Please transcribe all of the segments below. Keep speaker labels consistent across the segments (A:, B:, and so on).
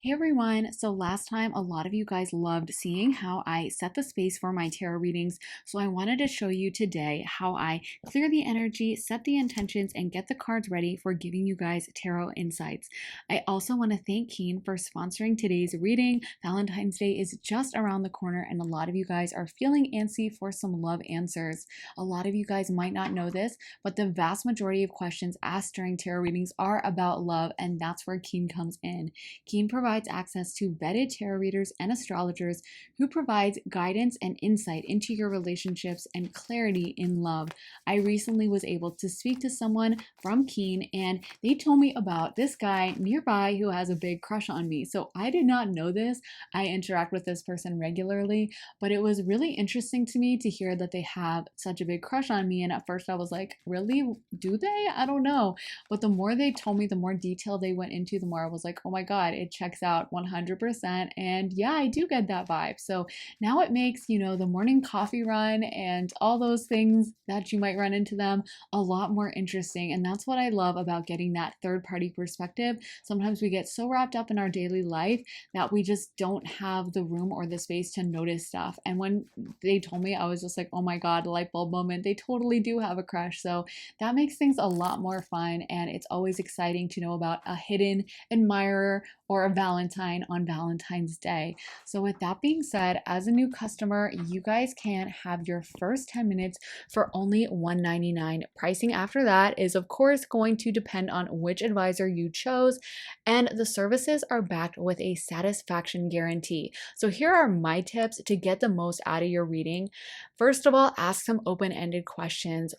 A: Hey everyone, so last time a lot of you guys loved seeing how I set the space for my tarot readings, so I wanted to show you today how I clear the energy, set the intentions, and get the cards ready for giving you guys tarot insights. I also want to thank Keen for sponsoring today's reading. Valentine's Day is just around the corner and a lot of you guys are feeling antsy for some love answers. A lot of you guys might not know this, but the vast majority of questions asked during tarot readings are about love, and that's where Keen comes in. Keen provides access to vetted tarot readers and astrologers who provides guidance and insight into your relationships and clarity in love. I recently was able to speak to someone from Keen and they told me about this guy nearby who has a big crush on me. So I did not know this. I interact with this person regularly, but it was really interesting to me to hear that they have such a big crush on me. And at first I was like, really? Do they? I don't know. But the more they told me, the more detail they went into, the more I was like, oh my God, it checks out 100%. And yeah, I do get that vibe. So now it makes, the morning coffee run and all those things that you might run into them a lot more interesting. And that's what I love about getting that third party perspective. Sometimes we get so wrapped up in our daily life that we just don't have the room or the space to notice stuff. And when they told me, I was just like, oh my God, light bulb moment. They totally do have a crush. So that makes things a lot more fun. And it's always exciting to know about a hidden admirer or a Valentine on Valentine's Day. So with that being said, as a new customer, you guys can have your first 10 minutes for only $1.99. Pricing after that is of course going to depend on which advisor you chose, and the services are backed with a satisfaction guarantee. So here are my tips to get the most out of your reading. First of all, ask some open-ended questions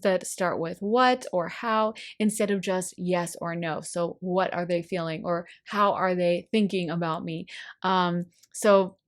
A: that start with what or how instead of just yes or no. So what are they feeling, or how are they thinking about me? So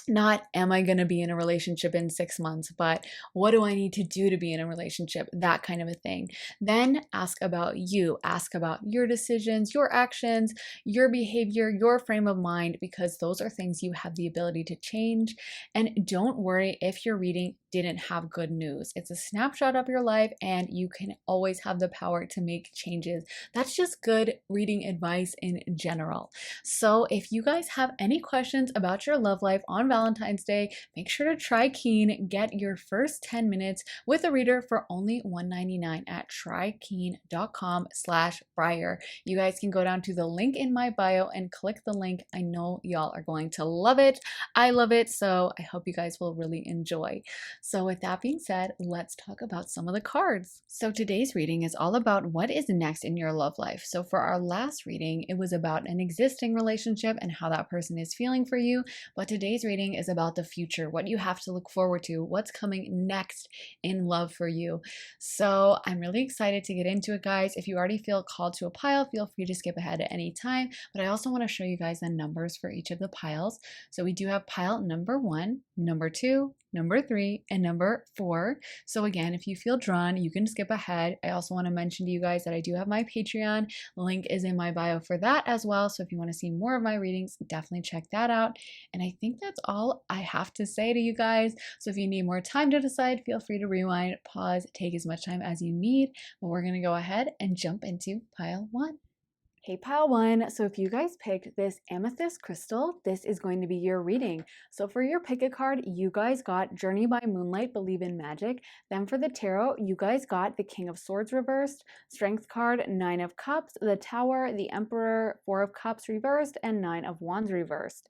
A: not am I going to be in a relationship in 6 months, but what do I need to do to be in a relationship? That kind of a thing. Then ask about you. Ask about your decisions, your actions, your behavior, your frame of mind, because those are things you have the ability to change. And don't worry if your reading didn't have good news. It's a snapshot of your life and you can always have the power to make changes. That's just good reading advice in general. So if you guys have any questions about your love life on Valentine's Day, make sure to try Keen. Get your first 10 minutes with a reader for only $1.99 at trykeen.com/Briar. You guys can go down to the link in my bio and click the link. I know y'all are going to love it. I love it, so I hope you guys will really enjoy. So with that being said, let's talk about some of the cards. So today's reading is all about what is next in your love life. So for our last reading, it was about an existing relationship and how that person is feeling for you. But today's reading is about the future, what you have to look forward to, what's coming next in love for you. So I'm really excited to get into it, guys. If you already feel called to a pile, feel free to skip ahead at any time. But I also want to show you guys the numbers for each of the piles. So we do have pile number 1, number 2, number 3, and number 4. So again, if you feel drawn, you can skip ahead. I also want to mention to you guys that I do have my Patreon. Link is in my bio for that as well. So if you want to see more of my readings, definitely check that out. And I think that's all I have to say to you guys. So if you need more time to decide, feel free to rewind, pause, take as much time as you need. But we're going to go ahead and jump into pile 1. Hey pile 1, so if you guys picked this amethyst crystal, this is going to be your reading. So for your pick a card, you guys got Journey by Moonlight, Believe in Magic. Then for the tarot, you guys got the King of Swords reversed, Strength card, 9 of Cups, the Tower, the Emperor, 4 of Cups reversed, and 9 of Wands reversed.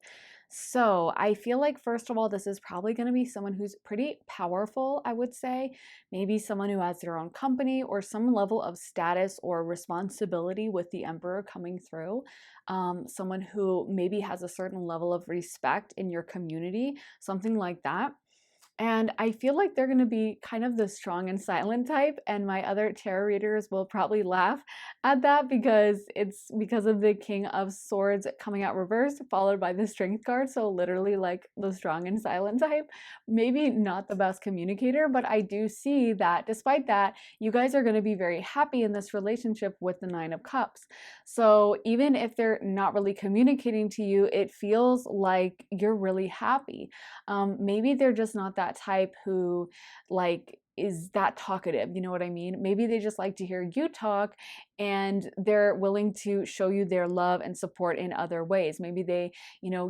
A: So I feel like, first of all, this is probably going to be someone who's pretty powerful, I would say. Maybe someone who has their own company or some level of status or responsibility with the Emperor coming through. Someone who maybe has a certain level of respect in your community, something like that. And I feel like they're going to be kind of the strong and silent type, and my other tarot readers will probably laugh at that because it's because of the King of Swords coming out reversed, followed by the Strength card. So literally like the strong and silent type. Maybe not the best communicator, but I do see that despite that, you guys are going to be very happy in this relationship with the 9 of Cups. So even if they're not really communicating to you, it feels like you're really happy. Maybe they're just not that type who like is that talkative, you know what I mean? Maybe they just like to hear you talk, and they're willing to show you their love and support in other ways. Maybe they,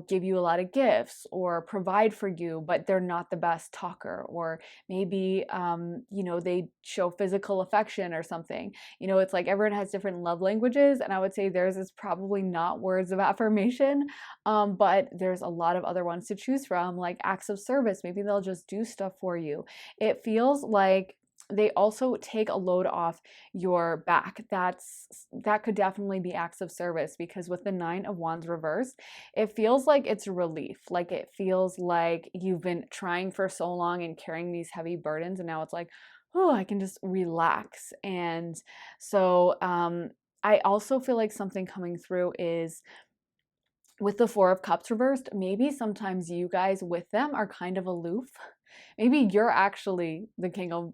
A: give you a lot of gifts or provide for you, but they're not the best talker. Or maybe, they show physical affection or something. It's like everyone has different love languages, and I would say theirs is probably not words of affirmation, but there's a lot of other ones to choose from, like acts of service. Maybe they'll just do stuff for you. It feels like they also take a load off your back. That could definitely be acts of service, because with the 9 of Wands reversed, it feels like it's relief. Like it feels like you've been trying for so long and carrying these heavy burdens, and now it's like, oh, I can just relax. And so I also feel like something coming through is with the 4 of Cups reversed, maybe sometimes you guys with them are kind of aloof. Maybe you're actually the King of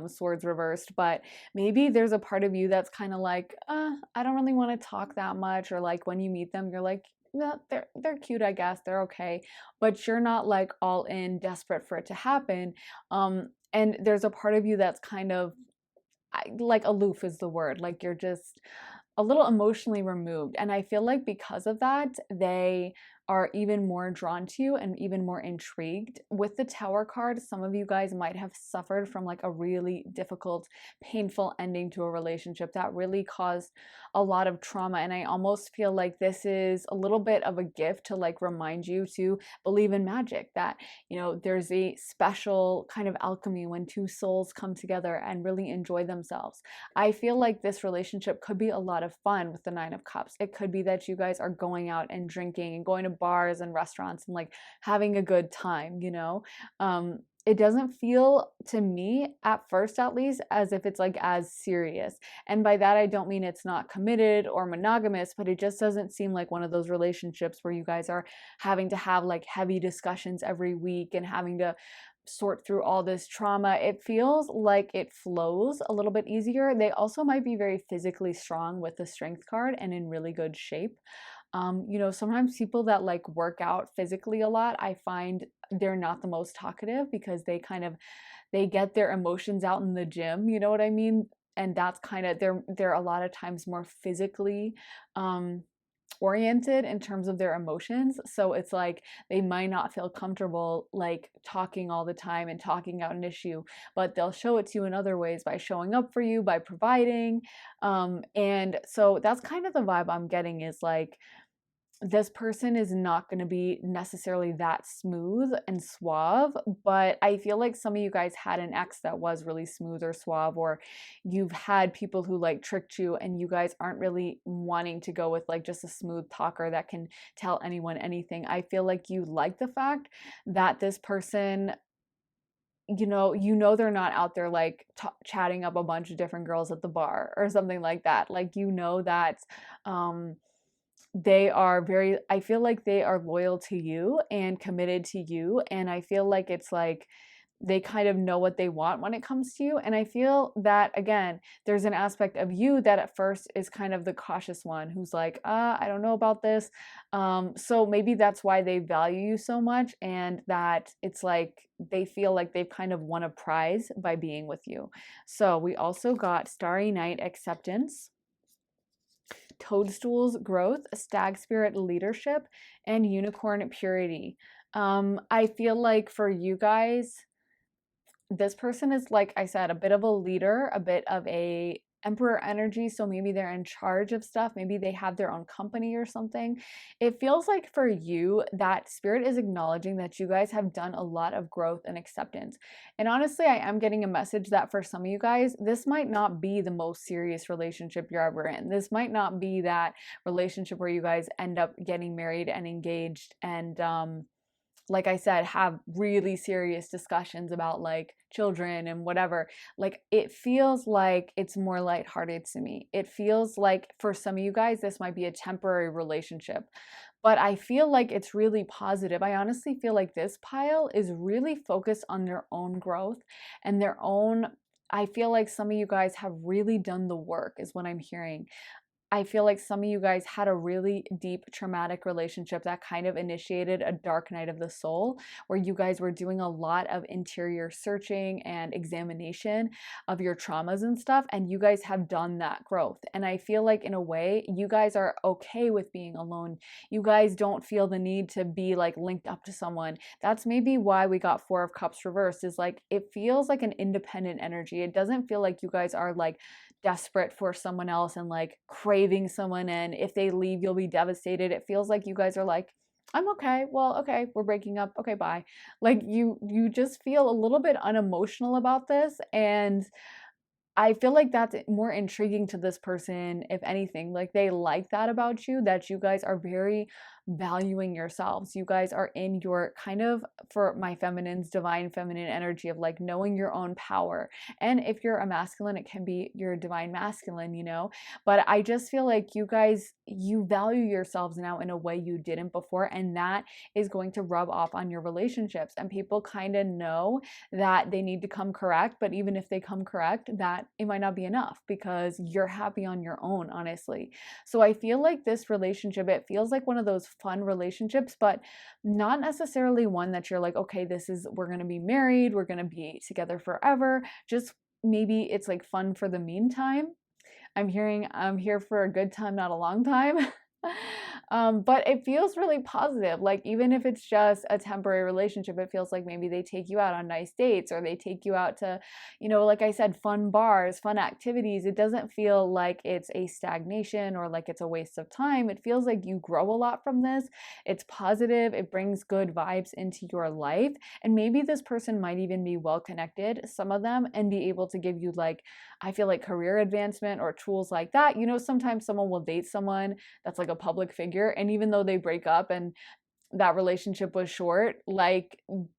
A: Swords reversed, but maybe there's a part of you that's kind of like, I don't really want to talk that much. Or like when you meet them, you're like, yeah, they're cute, I guess, they're okay, but you're not like all in, desperate for it to happen. And there's a part of you that's kind of like aloof is the word. Like you're just a little emotionally removed. And I feel like because of that, they are even more drawn to you and even more intrigued. With the Tower card, some of you guys might have suffered from like a really difficult, painful ending to a relationship that really caused a lot of trauma. And I almost feel like this is a little bit of a gift to like remind you to believe in magic, that, there's a special kind of alchemy when 2 souls come together and really enjoy themselves. I feel like this relationship could be a lot of fun with the 9 of Cups. It could be that you guys are going out and drinking and going to bars and restaurants and like having a good time, it doesn't feel to me, at first at least, as if it's like as serious. And by that I don't mean it's not committed or monogamous, but it just doesn't seem like one of those relationships where you guys are having to have like heavy discussions every week and having to sort through all this trauma. It feels like it flows a little bit easier. They also might be very physically strong with the Strength card and in really good shape. Sometimes people that like work out physically a lot, I find they're not the most talkative, because they get their emotions out in the gym, you know what I mean? And that's kind of, they're a lot of times more physically oriented in terms of their emotions. So it's like they might not feel comfortable like talking all the time and talking out an issue, but they'll show it to you in other ways, by showing up for you, by providing. And so that's kind of the vibe I'm getting, is like this person is not going to be necessarily that smooth and suave, but I feel like some of you guys had an ex that was really smooth or suave, or you've had people who like tricked you and you guys aren't really wanting to go with like just a smooth talker that can tell anyone anything. I feel like you like the fact that this person, they're not out there like chatting up a bunch of different girls at the bar or something like that. Like, that I feel like they are loyal to you and committed to you. And I feel like it's like they kind of know what they want when it comes to you. And I feel that, again, there's an aspect of you that at first is kind of the cautious one who's like, I don't know about this. So maybe that's why they value you so much, and that it's like they feel like they've kind of won a prize by being with you. So we also got Starry Night, acceptance, Toadstools, growth, Stag spirit, leadership, and Unicorn, purity. I feel like for you guys, this person is, like I said, a bit of a leader, a bit of a Emperor energy. So maybe they're in charge of stuff. Maybe they have their own company or something. It feels like for you that spirit is acknowledging that you guys have done a lot of growth and acceptance. And honestly, I am getting a message that for some of you guys, this might not be the most serious relationship you're ever in. This might not be that relationship where you guys end up getting married and engaged and like I said, have really serious discussions about like children and whatever. Like, it feels like it's more lighthearted to me. It feels like for some of you guys, this might be a temporary relationship, but I feel like it's really positive. I honestly feel like this pile is really focused on their own growth and their own, I feel like some of you guys have really done the work, is what I'm hearing. I feel like some of you guys had a really deep traumatic relationship that kind of initiated a dark night of the soul, where you guys were doing a lot of interior searching and examination of your traumas and stuff, and you guys have done that growth. And I feel like in a way, you guys are okay with being alone. You guys don't feel the need to be like linked up to someone. That's maybe why we got Four of Cups reversed, is like it feels like an independent energy. It doesn't feel like you guys are like desperate for someone else and like craving someone, and if they leave you'll be devastated. It feels like you guys are like, I'm okay, well, okay, we're breaking up, okay, bye. Like you just feel a little bit unemotional about this, and I feel like that's more intriguing to this person, if anything. Like they like that about you, that you guys are very valuing yourselves. You guys are in your kind of, for my feminines, divine feminine energy of like knowing your own power. And if you're a masculine, it can be your divine masculine, you know? But I just feel like you guys, you value yourselves now in a way you didn't before. And that is going to rub off on your relationships. And people kind of know that they need to come correct, but even if they come correct, that it might not be enough because you're happy on your own, honestly. So I feel like this relationship, it feels like one of those fun relationships, but not necessarily one that you're like, okay, this is, we're going to be married, we're going to be together forever. Just maybe it's like fun for the meantime. I'm hearing I'm here for a good time, not a long time. But it feels really positive. Like, even if it's just a temporary relationship, it feels like maybe they take you out on nice dates, or they take you out to, you know, like I said, fun bars, fun activities. It doesn't feel like it's a stagnation or like it's a waste of time. It feels like you grow a lot from this. It's positive. It brings good vibes into your life. And maybe this person might even be well connected, some of them, and be able to give you like, I feel like career advancement or tools like that. You know, sometimes someone will date someone that's like a public figure, and even though they break up and that relationship was short, like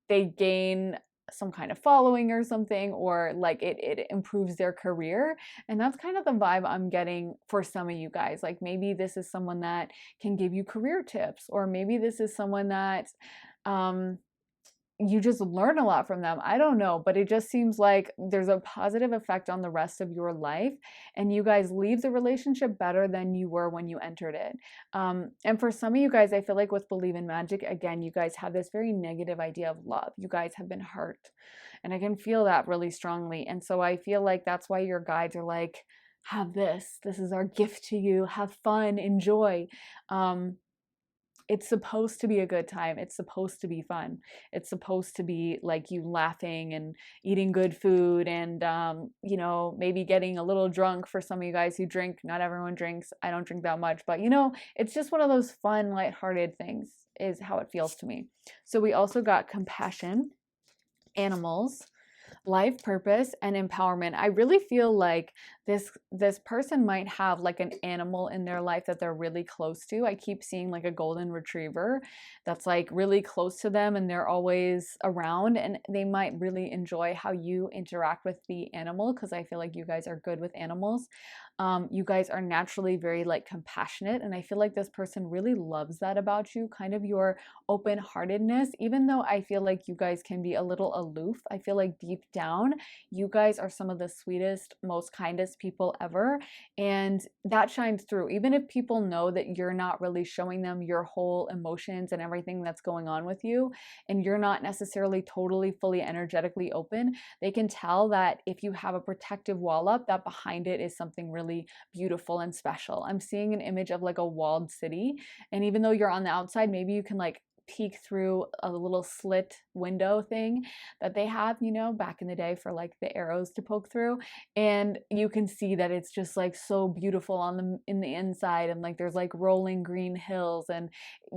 A: they gain some kind of following or something, or like it improves their career. And that's kind of the vibe I'm getting for some of you guys. Like maybe this is someone that can give you career tips, or maybe this is someone that um you just learn a lot from them. I don't know, but it just seems like there's a positive effect on the rest of your life, and you guys leave the relationship better than you were when you entered it. And for some of you guys, I feel like with Believe in Magic, again, you guys have this very negative idea of love. You guys have been hurt, and I can feel that really strongly. And so I feel like that's why your guides are like, have this. This is our gift to you. Have fun, enjoy. It's supposed to be a good time. It's supposed to be fun. It's supposed to be like you laughing and eating good food, and, you know, maybe getting a little drunk for some of you guys who drink. Not everyone drinks. I don't drink that much, but you know, it's just one of those fun, lighthearted things, is how it feels to me. So we also got compassion, animals, life purpose, and empowerment. I really feel like this person might have like an animal in their life that they're really close to. I keep seeing like a golden retriever that's like really close to them, and they're always around, and they might really enjoy how you interact with the animal, because I feel like you guys are good with animals. You guys are naturally very like compassionate, and I feel like this person really loves that about you, kind of your open-heartedness. Even though I feel like you guys can be a little aloof, I feel like deep down you guys are some of the sweetest, most kindest people ever, and that shines through. Even if people know that you're not really showing them your whole emotions and everything that's going on with you, and you're not necessarily totally fully energetically open, they can tell that if you have a protective wall up, that behind it is something really beautiful and special. I'm seeing an image of like a walled city, and even though you're on the outside, maybe you can like peek through a little slit window thing that they have, you know, back in the day for like the arrows to poke through, and you can see that it's just like so beautiful on the in the inside, and like there's like rolling green hills, and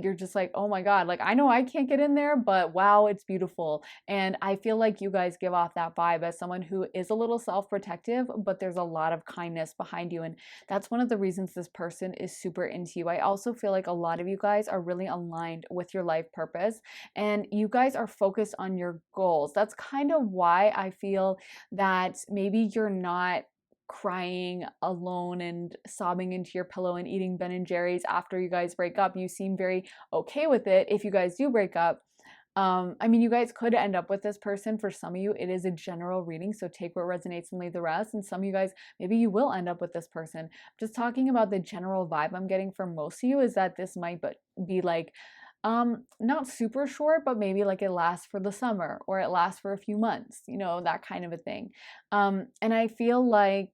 A: you're just like, oh my god, like I know I can't get in there, but wow, it's beautiful. And I feel like you guys give off that vibe as someone who is a little self-protective, but there's a lot of kindness behind you, and that's one of the reasons this person is super into you. I also feel like a lot of you guys are really aligned with your life purpose, and you guys are focused on your goals. That's kind of why I feel that maybe you're not crying alone and sobbing into your pillow and eating Ben and Jerry's after you guys break up. You seem very okay with it if you guys do break up. I mean, you guys could end up with this person. For some of you, it is a general reading, so take what resonates and leave the rest. And some of you guys, maybe you will end up with this person. Just talking about the general vibe I'm getting from most of you is that this might be like, not super short, but maybe like it lasts for the summer or it lasts for a few months, you know, that kind of a thing. And I feel like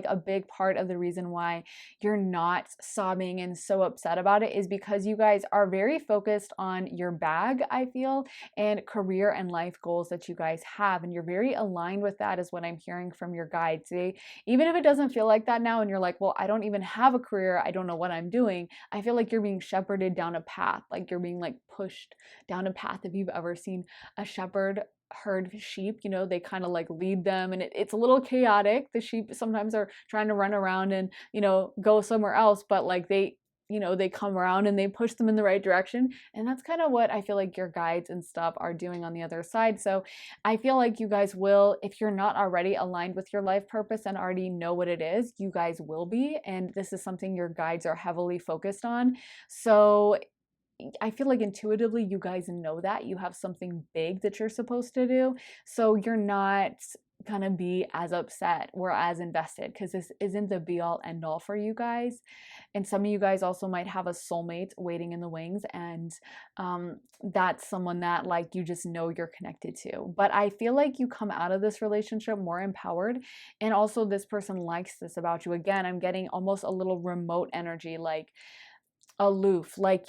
A: a big part of the reason why you're not sobbing and so upset about it is because you guys are very focused on your bag, I feel, and career and life goals that you guys have. And you're very aligned with that, is what I'm hearing from your guides. Even if it doesn't feel like that now, and you're like, well, I don't even have a career, I don't know what I'm doing, I feel like you're being shepherded down a path, like you're being like pushed down a path. If you've ever seen a shepherd herd sheep, you know, they kind of like lead them, and it's a little chaotic. The sheep sometimes are trying to run around and, you know, go somewhere else, but like they come around and they push them in the right direction. And that's kind of what I feel like your guides and stuff are doing on the other side. So I feel like you guys will, if you're not already aligned with your life purpose and already know what it is, you guys will be. And this is something your guides are heavily focused on. So I feel like intuitively you guys know that you have something big that you're supposed to do. So you're not gonna be as upset or as invested, because this isn't the be all end all for you guys. And some of you guys also might have a soulmate waiting in the wings, and that's someone that like you just know you're connected to. But I feel like you come out of this relationship more empowered, and also this person likes this about you. Again, I'm getting almost a little remote energy, like aloof, like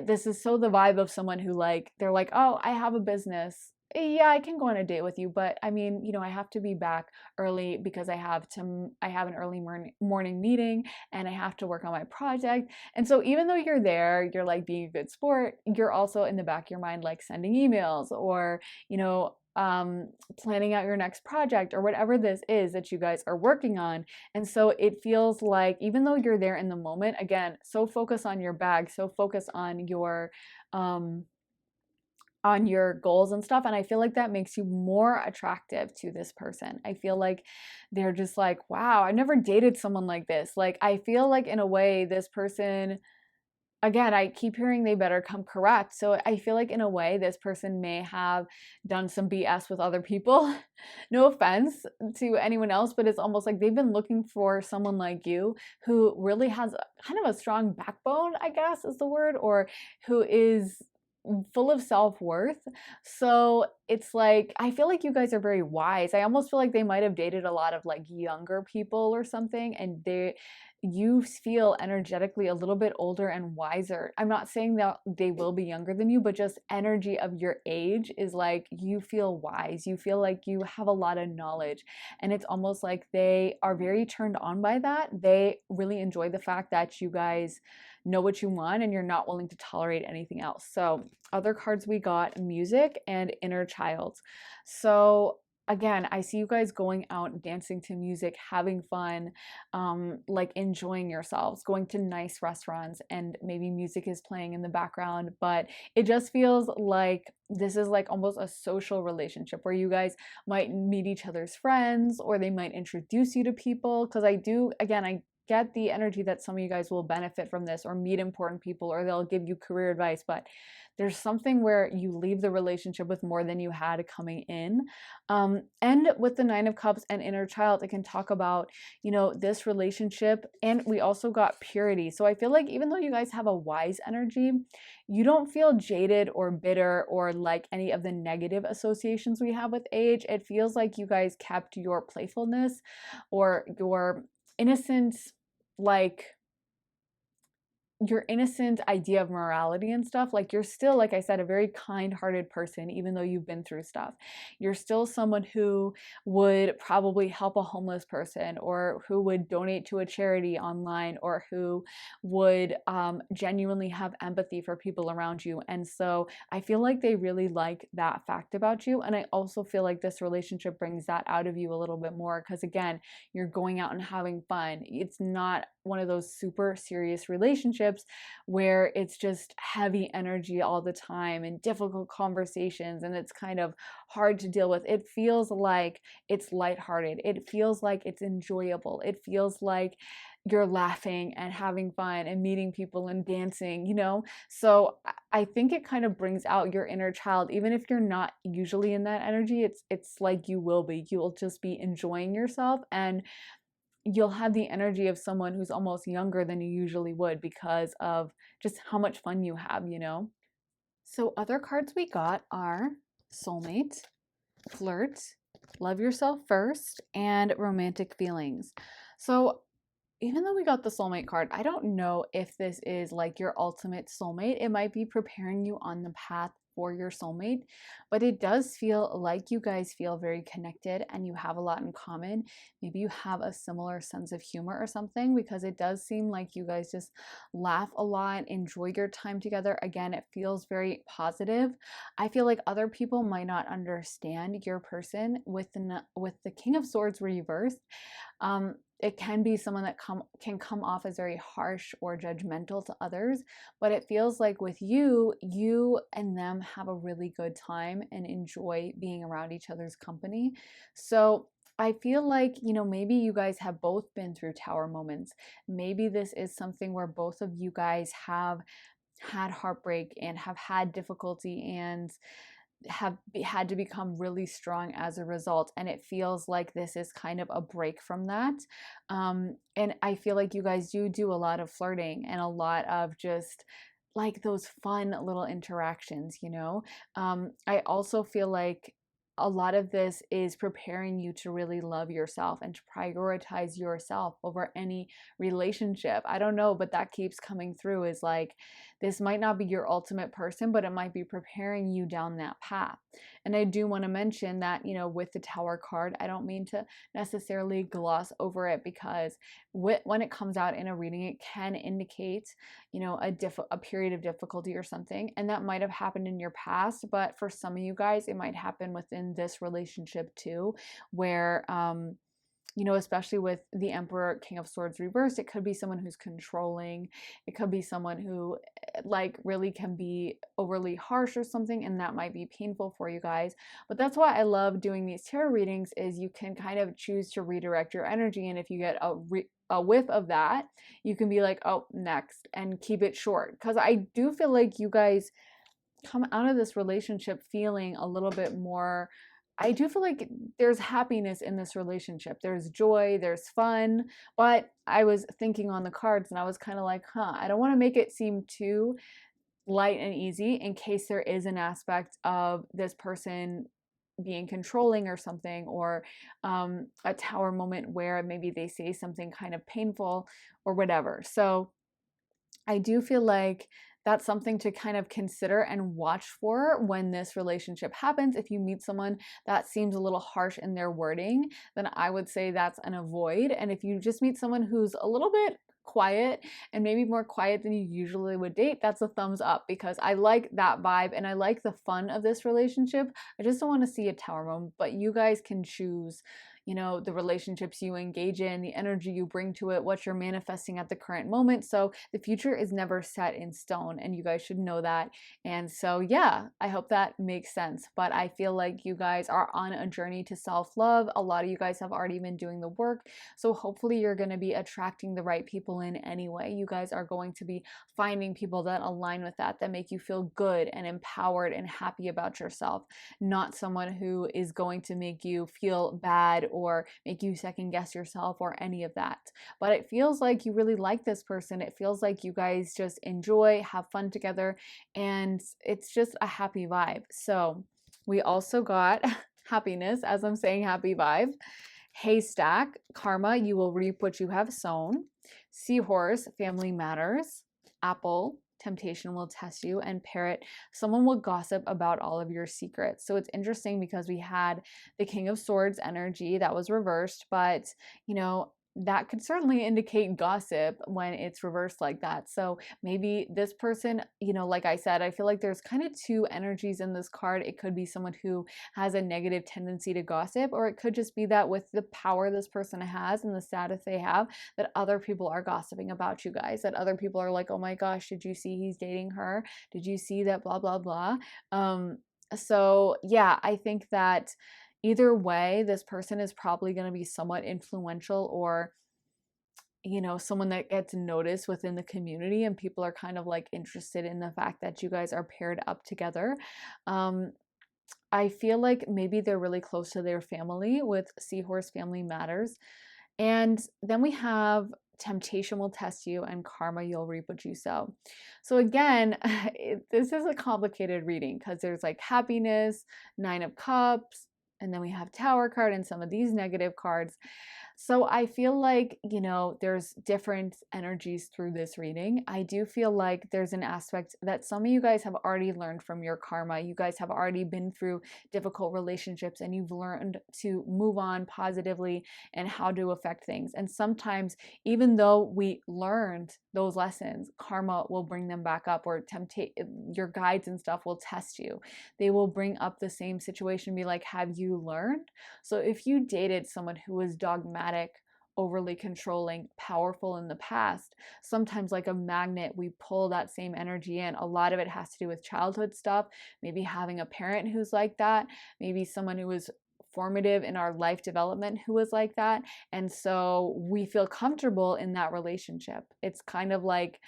A: this is so the vibe of someone who like they're like, oh, I have a business, yeah, I can go on a date with you, but I mean, you know, I have to be back early because I have an early morning meeting, and I have to work on my project. And so even though you're there, you're like being a good sport, you're also in the back of your mind like sending emails, or, you know, planning out your next project or whatever this is that you guys are working on. And so it feels like even though you're there in the moment, again, so focus on your bag, so focus um on your goals and stuff, and I feel like that makes you more attractive to this person. I feel like they're just like, wow, I never dated someone like this. Like I feel like in a way this person, again, I keep hearing they better come correct. So I feel like in a way this person may have done some BS with other people. No offense to anyone else, but it's almost like they've been looking for someone like you who really has kind of a strong backbone, I guess is the word, or who is full of self-worth. So it's like I feel like you guys are very wise. I almost feel like they might have dated a lot of like younger people or something, and you feel energetically a little bit older and wiser. I'm not saying that they will be younger than you, but just energy of your age is like you feel wise. You feel like you have a lot of knowledge, and it's almost like they are very turned on by that. They really enjoy the fact that you guys know what you want and you're not willing to tolerate anything else. So other cards we got, music and inner child. So again, I see you guys going out dancing to music, having fun, like enjoying yourselves, going to nice restaurants, and maybe music is playing in the background. But it just feels like this is like almost a social relationship where you guys might meet each other's friends, or they might introduce you to people. Because I get the energy that some of you guys will benefit from this, or meet important people, or they'll give you career advice. But there's something where you leave the relationship with more than you had coming in. And with the Nine of Cups and inner child, it can talk about, you know, this relationship. And we also got purity. So I feel like even though you guys have a wise energy, you don't feel jaded or bitter or like any of the negative associations we have with age. It feels like you guys kept your playfulness or your innocent, like your innocent idea of morality and stuff. Like you're still, like I said, a very kind-hearted person, even though you've been through stuff. You're still someone who would probably help a homeless person, or who would donate to a charity online, or who would genuinely have empathy for people around you. And so I feel like they really like that fact about you. And I also feel like this relationship brings that out of you a little bit more, because again, you're going out and having fun. It's not one of those super serious relationships where it's just heavy energy all the time and difficult conversations, and it's kind of hard to deal with. It feels like it's lighthearted. It feels like it's enjoyable. It feels like you're laughing and having fun and meeting people and dancing, you know? So I think it kind of brings out your inner child, even if you're not usually in that energy. It's like you will be. You'll just be enjoying yourself, and you'll have the energy of someone who's almost younger than you usually would because of just how much fun you have, you know? So other cards we got are soulmate, flirt, love yourself first, and romantic feelings. So even though we got the soulmate card, I don't know if this is like your ultimate soulmate. It might be preparing you on the path for your soulmate, but it does feel like you guys feel very connected and you have a lot in common. Maybe you have a similar sense of humor or something, because it does seem like you guys just laugh a lot, enjoy your time together. Again, it feels very positive. I feel like other people might not understand your person with the King of Swords reversed. It can be someone that can come off as very harsh or judgmental to others, but it feels like with you, you and them have a really good time and enjoy being around each other's company. So I feel like, you know, maybe you guys have both been through tower moments. Maybe this is something where both of you guys have had heartbreak and have had difficulty and have had to become really strong as a result, and it feels like this is kind of a break from that. And I feel like you guys do a lot of flirting and a lot of just like those fun little interactions, you know. I also feel like a lot of this is preparing you to really love yourself and to prioritize yourself over any relationship. I don't know, but that keeps coming through, is like this might not be your ultimate person, but it might be preparing you down that path. And I do want to mention that, you know, with the Tower card, I don't mean to necessarily gloss over it, because when it comes out in a reading, it can indicate, you know, a period of difficulty or something. And that might have happened in your past, but for some of you guys, it might happen within this relationship too, where, you know, especially with the Emperor, King of Swords reversed, it could be someone who's controlling. It could be someone who like really can be overly harsh or something, and that might be painful for you guys. But that's why I love doing these tarot readings, is you can kind of choose to redirect your energy, and if you get a whiff of that, you can be like, oh, next, and keep it short. Because I do feel like you guys come out of this relationship feeling a little bit more. I do feel like there's happiness in this relationship. There's joy, there's fun. But I was thinking on the cards and I was kind of like, I don't want to make it seem too light and easy in case there is an aspect of this person being controlling or something, or a tower moment where maybe they say something kind of painful or whatever. So I do feel like that's something to kind of consider and watch for when this relationship happens. If you meet someone that seems a little harsh in their wording, then I would say that's an avoid. And if you just meet someone who's a little bit quiet and maybe more quiet than you usually would date, that's a thumbs up, because I like that vibe and I like the fun of this relationship. I just don't want to see a tower moment, but you guys can choose, you know, the relationships you engage in, the energy you bring to it, what you're manifesting at the current moment. So the future is never set in stone, and you guys should know that. And so, yeah, I hope that makes sense. But I feel like you guys are on a journey to self-love. A lot of you guys have already been doing the work. So hopefully you're going to be attracting the right people in anyway. You guys are going to be finding people that align with that make you feel good and empowered and happy about yourself, not someone who is going to make you feel bad or make you second guess yourself or any of that. But it feels like you really like this person. It feels like you guys just enjoy, have fun together, and it's just a happy vibe. So we also got happiness, as I'm saying, happy vibe. Haystack, karma, you will reap what you have sown. Seahorse, family matters. Apple, temptation will test you. And parrot, someone will gossip about all of your secrets. So it's interesting because we had the King of Swords energy that was reversed, but you know, that could certainly indicate gossip when it's reversed like that. So maybe this person, you know, like I said, I feel like there's kind of two energies in this card. It could be someone who has a negative tendency to gossip, or it could just be that with the power this person has and the status they have, that other people are gossiping about you guys, that other people are like, oh my gosh, did you see he's dating her? Did you see that blah, blah, blah? So yeah, I think that either way, this person is probably going to be somewhat influential, or you know, someone that gets noticed within the community, and people are kind of like interested in the fact that you guys are paired up together. Um, I feel like maybe they're really close to their family with Seahorse Family Matters. And then we have temptation will test you and karma you'll reap what you sow. So again, this is a complicated reading because there's like happiness, 9 of Cups, and then we have Tower card and some of these negative cards. So I feel like, you know, there's different energies through this reading. I do feel like there's an aspect that some of you guys have already learned from your karma. You guys have already been through difficult relationships and you've learned to move on positively and how to affect things. And sometimes, even though we learned those lessons, karma will bring them back up, or your guides and stuff will test you. They will bring up the same situation, be like, have you learned? So if you dated someone who was dogmatic, overly controlling, powerful in the past, sometimes like a magnet, we pull that same energy in. A lot of it has to do with childhood stuff, maybe having a parent who's like that, maybe someone who was formative in our life development who was like that. And so we feel comfortable in that relationship. It's kind of like,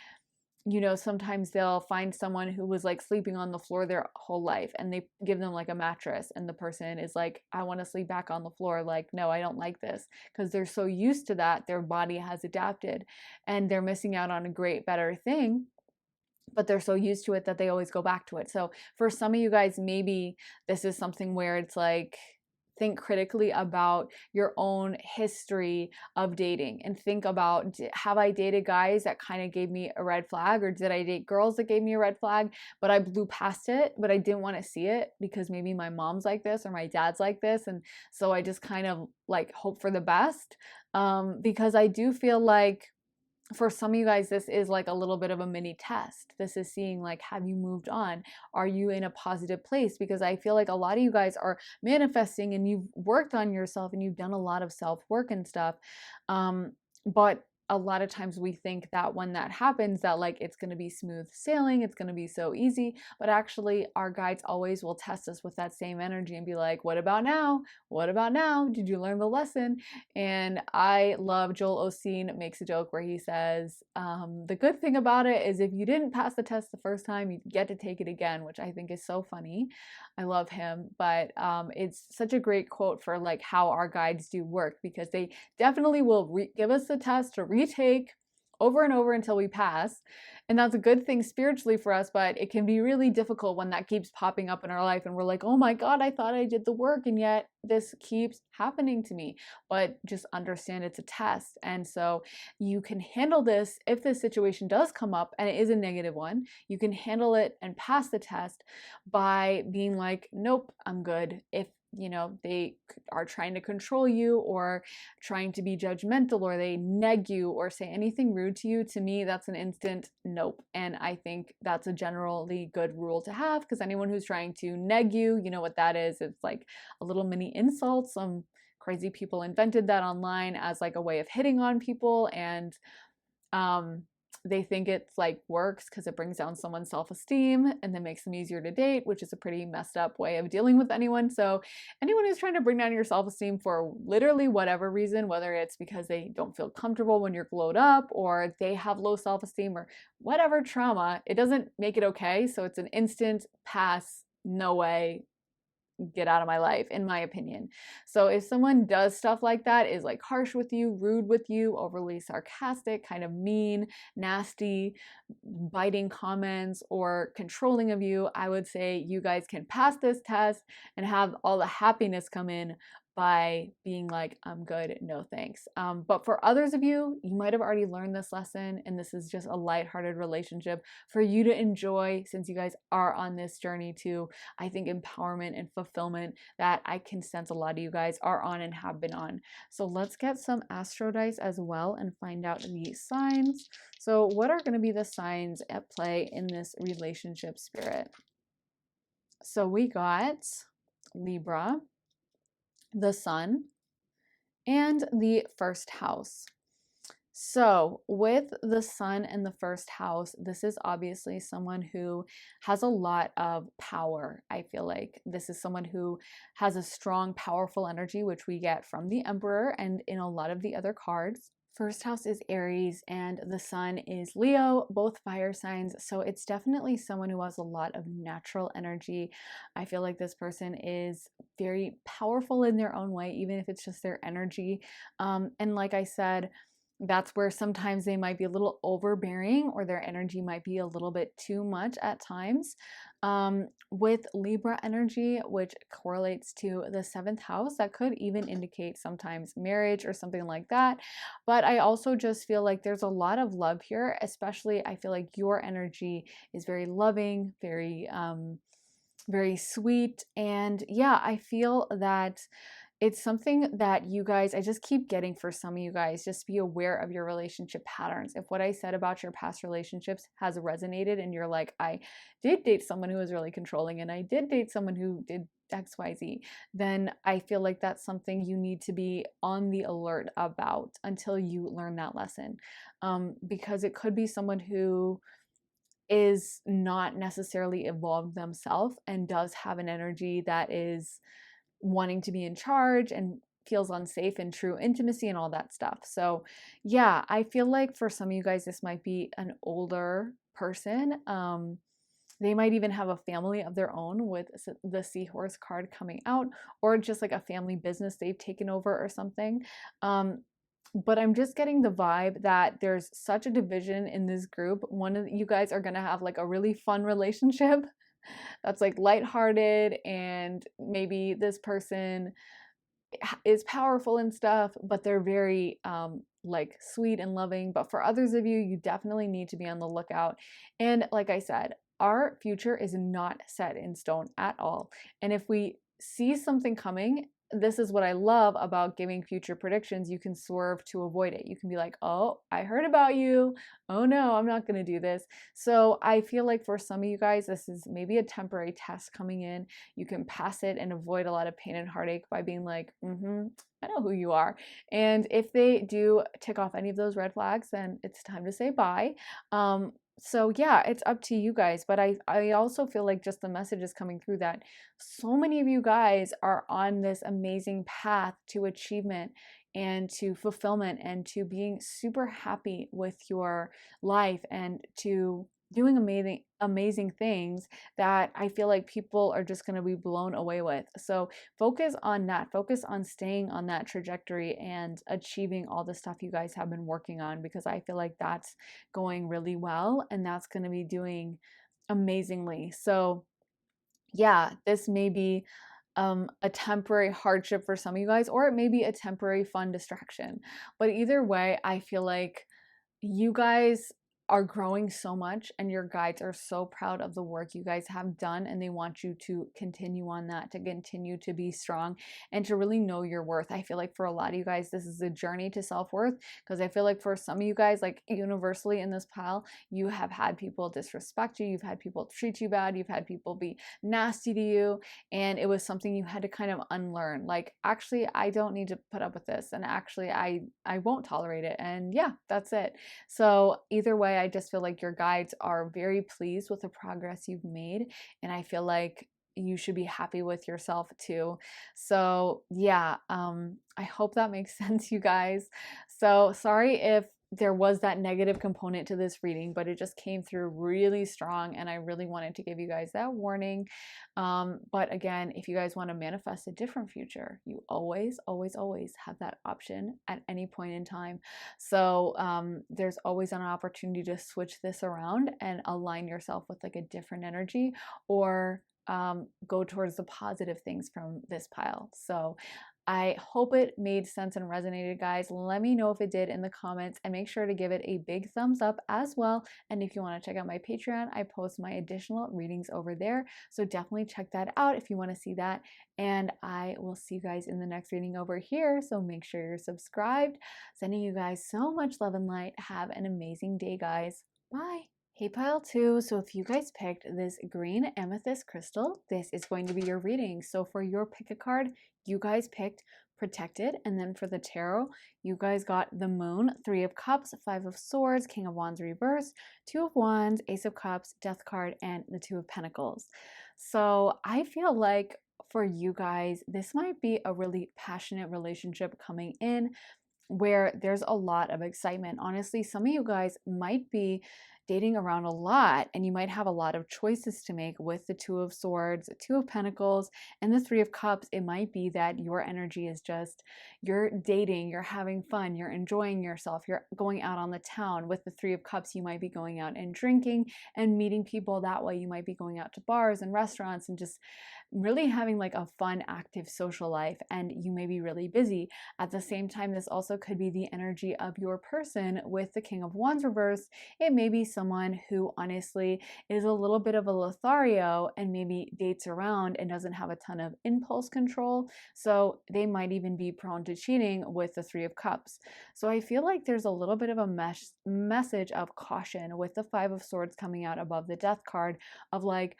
A: you know, sometimes they'll find someone who was like sleeping on the floor their whole life and they give them like a mattress, and the person is like, I want to sleep back on the floor. Like, no, I don't like this, because they're so used to that, their body has adapted and they're missing out on a great, better thing, but they're so used to it that they always go back to it. So for some of you guys, maybe this is something where it's like, think critically about your own history of dating and think about, have I dated guys that kind of gave me a red flag, or did I date girls that gave me a red flag, but I blew past it, but I didn't want to see it because maybe my mom's like this or my dad's like this, and so I just kind of like hope for the best. Because I do feel like for some of you guys, this is like a little bit of a mini test. This is seeing like, have you moved on? Are you in a positive place? Because I feel like a lot of you guys are manifesting and you've worked on yourself and you've done a lot of self-work and stuff. But a lot of times we think that when that happens, that like it's going to be smooth sailing, it's going to be so easy, but actually our guides always will test us with that same energy and be like, what about now? What about now? Did you learn the lesson? And I love, Joel Osteen makes a joke where he says, the good thing about it is if you didn't pass the test the first time, you get to take it again, which I think is so funny. I love him, but it's such a great quote for like how our guides do work, because they definitely will give us the test to retake over and over until we pass. And that's a good thing spiritually for us, but it can be really difficult when that keeps popping up in our life and we're like, oh my God, I thought I did the work and yet this keeps happening to me. But just understand it's a test. And so you can handle this if this situation does come up and it is a negative one. You can handle it and pass the test by being like, nope, I'm good. If you know, they are trying to control you or trying to be judgmental, or they neg you or say anything rude to you, to me, that's an instant nope. And I think that's a generally good rule to have, because anyone who's trying to neg you, you know what that is. It's like a little mini insult. Some crazy people invented that online as like a way of hitting on people, and they think it's like works because it brings down someone's self-esteem and then makes them easier to date, which is a pretty messed up way of dealing with anyone. So anyone who's trying to bring down your self-esteem for literally whatever reason, whether it's because they don't feel comfortable when you're glowed up or they have low self-esteem or whatever trauma, it doesn't make it okay. So it's an instant pass, no way, get out of my life, in my opinion. So if someone does stuff like that, is like harsh with you, rude with you, overly sarcastic, kind of mean, nasty, biting comments, or controlling of you, I would say you guys can pass this test and have all the happiness come in by being like, I'm good, no thanks. But for others of you, you might have already learned this lesson, and this is just a lighthearted relationship for you to enjoy, since you guys are on this journey to, I think, empowerment and fulfillment that I can sense a lot of you guys are on and have been on. So let's get some astro dice as well and find out the signs. So what are going to be the signs at play in this relationship, spirit? So we got Libra, the Sun, and the first house. So with the Sun in the first house, this is obviously someone who has a lot of power. I feel like this is someone who has a strong, powerful energy, which we get from the Emperor and in a lot of the other cards. First house is Aries and the sun is Leo, both fire signs. So it's definitely someone who has a lot of natural energy. I feel like this person is very powerful in their own way, even if it's just their energy. And like I said, that's where sometimes they might be a little overbearing or their energy might be a little bit too much at times. With Libra energy, which correlates to the seventh house, that could even indicate sometimes marriage or something like that. But I also just feel like there's a lot of love here, especially I feel like your energy is very loving, very sweet. And yeah, I feel that it's something that you guys, I just keep getting for some of you guys, just be aware of your relationship patterns. If what I said about your past relationships has resonated and you're like, I did date someone who was really controlling and I did date someone who did XYZ, then I feel like that's something you need to be on the alert about until you learn that lesson. Because it could be someone who is not necessarily evolved themselves and does have an energy that is wanting to be in charge and feels unsafe in true intimacy and all that stuff. So, yeah, I feel like for some of you guys, this might be an older person. They might even have a family of their own with the seahorse card coming out, or just like a family business they've taken over or something. But I'm just getting the vibe that there's such a division in this group. One of you guys are going to have like a really fun relationship that's like lighthearted, and maybe this person is powerful and stuff, but they're very like sweet and loving. But for others of you, you definitely need to be on the lookout. And like I said, our future is not set in stone at all. And if we see something coming, this is what I love about giving future predictions. You can swerve to avoid it. You can be like, oh, I heard about you. Oh no, I'm not going to do this. So I feel like for some of you guys, this is maybe a temporary test coming in. You can pass it and avoid a lot of pain and heartache by being like, I know who you are. And if they do tick off any of those red flags, then it's time to say bye. So yeah, it's up to you guys. But I also feel like just the message is coming through that so many of you guys are on this amazing path to achievement and to fulfillment and to being super happy with your life and to doing amazing things that I feel like people are just going to be blown away with. So focus on that. Focus on staying on that trajectory and achieving all the stuff you guys have been working on, because I feel like that's going really well and that's going to be doing amazingly. So yeah, this may be a temporary hardship for some of you guys, or it may be a temporary fun distraction. But either way, I feel like you guys are growing so much and your guides are so proud of the work you guys have done, and they want you to continue on that, to continue to be strong and to really know your worth. I feel like for a lot of you guys, this is a journey to self-worth, because I feel like for some of you guys, like universally in this pile, you have had people disrespect you, you've had people treat you bad, you've had people be nasty to you, and it was something you had to kind of unlearn. Like, actually, I don't need to put up with this, and actually I won't tolerate it, and yeah, that's it. So either way, I just feel like your guides are very pleased with the progress you've made, and I feel like you should be happy with yourself too. So yeah, I hope that makes sense, you guys. So sorry if there was that negative component to this reading, but it just came through really strong, and I really wanted to give you guys that warning. But again, if you guys want to manifest a different future, you always, always, always have that option at any point in time. So there's always an opportunity to switch this around and align yourself with like a different energy, or go towards the positive things from this pile. So I hope it made sense and resonated, guys. Let me know if it did in the comments, and make sure to give it a big thumbs up as well. And if you want to check out my Patreon, I post my additional readings over there. So definitely check that out if you want to see that. And I will see you guys in the next reading over here. So make sure you're subscribed. Sending you guys so much love and light. Have an amazing day, guys. Bye. Hey pile 2, so if you guys picked this green amethyst crystal, this is going to be your reading. So for your pick a card, you guys picked protected, and then for the tarot, you guys got the moon, 3 of cups, 5 of swords, king of wands reverse, 2 of wands, ace of cups, death card, and the 2 of pentacles. So I feel like for you guys, this might be a really passionate relationship coming in. where there's a lot of excitement. Honestly, some of you guys might be dating around a lot and you might have a lot of choices to make with the Two of Swords, Two of Pentacles, and the Three of Cups. It might be that your energy is just you're dating, you're having fun, you're enjoying yourself, you're going out on the town. With the Three of Cups, you might be going out and drinking and meeting people that way. You might be going out to bars and restaurants and just really having like a fun, active social life, and you may be really busy. At the same time, this also could be the energy of your person with the King of Wands reversed. It may be someone who honestly is a little bit of a Lothario and maybe dates around and doesn't have a ton of impulse control. So they might even be prone to cheating with the Three of Cups. So I feel like there's a little bit of a message of caution with the Five of Swords coming out above the Death card of like,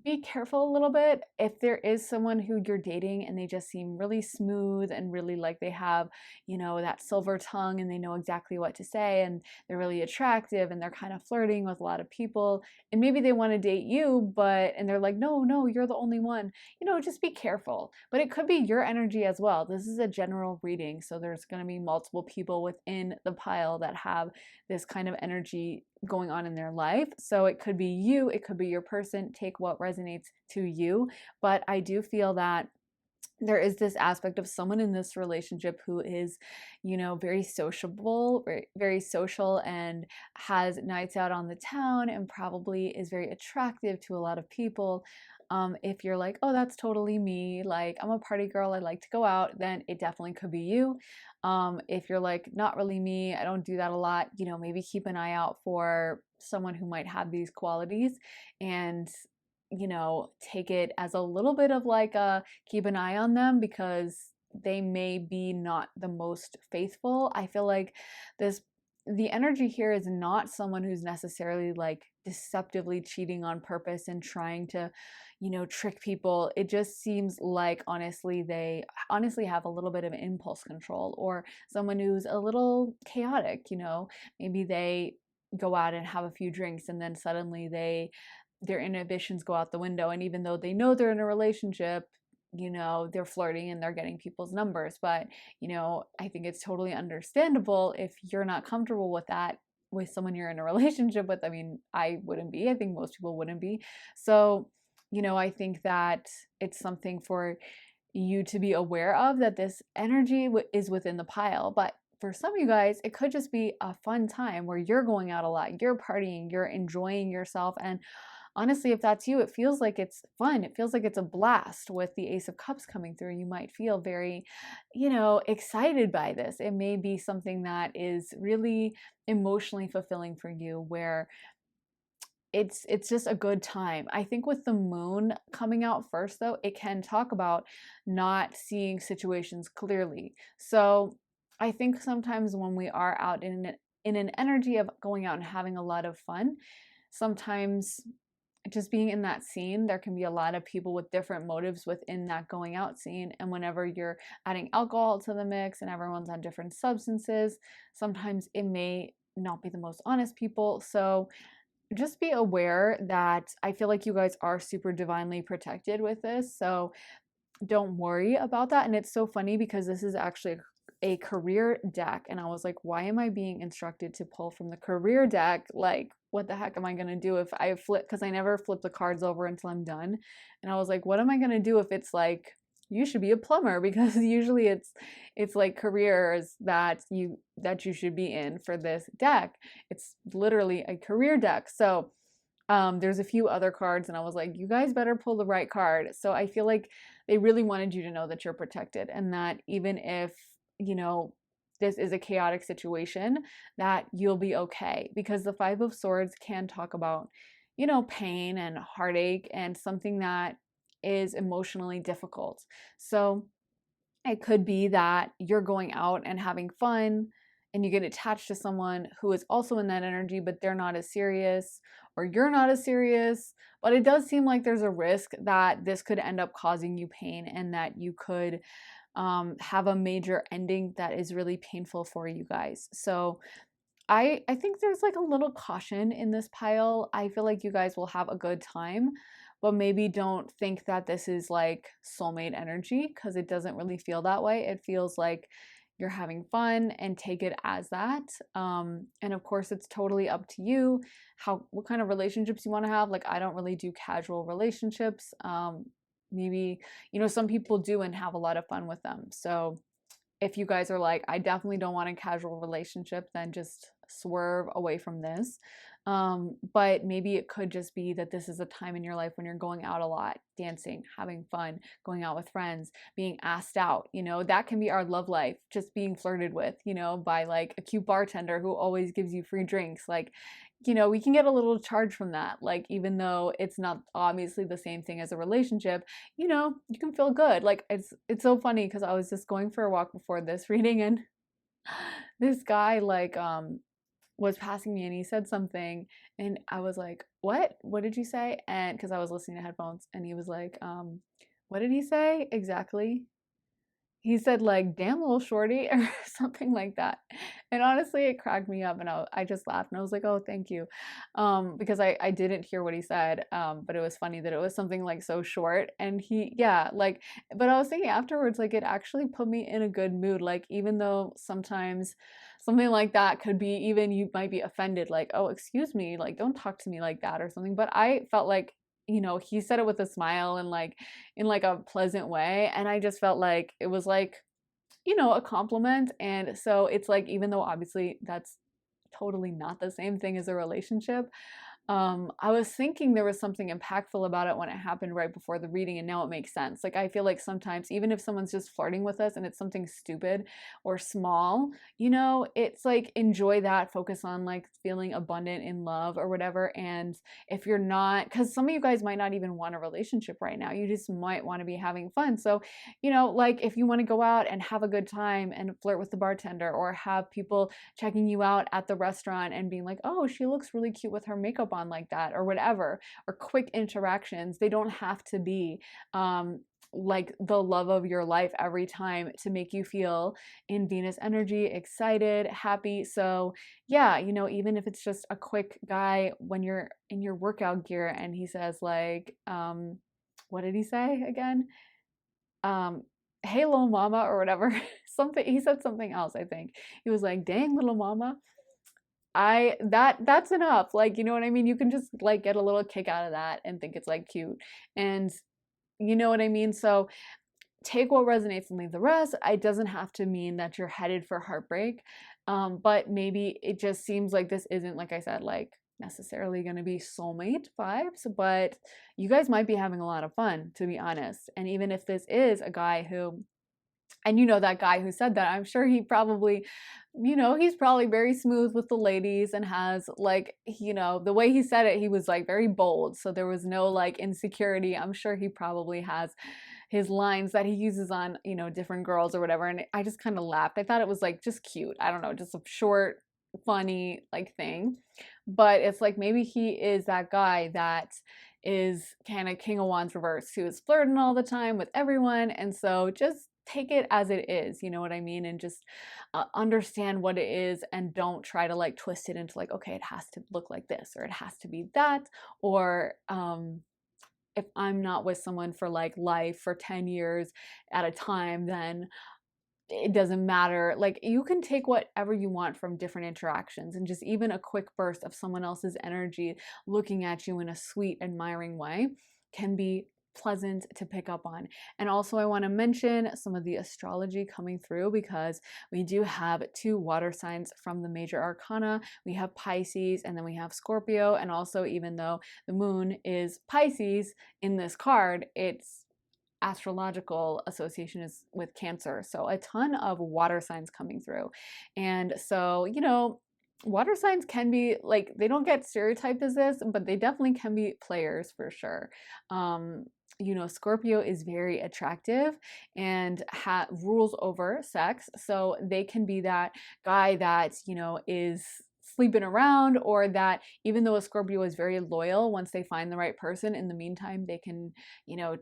A: be careful a little bit if there is someone who you're dating and they just seem really smooth and really like they have, that silver tongue and they know exactly what to say and they're really attractive and they're kind of flirting with a lot of people and maybe they want to date you, and they're like, no, you're the only one. Just be careful. But it could be your energy as well. This is a general reading, so there's going to be multiple people within the pile that have this kind of energy going on in their life. So it could be you, it could be your person. Take what resonates to you. But I do feel that there is this aspect of someone in this relationship who is, very sociable, very, very social, and has nights out on the town and probably is very attractive to a lot of people. If you're like, oh, that's totally me, like I'm a party girl, I like to go out, then it definitely could be you. If you're like, not really me, I don't do that a lot, maybe keep an eye out for someone who might have these qualities and take it as a little bit of like a keep an eye on them because they may be not the most faithful. I feel like the energy here is not someone who's necessarily like deceptively cheating on purpose and trying to, trick people. It just seems like they honestly have a little bit of impulse control, or someone who's a little chaotic, maybe they go out and have a few drinks and then suddenly their inhibitions go out the window, and even though they know they're in a relationship, they're flirting and they're getting people's numbers. But I think it's totally understandable if you're not comfortable with that with someone you're in a relationship with. I mean, I wouldn't be. I think most people wouldn't be. So I think that it's something for you to be aware of, that this energy is within the pile. But for some of you guys, it could just be a fun time where you're going out a lot, you're partying, you're enjoying yourself. And honestly, if that's you, it feels like it's fun. It feels like it's a blast with the Ace of Cups coming through. You might feel very, excited by this. It may be something that is really emotionally fulfilling for you, where it's just a good time. I think with the moon coming out first, though, it can talk about not seeing situations clearly. So I think sometimes when we are out in an energy of going out and having a lot of fun, sometimes just being in that scene, there can be a lot of people with different motives within that going out scene. And whenever you're adding alcohol to the mix and everyone's on different substances, sometimes it may not be the most honest people. So just be aware that I feel like you guys are super divinely protected with this. So don't worry about that. And it's so funny because this is actually a career deck. And I was like, why am I being instructed to pull from the career deck? Like, what the heck am I going to do if I flip? Because I never flip the cards over until I'm done. And I was like, what am I going to do if it's like, you should be a plumber? Because usually it's like careers that you should be in for this deck. It's literally a career deck. So there's a few other cards and I was like, you guys better pull the right card. So I feel like they really wanted you to know that you're protected, and that even if, this is a chaotic situation, that you'll be okay. Because the Five of Swords can talk about, pain and heartache and something that is emotionally difficult. So it could be that you're going out and having fun and you get attached to someone who is also in that energy, but they're not as serious, or you're not as serious. But it does seem like there's a risk that this could end up causing you pain, and that you could have a major ending that is really painful for you guys. So I think there's like a little caution in this pile. I feel like you guys will have a good time, but maybe don't think that this is like soulmate energy, because it doesn't really feel that way. It feels like, you're having fun, and take it as that. And of course, it's totally up to you what kind of relationships you want to have. Like, I don't really do casual relationships. Maybe, some people do and have a lot of fun with them. So if you guys are like, I definitely don't want a casual relationship, then just swerve away from this. But maybe it could just be that this is a time in your life when you're going out a lot, dancing, having fun, going out with friends, being asked out. That can be our love life, just being flirted with, by like a cute bartender who always gives you free drinks. Like, we can get a little charge from that. Like, even though it's not obviously the same thing as a relationship, you can feel good. Like, it's so funny because I was just going for a walk before this reading, and this guy like was passing me and he said something, and I was like, what did you say? And because I was listening to headphones, and he was like, what did he say exactly? He said like, damn, little shorty, or something like that. And honestly, it cracked me up, and I just laughed, and I was like, oh, thank you. Because I didn't hear what he said, but it was funny that it was something like so short. And yeah, like, but I was thinking afterwards, like, it actually put me in a good mood. Like, even though sometimes something like that could be, even you might be offended, like, oh, excuse me, like, don't talk to me like that or something. But I felt like, he said it with a smile and like in like a pleasant way. And I just felt like it was like, a compliment. And so it's like, even though obviously that's totally not the same thing as a relationship, I was thinking there was something impactful about it when it happened right before the reading, and now it makes sense. Like, I feel like sometimes, even if someone's just flirting with us and it's something stupid or small, it's like, enjoy that, focus on like feeling abundant in love or whatever. And if you're not, because some of you guys might not even want a relationship right now, you just might want to be having fun. So, like, if you want to go out and have a good time and flirt with the bartender, or have people checking you out at the restaurant and being like, oh, she looks really cute with her makeup on, like that, or whatever, or quick interactions. They don't have to be like the love of your life every time to make you feel in Venus energy, excited, happy. So yeah, even if it's just a quick guy when you're in your workout gear and he says like, what did he say again? Hey, little mama, or whatever. Something, he said something else, I think. He was like, dang, little mama. That's enough. Like, you know what I mean? You can just like get a little kick out of that and think it's like cute. And you know what I mean? So take what resonates and leave the rest. It doesn't have to mean that you're headed for heartbreak. But maybe it just seems like this isn't, like I said, like necessarily going to be soulmate vibes, but you guys might be having a lot of fun, to be honest. And even if this is a guy who, and that guy who said that, I'm sure he probably, he's probably very smooth with the ladies and has like, the way he said it, he was like very bold. So there was no like insecurity. I'm sure he probably has his lines that he uses on, different girls or whatever. And I just kind of laughed. I thought it was like just cute. I don't know, just a short, funny like thing. But it's like, maybe he is that guy that is kind of King of Wands reverse, who is flirting all the time with everyone. And so just take it as it is, you know what I mean? And just understand what it is, and don't try to like twist it into like, okay, it has to look like this, or it has to be that, or if I'm not with someone for like life for 10 years at a time, then it doesn't matter. Like, you can take whatever you want from different interactions, and just even a quick burst of someone else's energy looking at you in a sweet, admiring way can be pleasant to pick up on. And also, I want to mention some of the astrology coming through, because we do have 2 water signs from the major arcana. We have Pisces, and then we have Scorpio. And also, even though the moon is Pisces in this card, its astrological association is with Cancer. So a ton of water signs coming through. And so, water signs can be like, they don't get stereotyped as this, but they definitely can be players for sure. Scorpio is very attractive and rules over sex. So they can be that guy that, is sleeping around, or that even though a Scorpio is very loyal, once they find the right person, in the meantime, they can,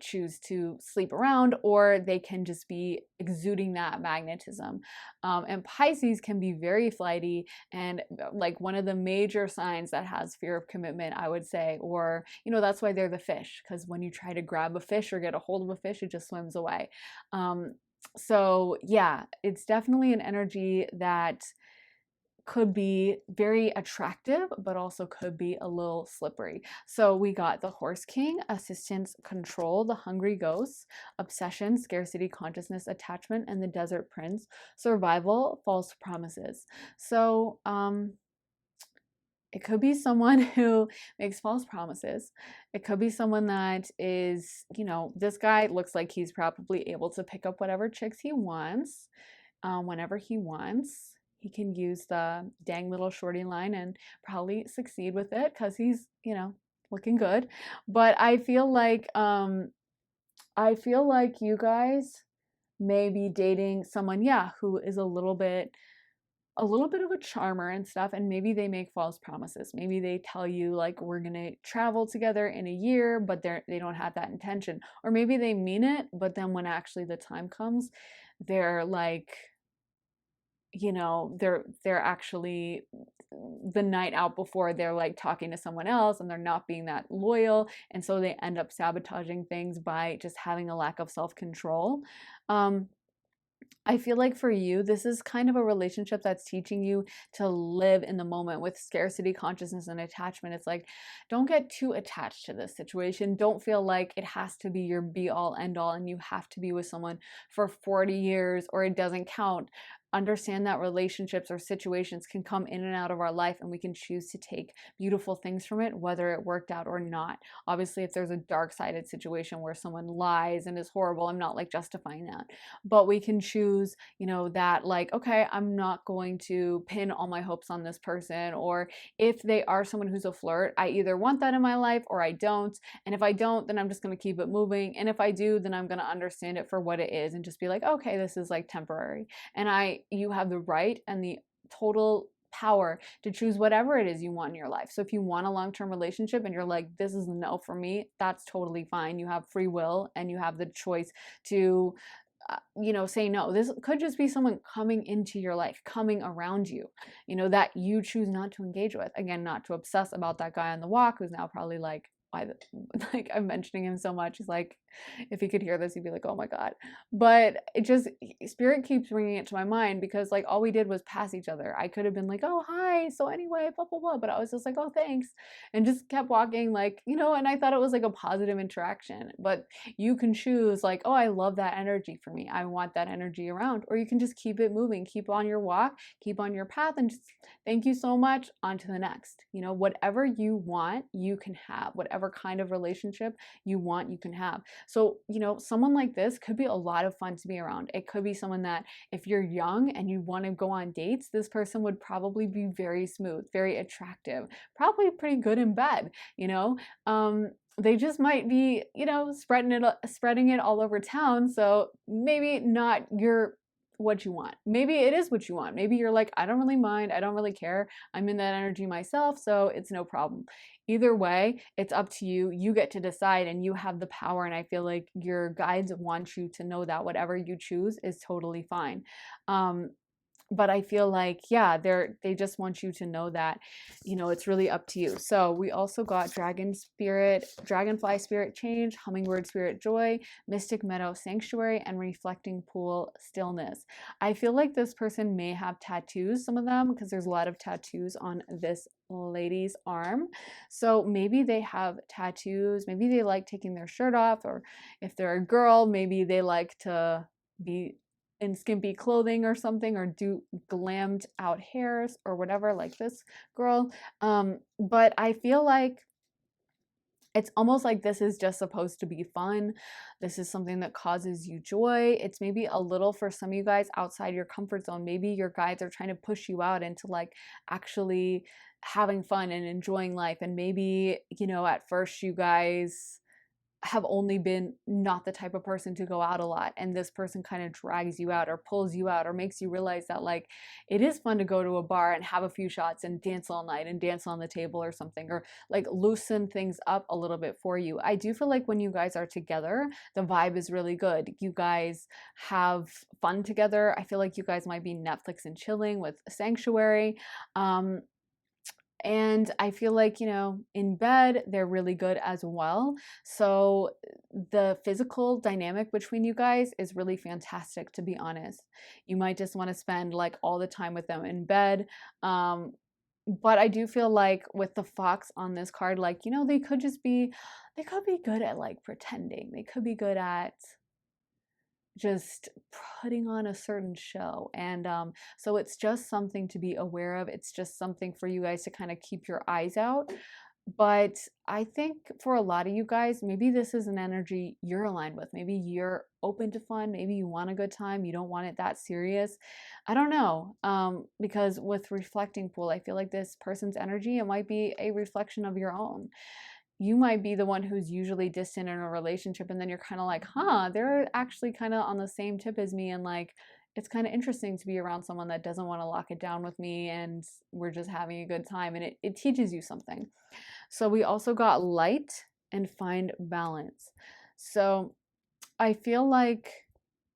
A: choose to sleep around, or they can just be exuding that magnetism. And Pisces can be very flighty, and like one of the major signs that has fear of commitment, I would say, or, that's why they're the fish, because when you try to grab a fish or get a hold of a fish, it just swims away. So yeah, it's definitely an energy that could be very attractive, but also could be a little slippery. So we got the Horse King, assistance, control, the Hungry Ghost, obsession, scarcity, consciousness, attachment, and the Desert Prince, survival, false promises. So it could be someone who makes false promises. It could be someone that is, this guy looks like he's probably able to pick up whatever chicks he wants, whenever he wants. He can use the dang little shorty line and probably succeed with it because he's, looking good. But I feel like you guys may be dating someone, yeah, who is a little bit of a charmer and stuff, and maybe they make false promises. Maybe they tell you like we're going to travel together in a year, but they don't have that intention. Or maybe they mean it, but then when actually the time comes, they're like, they're actually the night out before, they're like talking to someone else and they're not being that loyal, and so they end up sabotaging things by just having a lack of self-control. I feel like for you, this is kind of a relationship that's teaching you to live in the moment with scarcity consciousness and attachment. It's like, don't get too attached to this situation. Don't feel like it has to be your be all end all and you have to be with someone for 40 years or it doesn't count. Understand that relationships or situations can come in and out of our life and we can choose to take beautiful things from it, whether it worked out or not. Obviously, if there's a dark-sided situation where someone lies and is horrible, I'm not like justifying that, but we can choose, that like, okay, I'm not going to pin all my hopes on this person, or if they are someone who's a flirt, I either want that in my life or I don't. And if I don't, then I'm just going to keep it moving. And if I do, then I'm going to understand it for what it is and just be like, okay, this is like temporary. And you have the right and the total power to choose whatever it is you want in your life. So if you want a long-term relationship and you're like, this is a no for me, that's totally fine. You have free will and you have the choice to say no. This could just be someone coming into your life, coming around you, that you choose not to engage with. Again, not to obsess about that guy on the walk who's now probably like, why like I'm mentioning him so much. He's like, if he could hear this, he'd be like, oh my God. But it just, spirit keeps bringing it to my mind because like all we did was pass each other. I could have been like, oh, hi. So anyway, blah, blah, blah. But I was just like, oh, thanks. And just kept walking like, and I thought it was like a positive interaction. But you can choose like, oh, I love that energy for me. I want that energy around. Or you can just keep it moving, keep on your walk, keep on your path, and just thank you so much, on to the next. Whatever you want, you can have. Whatever kind of relationship you want, you can have. So, someone like this could be a lot of fun to be around. It could be someone that if you're young and you want to go on dates, this person would probably be very smooth, very attractive, probably pretty good in bed, they just might be, spreading it all over town. So maybe not what you want. Maybe it is what you want. Maybe you're like, I don't really mind. I don't really care. I'm in that energy myself, so it's no problem. Either way, it's up to you. You get to decide and you have the power. And I feel like your guides want you to know that whatever you choose is totally fine. But I feel like, yeah, they just want you to know that, it's really up to you. So we also got dragon spirit, dragonfly spirit change, hummingbird spirit joy, mystic meadow sanctuary, and reflecting pool stillness. I feel like this person may have tattoos, some of them, because there's a lot of tattoos on this lady's arm. So maybe they have tattoos, maybe they like taking their shirt off, or if they're a girl, maybe they like to be in skimpy clothing or something, or do glammed out hairs or whatever, like this girl. But I feel like it's almost like this is just supposed to be fun. This is something that causes you joy. It's maybe a little, for some of you guys, outside your comfort zone. Maybe your guides are trying to push you out into like actually having fun and enjoying life. And maybe, at first you guys have only been not the type of person to go out a lot, and this person kind of drags you out or pulls you out or makes you realize that like it is fun to go to a bar and have a few shots and dance all night and dance on the table or something, or like loosen things up a little bit for you. I do feel like when you guys are together, the vibe is really good. You guys have fun together. I feel like you guys might be Netflix and chilling with Sanctuary. And I feel like, in bed, they're really good as well. So the physical dynamic between you guys is really fantastic, to be honest. You might just want to spend like all the time with them in bed. Um, but I do feel like with the fox on this card, like, they could be good at like pretending. They could be good at just putting on a certain show. And so it's just something to be aware of. It's just something for you guys to kind of keep your eyes out. But I think for a lot of you guys, maybe this is an energy you're aligned with. Maybe you're open to fun. Maybe you want a good time. You don't want it that serious. I don't know. Because with reflecting pool, I feel like this person's energy, it might be a reflection of your own. You might be the one who's usually distant in a relationship, and then you're kind of like, huh, they're actually kind of on the same tip as me, and like it's kind of interesting to be around someone that doesn't want to lock it down with me, and we're just having a good time, and it teaches you something. So we also got light and find balance. So I feel like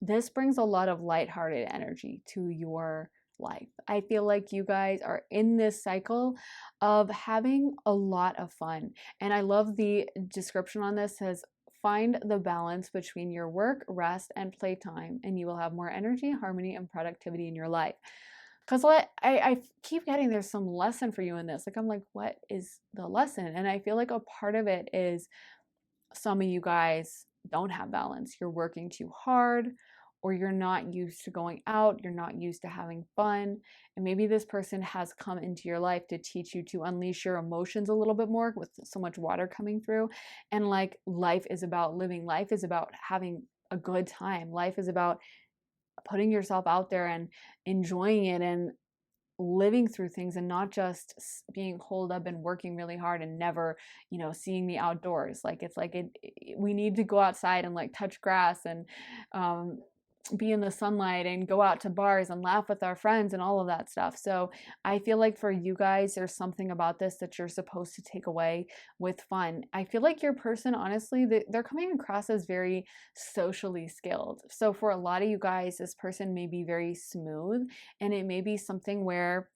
A: this brings a lot of lighthearted energy to your life. I feel like you guys are in this cycle of having a lot of fun. And I love the description on this says, find the balance between your work, rest, and playtime, and you will have more energy, harmony, and productivity in your life. Because I keep getting there's some lesson for you in this. Like, I'm like, what is the lesson? And I feel like a part of it is some of you guys don't have balance. You're working too hard, or you're not used to going out, you're not used to having fun. And maybe this person has come into your life to teach you to unleash your emotions a little bit more with so much water coming through. And like, life is about living, life is about having a good time, life is about putting yourself out there and enjoying it and living through things, and not just being holed up and working really hard and never, seeing the outdoors. Like, it's like we need to go outside and like touch grass and um, be in the sunlight and go out to bars and laugh with our friends and all of that stuff. So I feel like for you guys, there's something about this that you're supposed to take away with fun. I feel like your person, honestly, they're coming across as very socially skilled. So for a lot of you guys, this person may be very smooth, and it may be something where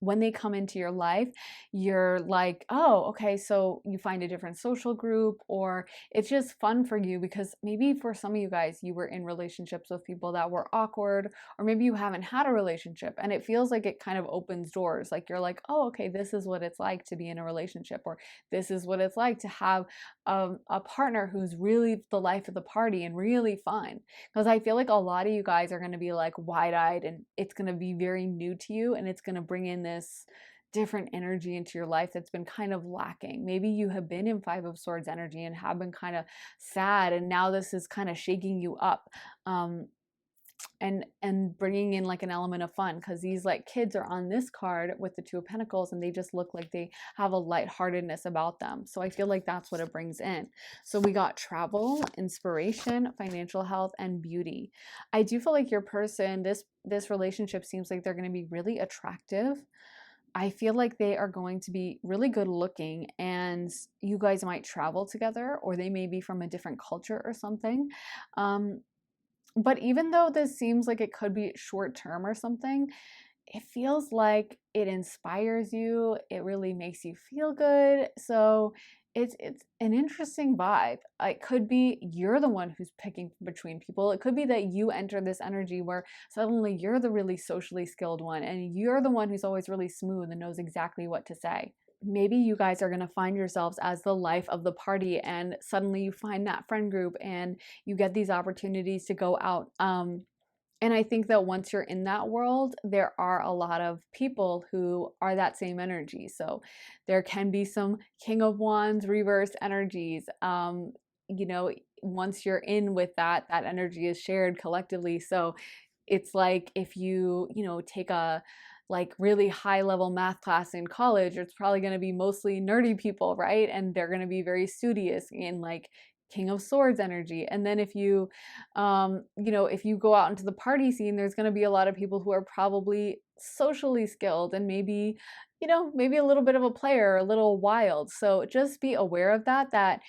A: when they come into your life, you're like, oh, okay, so you find a different social group, or it's just fun for you because maybe for some of you guys, you were in relationships with people that were awkward, or maybe you haven't had a relationship and it feels like it kind of opens doors. Like, you're like, oh, okay, this is what it's like to be in a relationship, or this is what it's like to have a partner who's really the life of the party and really fun. Because I feel like a lot of you guys are going to be like wide-eyed, and it's going to be very new to you, and it's going to bring in this different energy into your life that's been kind of lacking. Maybe you have been in Five of Swords energy and have been kind of sad, and now this is kind of shaking you up. And bringing in like an element of fun, because these like kids are on this card with the Two of Pentacles, and they just look like they have a lightheartedness about them. So I feel like that's what it brings in. So we got travel, inspiration, financial health, and beauty. I do feel like your person, this relationship seems like they're going to be really attractive. I feel like they are going to be really good looking, and you guys might travel together, or they may be from a different culture or something. But even though this seems like it could be short term or something, it feels like it inspires you. It really makes you feel good. So it's an interesting vibe. It could be you're the one who's picking between people. It could be that you enter this energy where suddenly you're the really socially skilled one, and you're the one who's always really smooth and knows exactly what to say. Maybe you guys are going to find yourselves as the life of the party, and suddenly you find that friend group and you get these opportunities to go out. And I think that once you're in that world, there are a lot of people who are that same energy. So there can be some King of Wands reverse energies. Once you're in with that energy is shared collectively. So it's like if you take a like really high level math class in college, it's probably going to be mostly nerdy people, right? And they're going to be very studious in like King of Swords energy. And then if you if you go out into the party scene, there's going to be a lot of people who are probably socially skilled and maybe maybe a little bit of a player, a little wild. So just be aware of that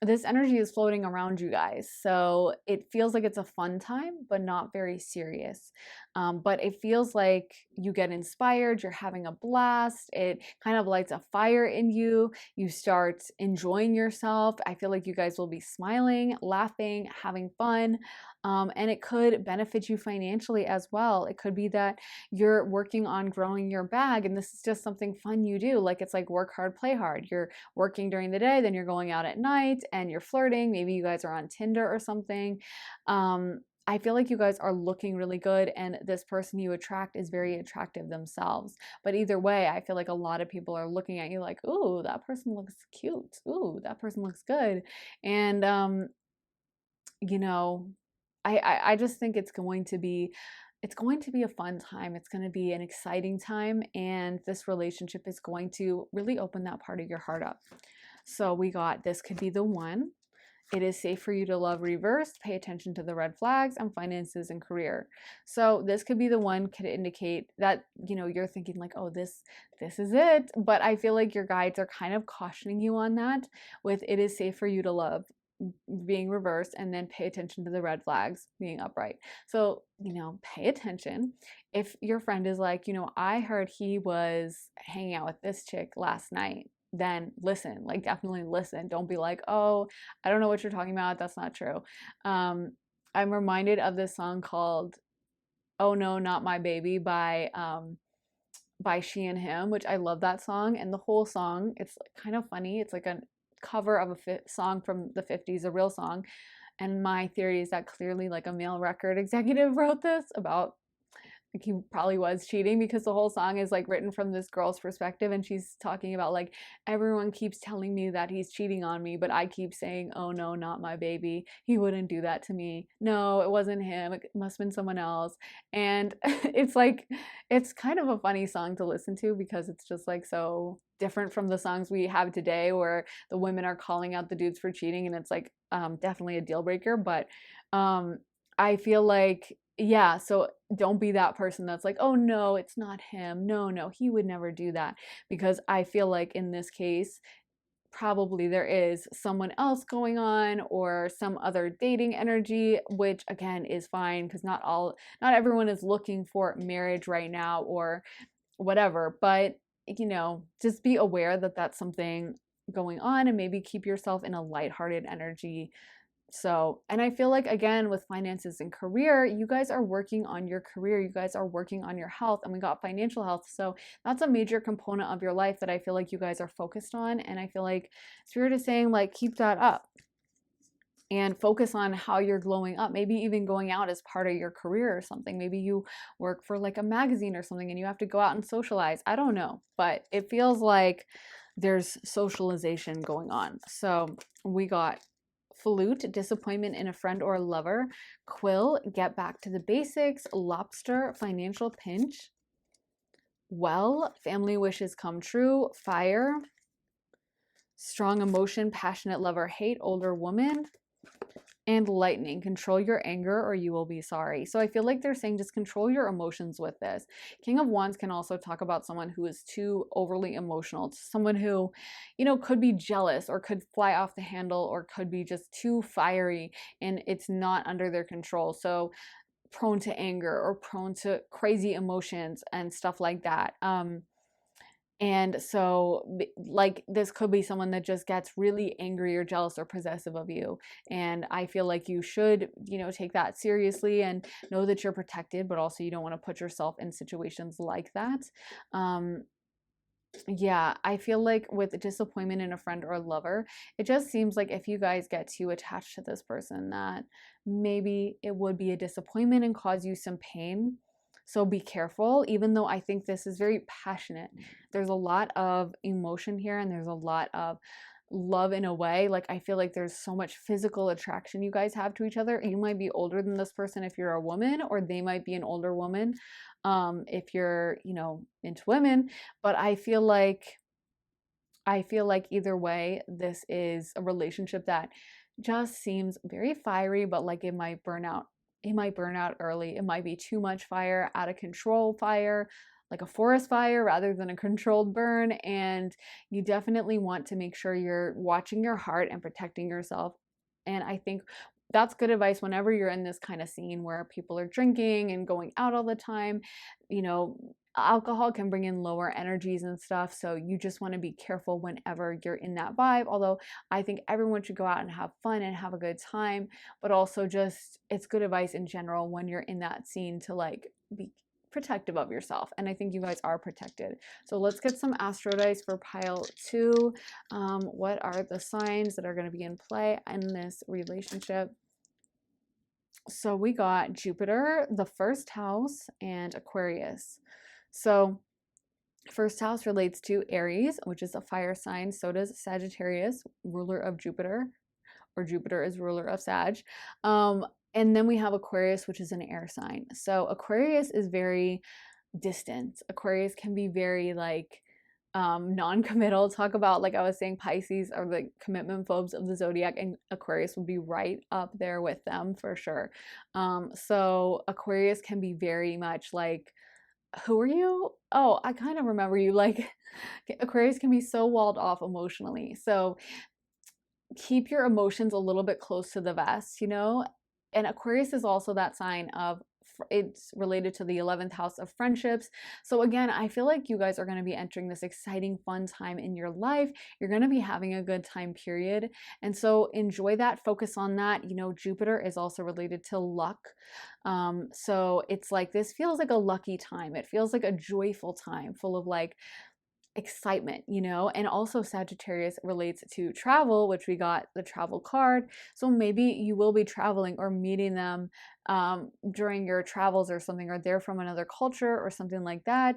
A: this energy is floating around you guys. So it feels like it's a fun time, but not very serious. But it feels like you get inspired, you're having a blast. It kind of lights a fire in you. You start enjoying yourself. I feel like you guys will be smiling, laughing, having fun. And it could benefit you financially as well. It could be that you're working on growing your bag and this is just something fun you do. Like it's like work hard, play hard. You're working during the day, then you're going out at night and you're flirting. Maybe you guys are on Tinder or something. I feel like you guys are looking really good and this person you attract is very attractive themselves. But either way, I feel like a lot of people are looking at you like, ooh, that person looks cute. Ooh, that person looks good. And, you know, I just think it's going to be a fun time. It's going to be an exciting time. And this relationship is going to really open that part of your heart up. So we got this could be the one. It is safe for you to love reversed. Pay attention to the red flags and finances and career. So this could be the one, could indicate that, you know, you're thinking like, oh, this is it. But I feel like your guides are kind of cautioning you on that with it is safe for you to love being reversed and then pay attention to the red flags being upright. So, you know, pay attention. If your friend is like, you know, I heard he was hanging out with this chick last night, then listen, like definitely listen. Don't be like, oh, I don't know what you're talking about. That's not true. I'm reminded of this song called "Oh No, Not My Baby" by She and Him, which I love that song. And the whole song, it's kind of funny. It's like a cover of a song from the 50s, a real song. And my theory is that clearly like a male record executive wrote this about like he probably was cheating because the whole song is like written from this girl's perspective and she's talking about like everyone keeps telling me that he's cheating on me but I keep saying oh no not my baby, he wouldn't do that to me, no it wasn't him, it must have been someone else. And it's like it's kind of a funny song to listen to because it's just like so different from the songs we have today where the women are calling out the dudes for cheating and it's like definitely a deal breaker. But I feel like yeah, so don't be that person that's like, oh no, it's not him. No, no, he would never do that. Because I feel like in this case, probably there is someone else going on or some other dating energy, which again is fine because not everyone is looking for marriage right now or whatever. But, you know, just be aware that that's something going on and maybe keep yourself in a lighthearted energy. So, and I feel like again with finances and career, you guys are working on your career, you guys are working on your health, and we got financial health. So, that's a major component of your life that I feel like you guys are focused on. And I feel like Spirit is saying, like, keep that up and focus on how you're glowing up. Maybe even going out as part of your career or something. Maybe you work for like a magazine or something and you have to go out and socialize. I don't know, but it feels like there's socialization going on. So, we got flute, disappointment in a friend or a lover, quill, get back to the basics, lobster, financial pinch, well, family wishes come true, fire, strong emotion, passionate lover, hate, older woman, and lightning, control your anger or you will be sorry. So I feel like they're saying just control your emotions with this. King of Wands can also talk about someone who is too overly emotional, someone who, you know, could be jealous or could fly off the handle or could be just too fiery and it's not under their control. So prone to anger or prone to crazy emotions and stuff like that. And so, like, this could be someone that just gets really angry or jealous or possessive of you. And I feel like you should, you know, take that seriously and know that you're protected, but also you don't want to put yourself in situations like that. Yeah, I feel like with disappointment in a friend or a lover, it just seems like if you guys get too attached to this person, that maybe it would be a disappointment and cause you some pain. So be careful, even though I think this is very passionate. There's a lot of emotion here and there's a lot of love in a way. Like, I feel like there's so much physical attraction you guys have to each other. You might be older than this person if you're a woman, or they might be an older woman if you're, you know, into women. But I feel like either way, this is a relationship that just seems very fiery, but like it might burn out. It might burn out early. It might be too much fire, out of control fire. like a forest fire rather than a controlled burn. And you definitely want to make sure you're watching your heart and protecting yourself. And I think that's good advice whenever you're in this kind of scene where people are drinking and going out all the time. You know, alcohol can bring in lower energies and stuff. So you just want to be careful whenever you're in that vibe. Although I think everyone should go out and have fun and have a good time, but also just it's good advice in general when you're in that scene to like be protective of yourself. And I think you guys are protected. So let's get some astro dice for pile 2. What are the signs that are going to be in play in this relationship? So we got Jupiter, the first house, and Aquarius. So first house relates to Aries, which is a fire sign. So does Sagittarius, ruler of Jupiter, or Jupiter is ruler of Sag. And then we have Aquarius, which is an air sign. So Aquarius is very distant. Aquarius can be very like non-committal. Talk about, like I was saying, Pisces are the commitment phobes of the zodiac, and Aquarius would be right up there with them for sure. So Aquarius can be very much like, who are you? Oh, I kind of remember you. Like Aquarius can be so walled off emotionally. So keep your emotions a little bit close to the vest, you know? And Aquarius is also that sign of, it's related to the 11th house of friendships. So again, I feel like you guys are going to be entering this exciting, fun time in your life. You're going to be having a good time, period. And so enjoy that, focus on that. You know, Jupiter is also related to luck. So it's like, this feels like a lucky time. It feels like a joyful time full of like excitement, you know. And also Sagittarius relates to travel, which we got the travel card. So maybe you will be traveling or meeting them during your travels or something, or they're from another culture or something like that.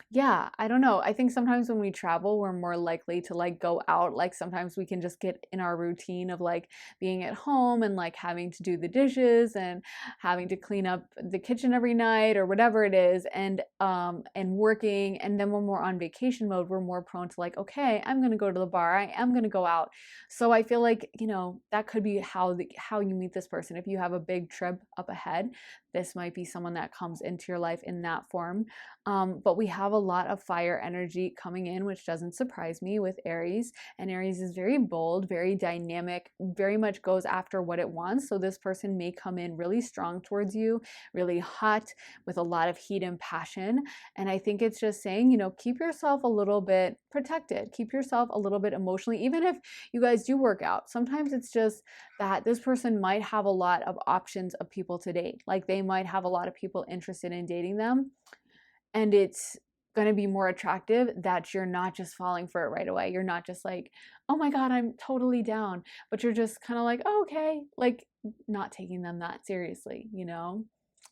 A: Yeah, I don't know. I think sometimes when we travel, we're more likely to like go out. Like sometimes we can just get in our routine of like being at home and like having to do the dishes and having to clean up the kitchen every night or whatever it is, and working. And then when we're on vacation mode, we're more prone to like, okay, I'm gonna go to the bar. I am gonna go out. So I feel like, you know, that could be how you meet this person. If you have a big trip up ahead, this might be someone that comes into your life in that form. But we have a lot of fire energy coming in, which doesn't surprise me with Aries. And Aries is very bold, very dynamic, very much goes after what it wants. So this person may come in really strong towards you, really hot, with a lot of heat and passion. And I think it's just saying, you know, keep yourself a little bit protected, keep yourself a little bit emotionally, even if you guys do work out. Sometimes it's just that this person might have a lot of options of people to date. Like they might have a lot of people interested in dating them. And it's going to be more attractive that you're not just falling for it right away. You're not just like, oh my God, I'm totally down. But you're just kind of like, oh, okay, like not taking them that seriously, you know?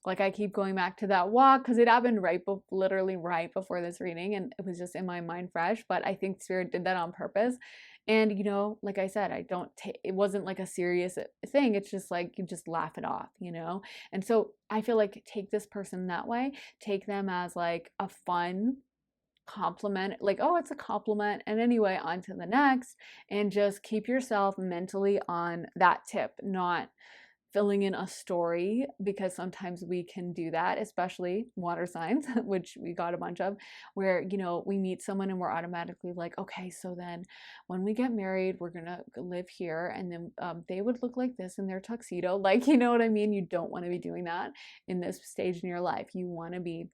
A: Like I keep going back to that walk because it happened literally right before this reading, and it was just in my mind fresh. But I think Spirit did that on purpose. And you know, like I said, it wasn't like a serious thing. It's just like you just laugh it off, you know? And so I feel like take this person that way, take them as like a fun compliment, like, oh, it's a compliment. And anyway, on to the next, and just keep yourself mentally on that tip, not filling in a story, because sometimes we can do that, especially water signs, which we got a bunch of, where, you know, we meet someone and we're automatically like, okay, so then when we get married, we're gonna live here, and then they would look like this in their tuxedo. Like, you know what I mean? You don't want to be doing that in this stage in your life. You want to be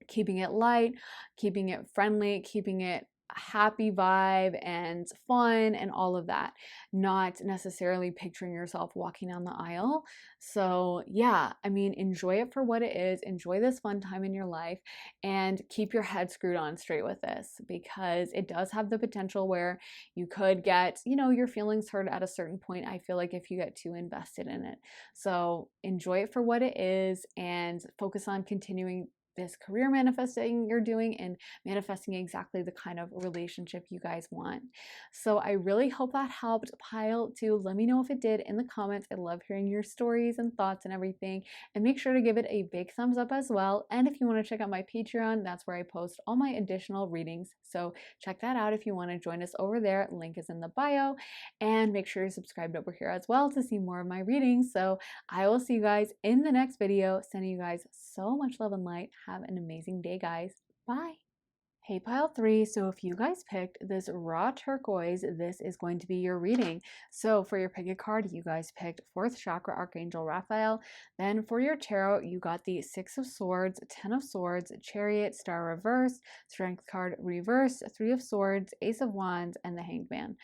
A: keeping it light, keeping it friendly, keeping it happy vibe and fun and all of that, not necessarily picturing yourself walking down the aisle. So yeah, I mean, enjoy it for what it is, enjoy this fun time in your life, and keep your head screwed on straight with this, because it does have the potential where you could get, you know, your feelings hurt at a certain point, I feel like, if you get too invested in it. So enjoy it for what it is and focus on continuing this career manifesting you're doing and manifesting exactly the kind of relationship you guys want. So I really hope that helped. Pile 2, let me know if it did in the comments. I love hearing your stories and thoughts and everything. And make sure to give it a big thumbs up as well. And if you want to check out my Patreon, that's where I post all my additional readings. So check that out if you want to join us over there. Link is in the bio. And make sure you're subscribed over here as well to see more of my readings. So I will see you guys in the next video. Sending you guys so much love and light. Have an amazing day, guys. Bye. Hey, pile three. So if you guys picked this raw turquoise, this is going to be your reading. So for your pick a card, you guys picked fourth chakra Archangel Raphael. Then for your tarot, you got the Six of Swords, Ten of Swords, Chariot, Star reverse, Strength card reverse, Three of Swords, Ace of Wands, and the Hanged Man.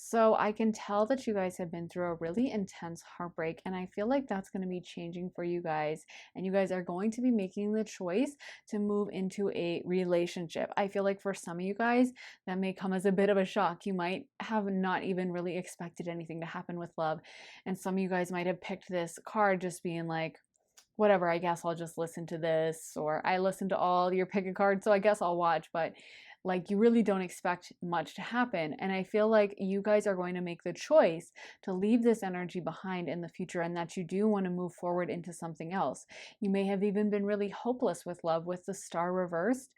A: So I can tell that you guys have been through a really intense heartbreak, and I feel like that's going to be changing for you guys, and you guys are going to be making the choice to move into a relationship. I feel like for some of you guys, that may come as a bit of a shock. You might have not even really expected anything to happen with love. And some of you guys might have picked this card just being like, whatever, I guess I'll just listen to this, or I listen to all your pick a card, so I guess I'll watch. But like, you really don't expect much to happen. And I feel like you guys are going to make the choice to leave this energy behind in the future, and that you do want to move forward into something else. You may have even been really hopeless with love with the Star reversed.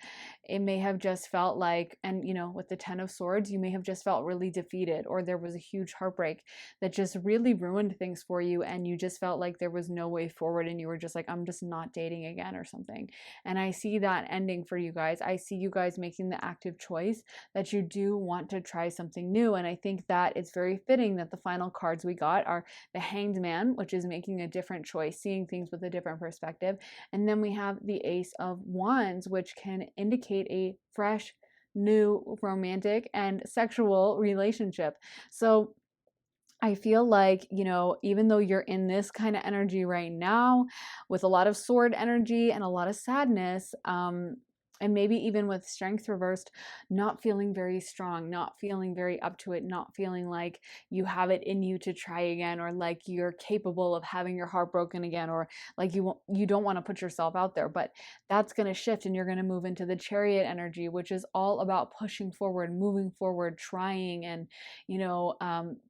A: It may have just felt like, and you know, with the Ten of Swords, you may have just felt really defeated, or there was a huge heartbreak that just really ruined things for you, and you just felt like there was no way forward, and you were just like, I'm just not dating again or something. And I see that ending for you guys. I see you guys making the active choice that you do want to try something new. And I think that it's very fitting that the final cards we got are the Hanged Man, which is making a different choice, seeing things with a different perspective. And then we have the Ace of Wands, which can indicate a fresh, new romantic and sexual relationship. So I feel like, you know, even though you're in this kind of energy right now with a lot of sword energy and a lot of sadness, and maybe even with strength reversed, not feeling very strong, not feeling very up to it, not feeling like you have it in you to try again, or like you're capable of having your heart broken again, or like you don't want to put yourself out there. But that's going to shift, and you're going to move into the Chariot energy, which is all about pushing forward, moving forward, trying, and you know,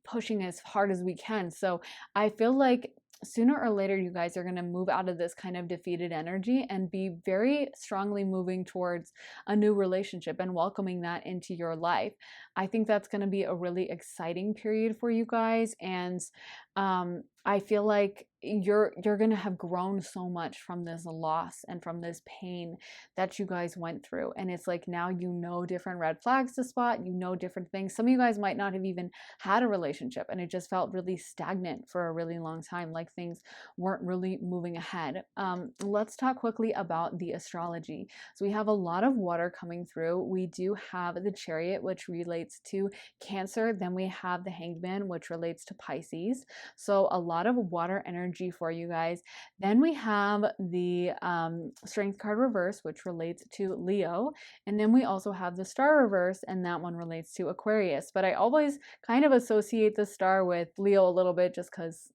A: pushing as hard as we can. So I feel like sooner or later you guys are going to move out of this kind of defeated energy and be very strongly moving towards a new relationship and welcoming that into your life. I think that's going to be a really exciting period for you guys, and I feel like you're going to have grown so much from this loss and from this pain that you guys went through. And it's like, now you know different red flags to spot, you know different things. Some of you guys might not have even had a relationship, and it just felt really stagnant for a really long time, like things weren't really moving ahead. Let's talk quickly about the astrology. So we have a lot of water coming through. We do have the Chariot, which relates to Cancer. Then we have the Hanged Man, which relates to Pisces. So a lot of water energy for you guys. Then we have the Strength card reverse, which relates to Leo. And then we also have the Star reverse, and that one relates to Aquarius. But I always kind of associate the star with Leo a little bit, just because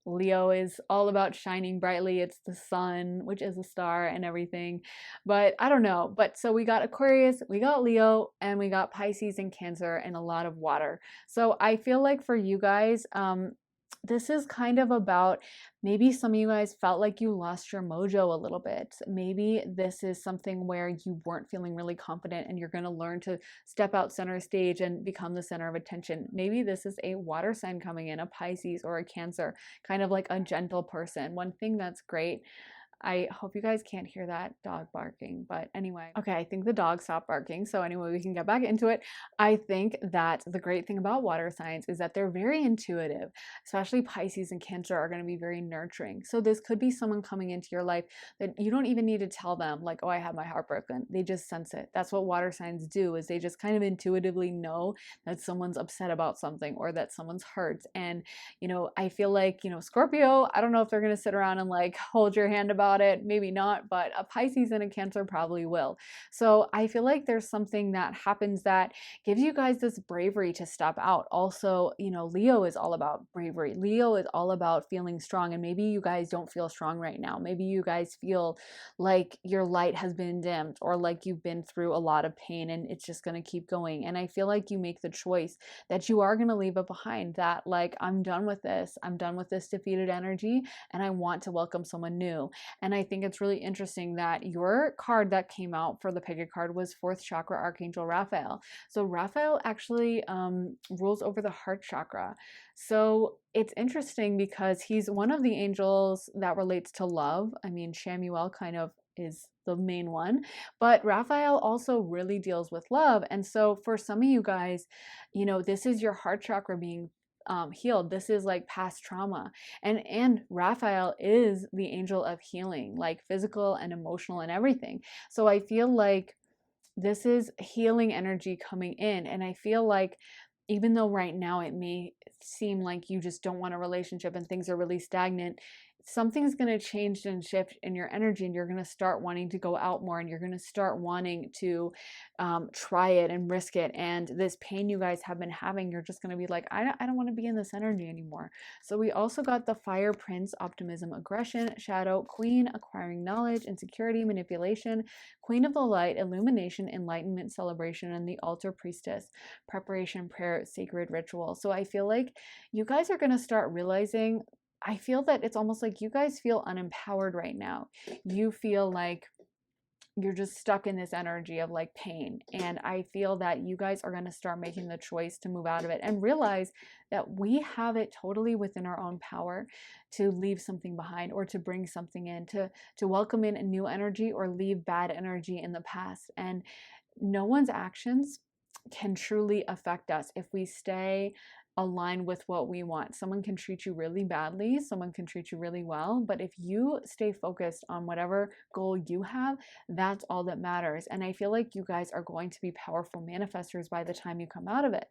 A: Leo is all about shining brightly. It's the sun, which is a star, and everything. But I don't know. But so we got Aquarius, we got Leo, and we got Pisces and Cancer, and a lot of water. So I feel like for you guys, this is kind of about, maybe some of you guys felt like you lost your mojo a little bit. Maybe this is something where you weren't feeling really confident, and you're going to learn to step out center stage and become the center of attention. Maybe this is a water sign coming in, a Pisces or a Cancer, kind of like a gentle person. One thing that's great, I hope you guys can't hear that dog barking, but anyway. Okay, I think the dog stopped barking, so anyway, we can get back into it. I think that the great thing about water signs is that they're very intuitive, especially Pisces and Cancer are going to be very nurturing. So this could be someone coming into your life that you don't even need to tell them, like, oh, I have my heart broken. They just sense it. That's what water signs do, is they just kind of intuitively know that someone's upset about something, or that someone's hurt. And, you know, I feel like, you know, Scorpio, I don't know if they're going to sit around and like hold your hand about it, maybe not, but a Pisces and a Cancer probably will. So I feel like there's something that happens that gives you guys this bravery to step out. Also, you know, Leo is all about bravery. Leo is all about feeling strong, and maybe you guys don't feel strong right now. Maybe you guys feel like your light has been dimmed, or like you've been through a lot of pain and it's just going to keep going. And I feel like you make the choice that you are going to leave it behind, that like, I'm done with this. I'm done with this defeated energy, and I want to welcome someone new. And I think it's really interesting that your card that came out for the pick a card was fourth chakra Archangel Raphael. So Raphael actually rules over the heart chakra. So it's interesting because he's one of the angels that relates to love. I mean, Shamuel kind of is the main one. But Raphael also really deals with love. And so for some of you guys, you know, this is your heart chakra being healed. This is like past trauma. And Raphael is the angel of healing, like physical and emotional and everything. So I feel like this is healing energy coming in. And I feel like even though right now it may seem like you just don't want a relationship and things are really stagnant, something's going to change and shift in your energy, and you're going to start wanting to go out more, and you're going to start wanting to try it and risk it. And this pain you guys have been having, you're just going to be like, I don't want to be in this energy anymore. So we also got the Fire Prince: optimism, aggression, shadow, Queen, acquiring knowledge, insecurity, manipulation, Queen of the Light, illumination, enlightenment, celebration, and the Altar Priestess, preparation, prayer, sacred ritual. So I feel like you guys are going to start realizing, I feel that it's almost like you guys feel unempowered right now. You feel like you're just stuck in this energy of like pain. And I feel that you guys are going to start making the choice to move out of it and realize that we have it totally within our own power to leave something behind, or to bring something in, to welcome in a new energy or leave bad energy in the past. And no one's actions can truly affect us if we stay aligned with what we want. Someone can treat you really badly, someone can treat you really well, but if you stay focused on whatever goal you have, that's all that matters. And I feel like you guys are going to be powerful manifestors by the time you come out of it.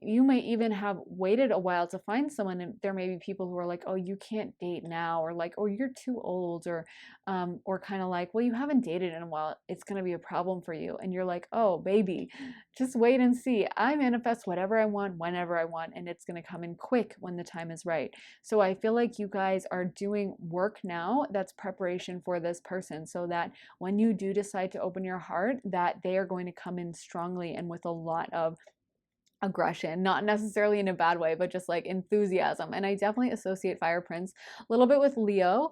A: You may even have waited a while to find someone, and there may be people who are like, oh, you can't date now, or like, oh, you're too old, or kind of like, well, you haven't dated in a while, it's going to be a problem for you. And you're like, oh baby, just wait and see. I manifest whatever I want whenever I want, and it's going to come in quick when the time is right. So I feel like you guys are doing work now that's preparation for this person, so that when you do decide to open your heart, that they are going to come in strongly and with a lot of aggression, not necessarily in a bad way, but just like enthusiasm. And I definitely associate Fire Prince a little bit with Leo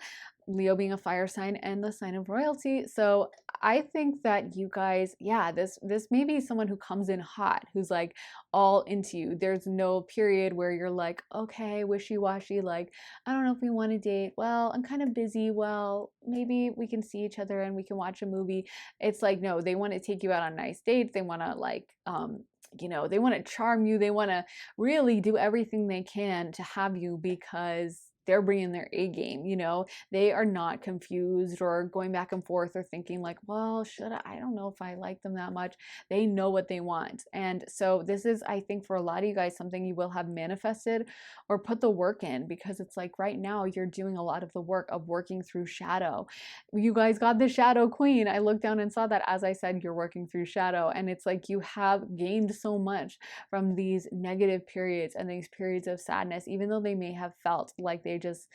A: being a fire sign and the sign of royalty. So I think that you guys, yeah, this may be someone who comes in hot, who's like all into you. There's no period where you're like, okay, wishy-washy, like, I don't know if we want to date. Well, I'm kind of busy. Well, maybe we can see each other and we can watch a movie. It's like, no, they want to take you out on nice dates. They want to like you know, they want to charm you. They want to really do everything they can to have you, because they're bringing their A game. You know, they are not confused or going back and forth or thinking like, well, should I don't know if I like them that much. They know what they want. And so this is, I think, for a lot of you guys, something you will have manifested or put the work in, because it's like right now you're doing a lot of the work of working through shadow. You guys got the shadow queen. I looked down and saw that. As I said, you're working through shadow, and it's like you have gained so much from these negative periods and these periods of sadness, even though they may have felt like they just,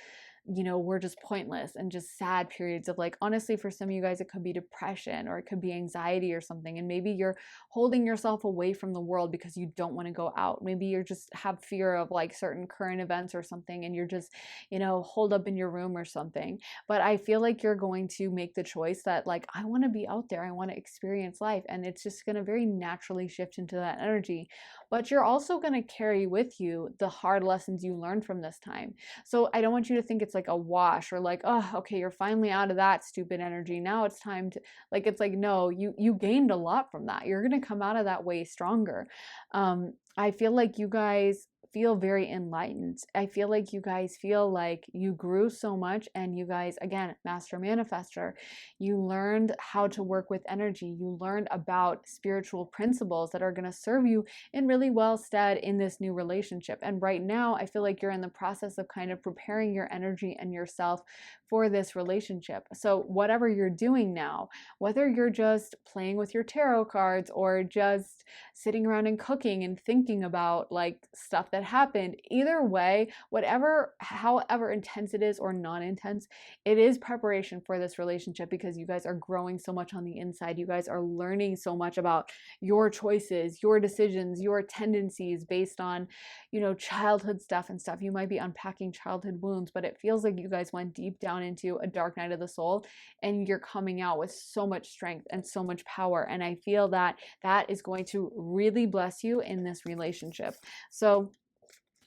A: you know, were just pointless and just sad periods of like, honestly, for some of you guys, it could be depression or it could be anxiety or something. And maybe you're holding yourself away from the world because you don't want to go out. Maybe you just have fear of like certain current events or something, and you're just, you know, holed up in your room or something. But I feel like you're going to make the choice that like, I want to be out there. I want to experience life. And it's just going to very naturally shift into that energy. But you're also going to carry with you the hard lessons you learned from this time. So I don't want you to think it's like a wash, or like, oh, okay, you're finally out of that stupid energy. Now it's time to, like, it's like, no, you gained a lot from that. You're going to come out of that way stronger. I feel like you guys feel very enlightened. I feel like you guys feel like you grew so much, and you guys, again, master manifester, you learned how to work with energy. You learned about spiritual principles that are going to serve you in really well stead in this new relationship. And right now, I feel like you're in the process of kind of preparing your energy and yourself for this relationship. So whatever you're doing now, whether you're just playing with your tarot cards or just sitting around and cooking and thinking about like stuff that happened, either way, whatever, however intense it is or non-intense, it is preparation for this relationship, because you guys are growing so much on the inside. You guys are learning so much about your choices, your decisions, your tendencies based on, you know, childhood stuff and stuff. You might be unpacking childhood wounds, but it feels like you guys went deep down into a dark night of the soul, and you're coming out with so much strength and so much power. And I feel that that is going to really bless you in this relationship. So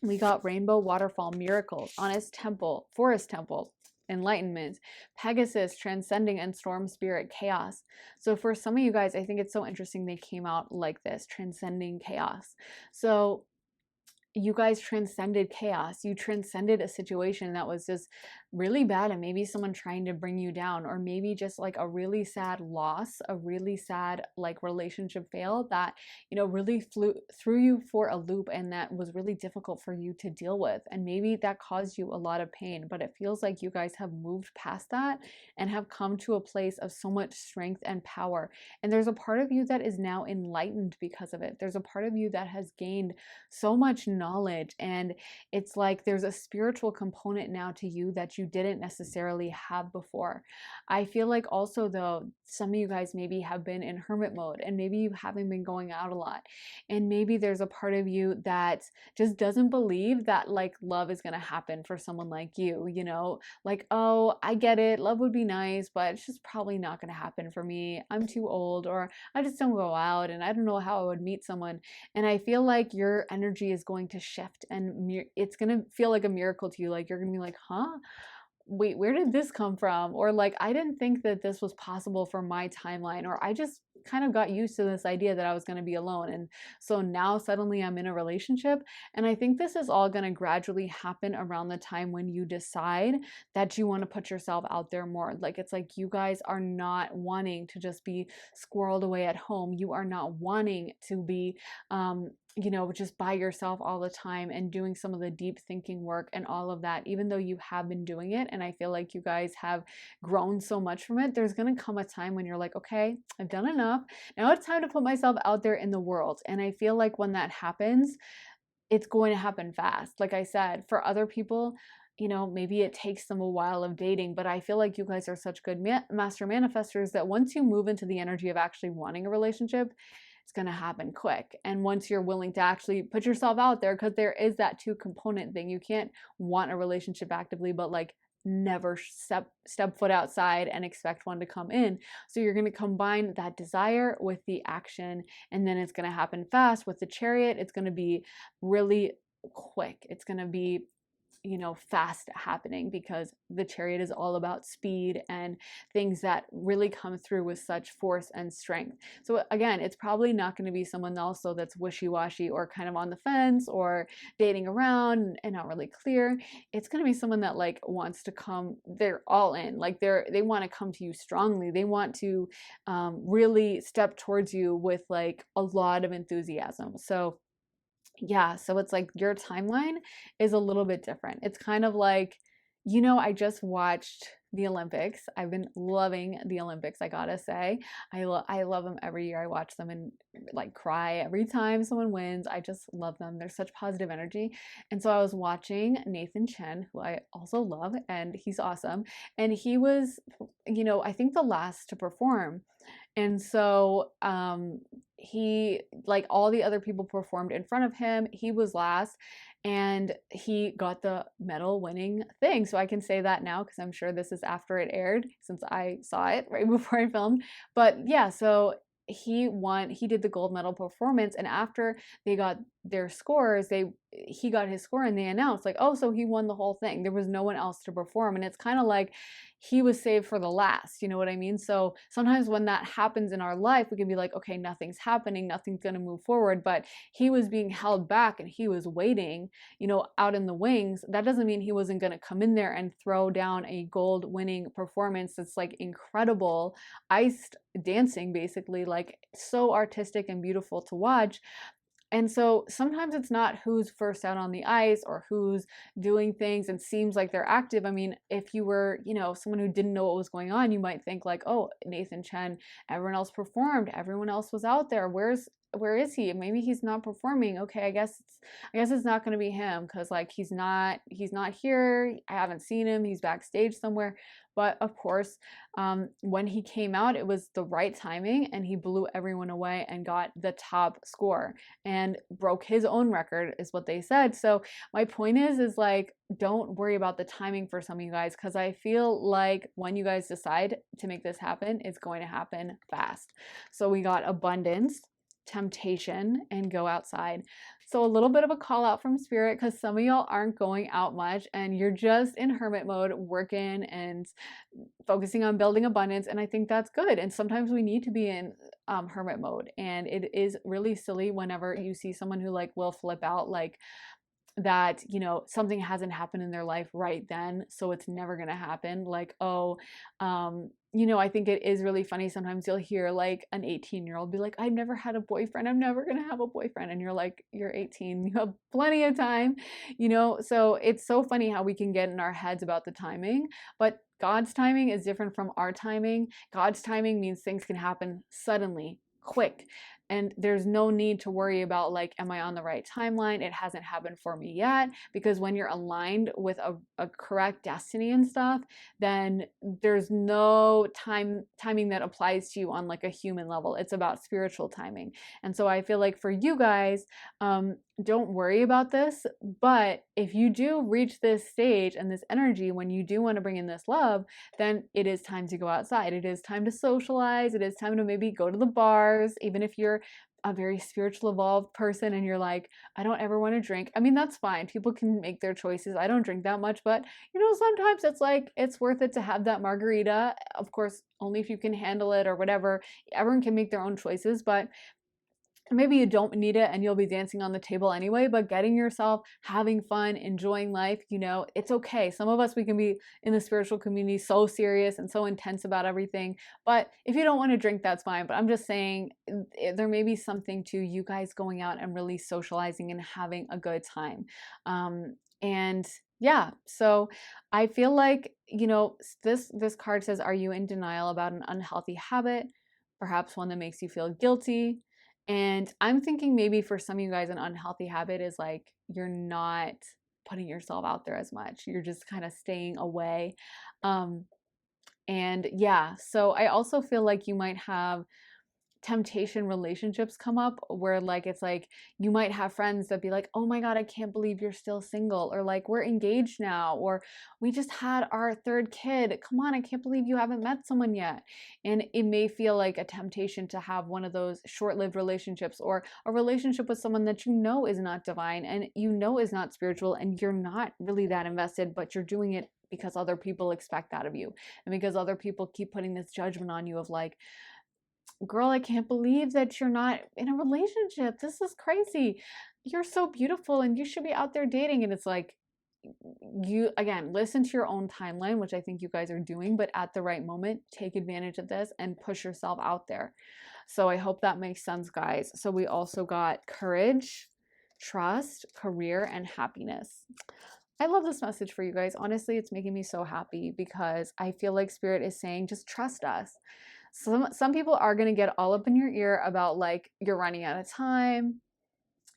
A: we got rainbow, waterfall, miracles, honest temple, forest temple, enlightenment, Pegasus, transcending, and storm spirit, chaos. So for some of you guys, I think it's so interesting they came out like this, transcending chaos. So you guys transcended chaos. You transcended a situation that was just really bad, and maybe someone trying to bring you down, or maybe just like a really sad loss, a really sad like relationship fail that, you know, really threw you for a loop, and that was really difficult for you to deal with. And maybe that caused you a lot of pain, but it feels like you guys have moved past that and have come to a place of so much strength and power. And there's a part of you that is now enlightened because of it. There's a part of you that has gained so much knowledge, and it's like there's a spiritual component now to you that you didn't necessarily have before. I feel like also though, some of you guys maybe have been in hermit mode, and maybe you haven't been going out a lot, and maybe there's a part of you that just doesn't believe that like love is going to happen for someone like you know, like, oh, I get it, love would be nice, but it's just probably not going to happen for me. I'm too old, or I just don't go out, and I don't know how I would meet someone. And I feel like your energy is going to shift, and it's going to feel like a miracle to you. Like you're going to be like, huh? Wait, where did this come from? Or like, I didn't think that this was possible for my timeline, or I just kind of got used to this idea that I was going to be alone. And so now suddenly I'm in a relationship. And I think this is all going to gradually happen around the time when you decide that you want to put yourself out there more. Like, it's like you guys are not wanting to just be squirreled away at home. You are not wanting to be, you know, just by yourself all the time and doing some of the deep thinking work and all of that, even though you have been doing it. And I feel like you guys have grown so much from it. There's going to come a time when you're like, okay, I've done enough. Now it's time to put myself out there in the world. And I feel like when that happens, it's going to happen fast. Like I said, for other people, you know, maybe it takes them a while of dating, but I feel like you guys are such good master manifestors that once you move into the energy of actually wanting a relationship, it's going to happen quick. And once you're willing to actually put yourself out there, because there is that two component thing. You can't want a relationship actively, but like never step foot outside and expect one to come in. So you're going to combine that desire with the action, and then it's going to happen fast. With the Chariot, it's going to be really quick. It's going to be, you know, fast happening, because the Chariot is all about speed and things that really come through with such force and strength. So again, it's probably not going to be someone also that's wishy-washy or kind of on the fence or dating around and not really clear. It's going to be someone that like wants to come, they're all in, like they want to come to you strongly. They want to really step towards you with like a lot of enthusiasm. So yeah, so it's like your timeline is a little bit different. It's kind of like, you know, I just watched the Olympics. I've been loving the Olympics, I gotta say. I love them every year. I watch them and like cry every time someone wins. I just love them. They're such positive energy. And so I was watching Nathan Chen, who I also love, and he's awesome. And he was, you know, I think the last to perform. And so he, like all the other people performed in front of him, he was last, and he got the medal winning thing. So I can say that now because I'm sure this is after it aired, since I saw it right before I filmed. But yeah, so he won, he did the gold medal performance, and after they got their scores, he got his score, and they announced like, oh, so he won the whole thing. There was no one else to perform, and it's kind of like he was saved for the last, you know what I mean? So sometimes when that happens in our life, we can be like, okay, nothing's happening, nothing's going to move forward, but he was being held back and he was waiting, you know, out in the wings. That doesn't mean he wasn't going to come in there and throw down a gold winning performance that's like incredible, iced dancing, basically, like so artistic and beautiful to watch. And so sometimes it's not who's first out on the ice or who's doing things and seems like they're active. I mean, if you were, you know, someone who didn't know what was going on, you might think like, oh, Nathan Chen, everyone else performed, everyone else was out there. Where is he? Maybe he's not performing. Okay, I guess it's not going to be him, because like he's not here. I haven't seen him. He's backstage somewhere. But of course, when he came out, it was the right timing, and he blew everyone away and got the top score and broke his own record, is what they said. So my point is like, don't worry about the timing for some of you guys, because I feel like when you guys decide to make this happen, it's going to happen fast. So we got abundance, temptation, and go outside. So a little bit of a call out from spirit, because some of y'all aren't going out much and you're just in hermit mode, working and focusing on building abundance. And I think that's good. And sometimes we need to be in hermit mode. And it is really silly whenever you see someone who like will flip out, like that, you know, something hasn't happened in their life right then, so it's never going to happen. Like, oh, you know, I think it is really funny. Sometimes you'll hear like an 18-year-old be like, I've never had a boyfriend. I'm never going to have a boyfriend. And you're like, you're 18. You have plenty of time, you know? So it's so funny how we can get in our heads about the timing, but God's timing is different from our timing. God's timing means things can happen suddenly, quick. And there's no need to worry about like, am I on the right timeline? It hasn't happened for me yet. Because when you're aligned with a correct destiny and stuff, then there's no timing that applies to you on like a human level. It's about spiritual timing. And so I feel like for you guys, don't worry about this. But if you do reach this stage and this energy, when you do want to bring in this love, then it is time to go outside. It is time to socialize. It is time to maybe go to the bars, even if you're a very spiritual evolved person and you're like, I don't ever want to drink. I mean, that's fine. People can make their choices. I don't drink that much, but you know, sometimes it's like, it's worth it to have that margarita. Of course, only if you can handle it or whatever. Everyone can make their own choices, but maybe you don't need it and you'll be dancing on the table anyway, but getting yourself, having fun, enjoying life, you know, it's okay. Some of us, we can be in the spiritual community so serious and so intense about everything. But if you don't want to drink, that's fine. But I'm just saying there may be something to you guys going out and really socializing and having a good time. And yeah, so I feel like, you know, this card says, are you in denial about an unhealthy habit? Perhaps one that makes you feel guilty. And I'm thinking maybe for some of you guys, an unhealthy habit is like you're not putting yourself out there as much. You're just kind of staying away. And yeah, so I also feel like you might have temptation relationships come up where like it's like you might have friends that be like, oh my god, I can't believe you're still single, or like, we're engaged now, or we just had our third kid, come on, I can't believe you haven't met someone yet. And it may feel like a temptation to have one of those short-lived relationships, or a relationship with someone that you know is not divine and you know is not spiritual, and you're not really that invested, but you're doing it because other people expect that of you, and because other people keep putting this judgment on you of like, girl, I can't believe that you're not in a relationship. This is crazy. You're so beautiful and you should be out there dating. And it's like, you, again, listen to your own timeline, which I think you guys are doing, but at the right moment, take advantage of this and push yourself out there. So I hope that makes sense, guys. So we also got courage, trust, career, and happiness. I love this message for you guys. Honestly, it's making me so happy because I feel like Spirit is saying, just trust us. Some people are going to get all up in your ear about like, you're running out of time,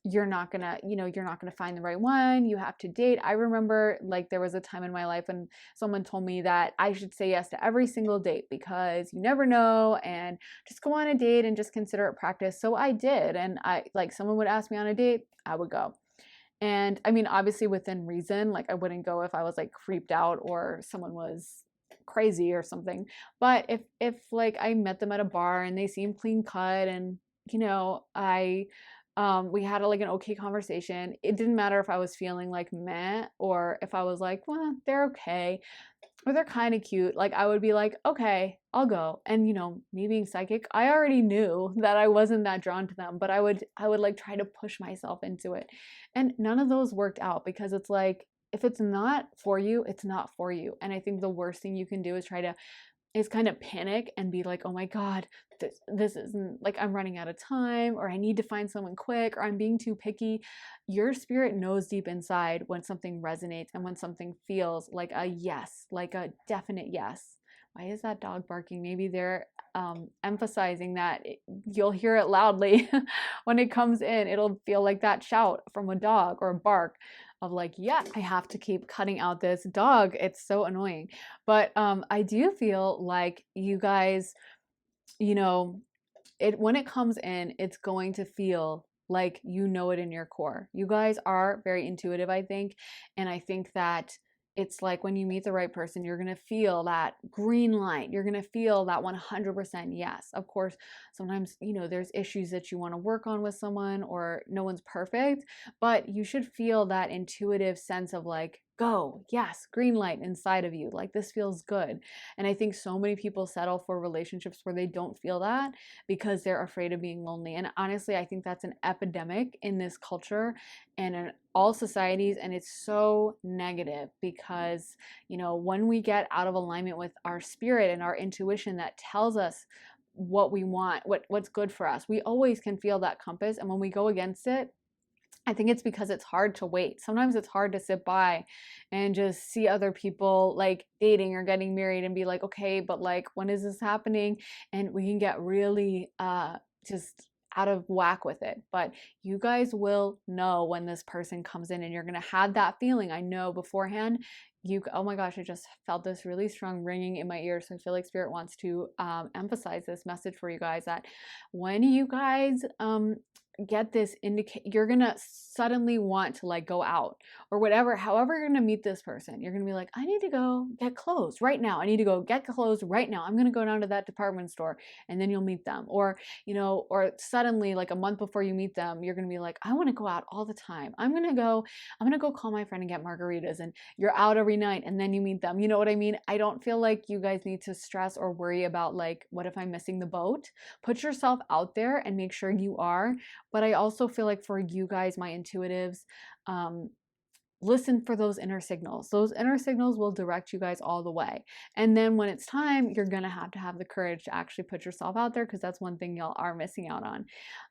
A: you're not gonna, you know, you're not gonna find the right one, you have to date. I remember like there was a time in my life when someone told me that I should say yes to every single date because you never know, and just go on a date and just consider it practice. So I did, and I, like, someone would ask me on a date, I would go. And I mean, obviously within reason, like I wouldn't go if I was like creeped out or someone was crazy or something. But if like I met them at a bar and they seemed clean cut, and you know, we had like an okay conversation, it didn't matter if I was feeling like meh or if I was like, well, they're okay or they're kind of cute, like I would be like, okay, I'll go. And you know, me being psychic, I already knew that I wasn't that drawn to them, but I would like try to push myself into it. And none of those worked out because it's like, if it's not for you, it's not for you. And I think the worst thing you can do is kind of panic and be like, oh my God, this isn't, like, I'm running out of time, or I need to find someone quick, or I'm being too picky. Your spirit knows deep inside when something resonates and when something feels like a yes, like a definite yes. Why is that dog barking? Maybe they're emphasizing that you'll hear it loudly when it comes in. It'll feel like that shout from a dog or a bark of like, yeah, I have to keep cutting out this dog. It's so annoying. But I do feel like you guys, you know, when it comes in, it's going to feel like you know it in your core. You guys are very intuitive, I think. And I think that it's like when you meet the right person, you're going to feel that green light. You're going to feel that 100% yes. Of course, sometimes, there's issues that you want to work on with someone, or no one's perfect, but you should feel that intuitive sense of like, go, yes, green light inside of you. Like, this feels good. And I think so many people settle for relationships where they don't feel that because they're afraid of being lonely. And honestly, I think that's an epidemic in this culture and in all societies, and it's so negative because when we get out of alignment with our spirit and our intuition that tells us what we want, what's good for us, we always can feel that compass. And when we go against it, I think it's because it's hard to wait. Sometimes it's hard to sit by and just see other people like dating or getting married and be like, okay, but like, when is this happening? And we can get really just out of whack with it. But you guys will know when this person comes in, and you're going to have that feeling. I know beforehand. Oh my gosh, I just felt this really strong ringing in my ears. So I feel like Spirit wants to emphasize this message for you guys, that when you guys get this you're gonna suddenly want to like go out or whatever, however you're gonna meet this person. You're gonna be like, I need to go get clothes right now. I need to go get clothes right now. I'm gonna go down to that department store. And then you'll meet them. Or or suddenly, like a month before you meet them, you're gonna be like, I want to go out all the time. I'm gonna go call my friend and get margaritas. And you're out every night, and then you meet them. You know what I mean? I don't feel like you guys need to stress or worry about like, what if I'm missing the boat? Put yourself out there and make sure you are. But I also feel like for you guys, my intuitives, listen for those inner signals. Those inner signals will direct you guys all the way. And then when it's time, you're going to have the courage to actually put yourself out there, because that's one thing y'all are missing out on.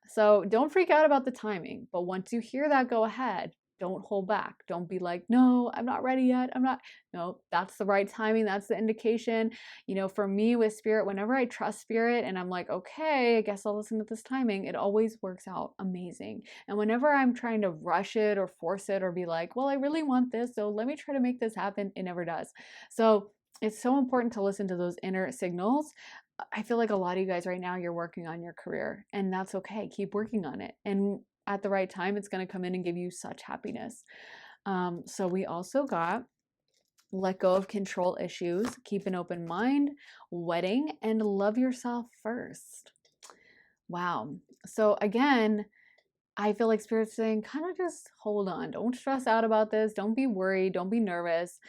A: So don't freak out about the timing. But once you hear that, go ahead. Don't hold back. Don't be like, no, I'm not ready yet. No, that's the right timing. That's the indication. For me with Spirit, whenever I trust Spirit and I'm like, okay, I guess I'll listen to this timing, it always works out amazing. And whenever I'm trying to rush it or force it or be like, well, I really want this, so let me try to make this happen, it never does. So it's so important to listen to those inner signals. I feel like a lot of you guys right now, you're working on your career, and that's okay. Keep working on it. And at the right time, it's going to come in and give you such happiness. So we also got let go of control issues, keep an open mind, wedding, and love yourself first. Wow. So again, I feel like Spirit's saying, kind of just hold on. Don't stress out about this. Don't be worried. Don't be nervous.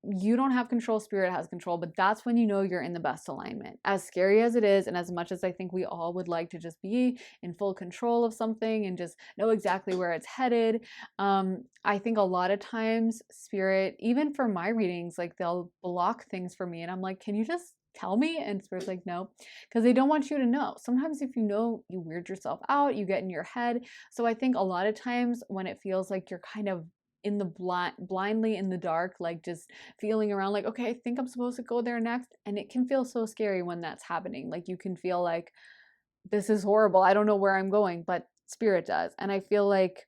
A: You don't have control. Spirit has control, but that's when you know you're in the best alignment. As scary as it is, and as much as I think we all would like to just be in full control of something and just know exactly where it's headed, I think a lot of times Spirit, even for my readings, like they'll block things for me, and I'm like, can you just tell me? And Spirit's like, no, because they don't want you to know. Sometimes if you know, you weird yourself out, you get in your head. So I think a lot of times when it feels like you're kind of in the blindly in the dark, like just feeling around like, okay, I think I'm supposed to go there next, and it can feel so scary when that's happening. Like you can feel like, this is horrible, I don't know where I'm going, but Spirit does. And I feel like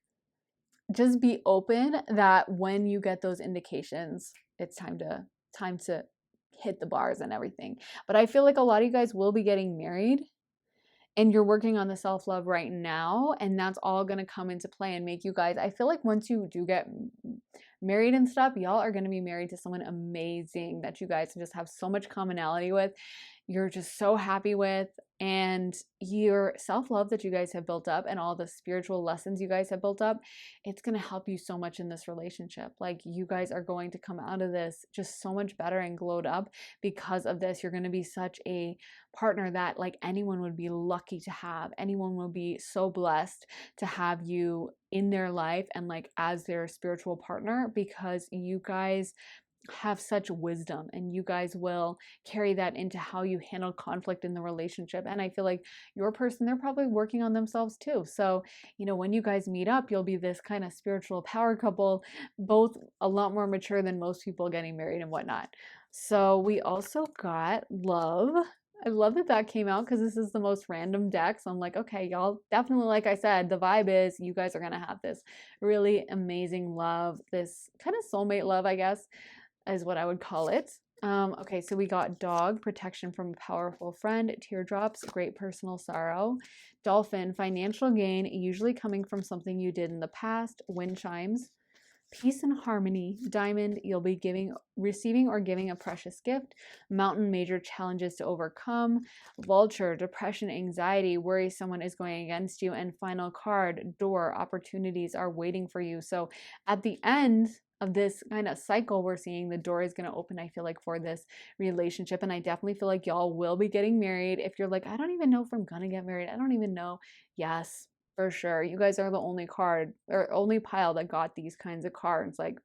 A: just be open that when you get those indications, it's time to hit the bars and everything. But I feel like a lot of you guys will be getting married, and you're working on the self-love right now, and that's all going to come into play and make you guys, I feel like once you do get married and stuff, y'all are going to be married to someone amazing that you guys just have so much commonality with, you're just so happy with, and your self-love that you guys have built up and all the spiritual lessons you guys have built up, it's going to help you so much in this relationship. Like you guys are going to come out of this just so much better and glowed up because of this. You're going to be such a partner that like anyone would be lucky to have. Anyone will be so blessed to have you in their life and like as their spiritual partner, because you guys have such wisdom and you guys will carry that into how you handle conflict in the relationship. And I feel like your person, they're probably working on themselves too. So, when you guys meet up, you'll be this kind of spiritual power couple, both a lot more mature than most people getting married and whatnot. So we also got love. I love that came out because this is the most random deck. So I'm like, okay, y'all definitely, like I said, the vibe is you guys are going to have this really amazing love, this kind of soulmate love, I guess, is what I would call it. Okay, so we got dog, protection from a powerful friend, teardrops, great personal sorrow, dolphin, financial gain, usually coming from something you did in the past, wind chimes, Peace and harmony. Diamond, you'll be receiving or giving a precious gift. Mountain, major challenges to overcome. Vulture, depression, anxiety, worry someone is going against you. And final card, door, opportunities are waiting for you. So at the end of this kind of cycle, we're seeing the door is going to open, I feel like, for this relationship. And I definitely feel like y'all will be getting married. If you're like, I don't even know if I'm going to get married, I don't even know. Yes, for sure. You guys are the only card or only pile that got these kinds of cards. Like,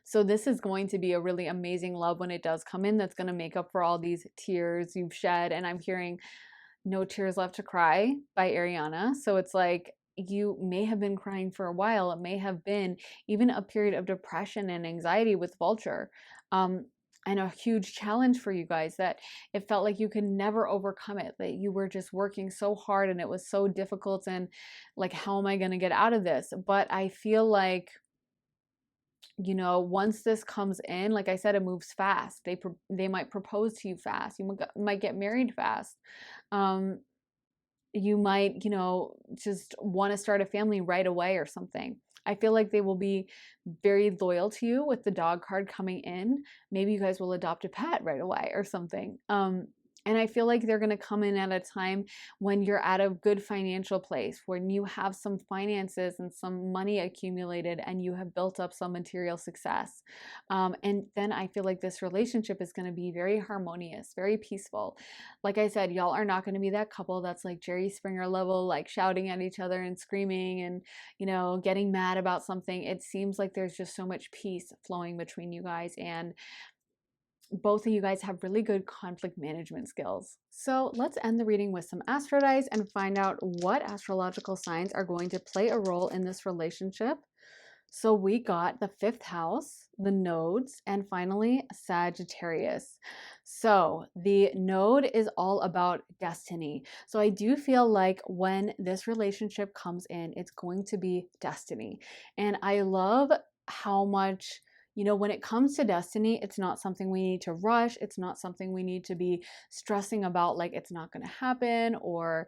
A: so this is going to be a really amazing love when it does come in, that's going to make up for all these tears you've shed. And I'm hearing No Tears Left to Cry by Ariana. So it's like you may have been crying for a while. It may have been even a period of depression and anxiety with Vulture. And a huge challenge for you guys that it felt like you could never overcome it, that you were just working so hard and it was so difficult, and like, how am I going to get out of this? But I feel like, you know, once this comes in, like I said, it moves fast. They might propose to you fast. You might get married fast. Um, you might, you know, just want to start a family right away or something. I feel like they will be very loyal to you with the dog card coming in. Maybe you guys will adopt a pet right away or something. And I feel like they're going to come in at a time when you're at a good financial place, when you have some finances and some money accumulated and you have built up some material success. And then I feel like this relationship is going to be very harmonious, very peaceful. Like I said, y'all are not going to be that couple that's like Jerry Springer level, like shouting at each other and screaming and, you know, getting mad about something. It seems like there's just so much peace flowing between you guys, and both of you guys have really good conflict management skills. So let's end the reading with some astro dice and find out what astrological signs are going to play a role in this relationship. So we got the 5th house, the nodes, and finally Sagittarius. So the node is all about destiny. So I do feel like when this relationship comes in, it's going to be destiny. And I love how much, you know, when it comes to destiny, it's not something we need to rush. It's not something we need to be stressing about, like it's not going to happen, or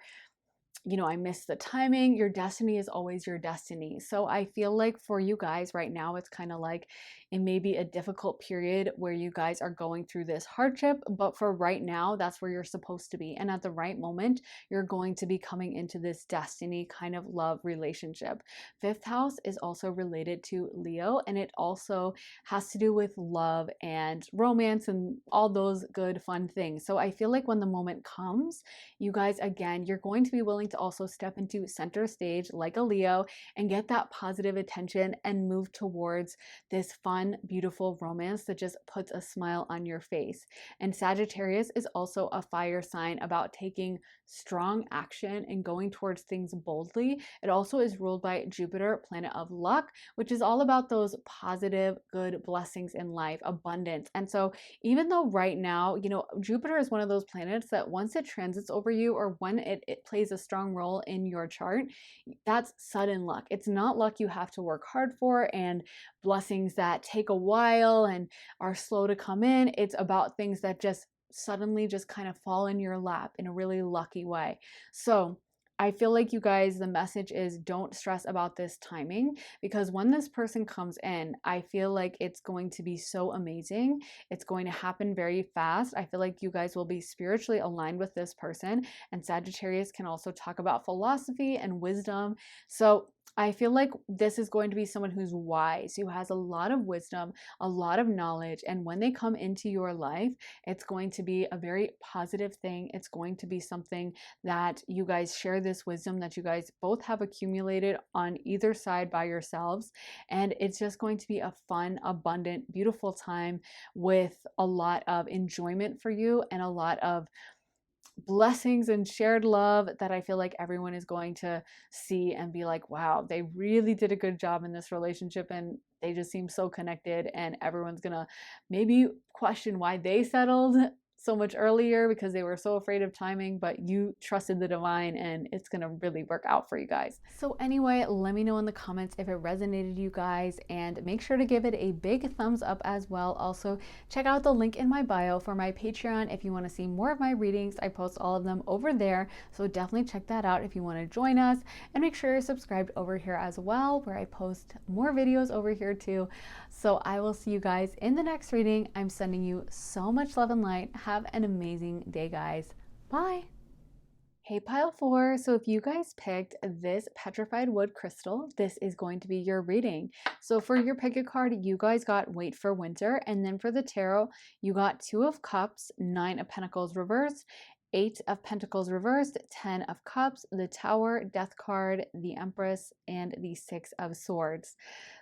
A: you know, I missed the timing. Your destiny is always your destiny. So I feel like for you guys right now, it's kind of like it may be a difficult period where you guys are going through this hardship, but for right now, that's where you're supposed to be. And at the right moment, you're going to be coming into this destiny kind of love relationship. 5th house is also related to Leo, and it also has to do with love and romance and all those good, fun things. So I feel like when the moment comes, you guys, again, you're going to be willing to also step into center stage like a Leo and get that positive attention and move towards this fun, beautiful romance that just puts a smile on your face. And Sagittarius is also a fire sign about taking strong action and going towards things boldly. It also is ruled by Jupiter, planet of luck, which is all about those positive, good blessings in life, abundance. And so even though right now, you know, Jupiter is one of those planets that once it transits over you, or when it plays a strong role in your chart, that's sudden luck. It's not luck you have to work hard for and blessings that take a while and are slow to come in. It's about things that just suddenly just kind of fall in your lap in a really lucky way. So I feel like you guys, the message is don't stress about this timing, because when this person comes in, I feel like it's going to be so amazing. It's going to happen very fast. I feel like you guys will be spiritually aligned with this person. And Sagittarius can also talk about philosophy and wisdom. So I feel like this is going to be someone who's wise, who has a lot of wisdom, a lot of knowledge. And when they come into your life, it's going to be a very positive thing. It's going to be something that you guys share this wisdom that you guys both have accumulated on either side by yourselves. And it's just going to be a fun, abundant, beautiful time with a lot of enjoyment for you and a lot of blessings and shared love that I feel like everyone is going to see and be like, wow, they really did a good job in this relationship and they just seem so connected, and everyone's gonna maybe question why they settled so much earlier because they were so afraid of timing, but you trusted the divine and it's going to really work out for you guys. So anyway, let me know in the comments if it resonated, you guys, and make sure to give it a big thumbs up as well. Also, check out the link in my bio for my Patreon if you want to see more of my readings. I post all of them over there, so definitely check that out if you want to join us, and make sure you're subscribed over here as well, where I post more videos over here too. So I will see you guys in the next reading. I'm sending you so much love and light. Have an amazing day, guys. Bye. Hey, pile four. So if you guys picked this petrified wood crystal, this is going to be your reading. So for your pick a card, you guys got Wait for Winter. And then for the tarot, you got Two of Cups, Nine of Pentacles reversed, Eight of Pentacles reversed, 10 of Cups, the Tower, Death card, the Empress, and the Six of Swords.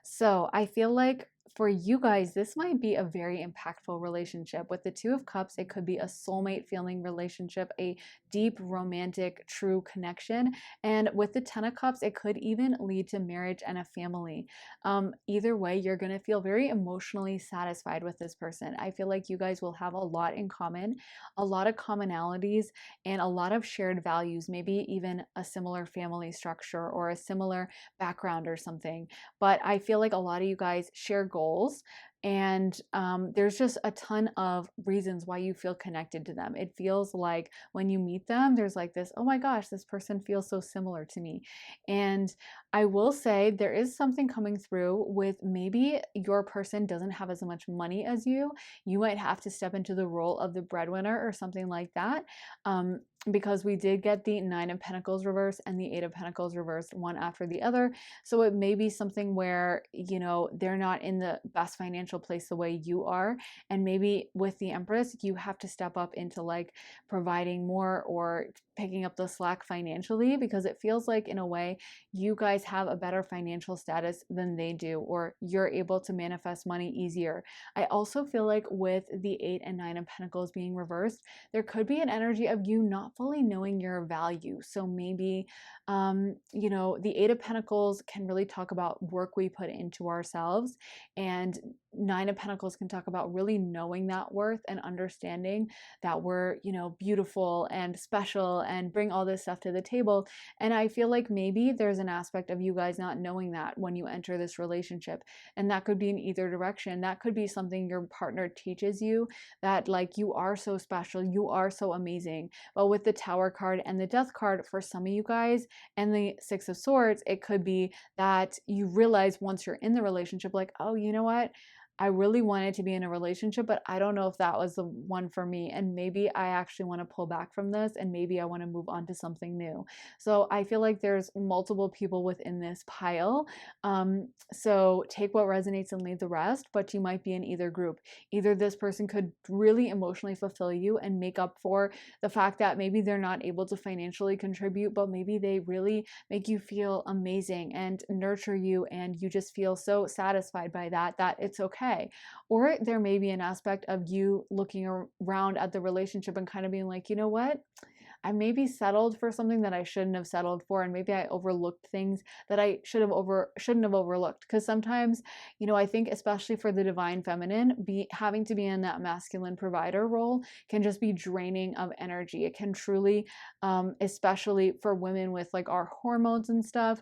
A: So I feel like for you guys, this might be a very impactful relationship. With the Two of Cups, it could be a soulmate feeling relationship, a deep, romantic, true connection. And with the Ten of Cups, it could even lead to marriage and a family. Either way, you're going to feel very emotionally satisfied with this person. I feel like you guys will have a lot in common, a lot of commonalities, and a lot of shared values, maybe even a similar family structure or a similar background or something. But I feel like a lot of you guys share goals, and there's just a ton of reasons why you feel connected to them. It feels like when you meet them, there's like this, oh my gosh, this person feels so similar to me. And I will say there is something coming through with maybe your person doesn't have as much money as you. You might have to step into the role of the breadwinner or something like that. Because we did get the Nine of Pentacles reversed and the Eight of Pentacles reversed, one after the other. So it may be something where, you know, they're not in the best financial place the way you are. And maybe with the Empress, you have to step up into like providing more or picking up the slack financially, because it feels like in a way you guys have a better financial status than they do, or you're able to manifest money easier. I also feel like with the Eight and Nine of Pentacles being reversed, there could be an energy of you not fully knowing your value. So maybe, you know, the Eight of Pentacles can really talk about work we put into ourselves, and Nine of Pentacles can talk about really knowing that worth and understanding that we're, you know, beautiful and special and bring all this stuff to the table. And I feel like maybe there's an aspect of you guys not knowing that when you enter this relationship. And that could be in either direction. That could be something your partner teaches you, that like you are so special, you are so amazing. But with the Tower card and the Death card, for some of you guys, and the Six of Swords, it could be that you realize once you're in the relationship, like, oh, you know what? I really wanted to be in a relationship, but I don't know if that was the one for me. And maybe I actually want to pull back from this, and maybe I want to move on to something new. So I feel like there's multiple people within this pile. So take what resonates and leave the rest, but you might be in either group. Either this person could really emotionally fulfill you and make up for the fact that maybe they're not able to financially contribute, but maybe they really make you feel amazing and nurture you, and you just feel so satisfied by that, that it's okay. Or there may be an aspect of you looking around at the relationship and kind of being like, you know what? I maybe settled for something that I shouldn't have settled for, and maybe I overlooked things that I shouldn't have overlooked. Because sometimes, you know, I think especially for the divine feminine, having to be in that masculine provider role can just be draining of energy. It can truly, especially for women with like our hormones and stuff.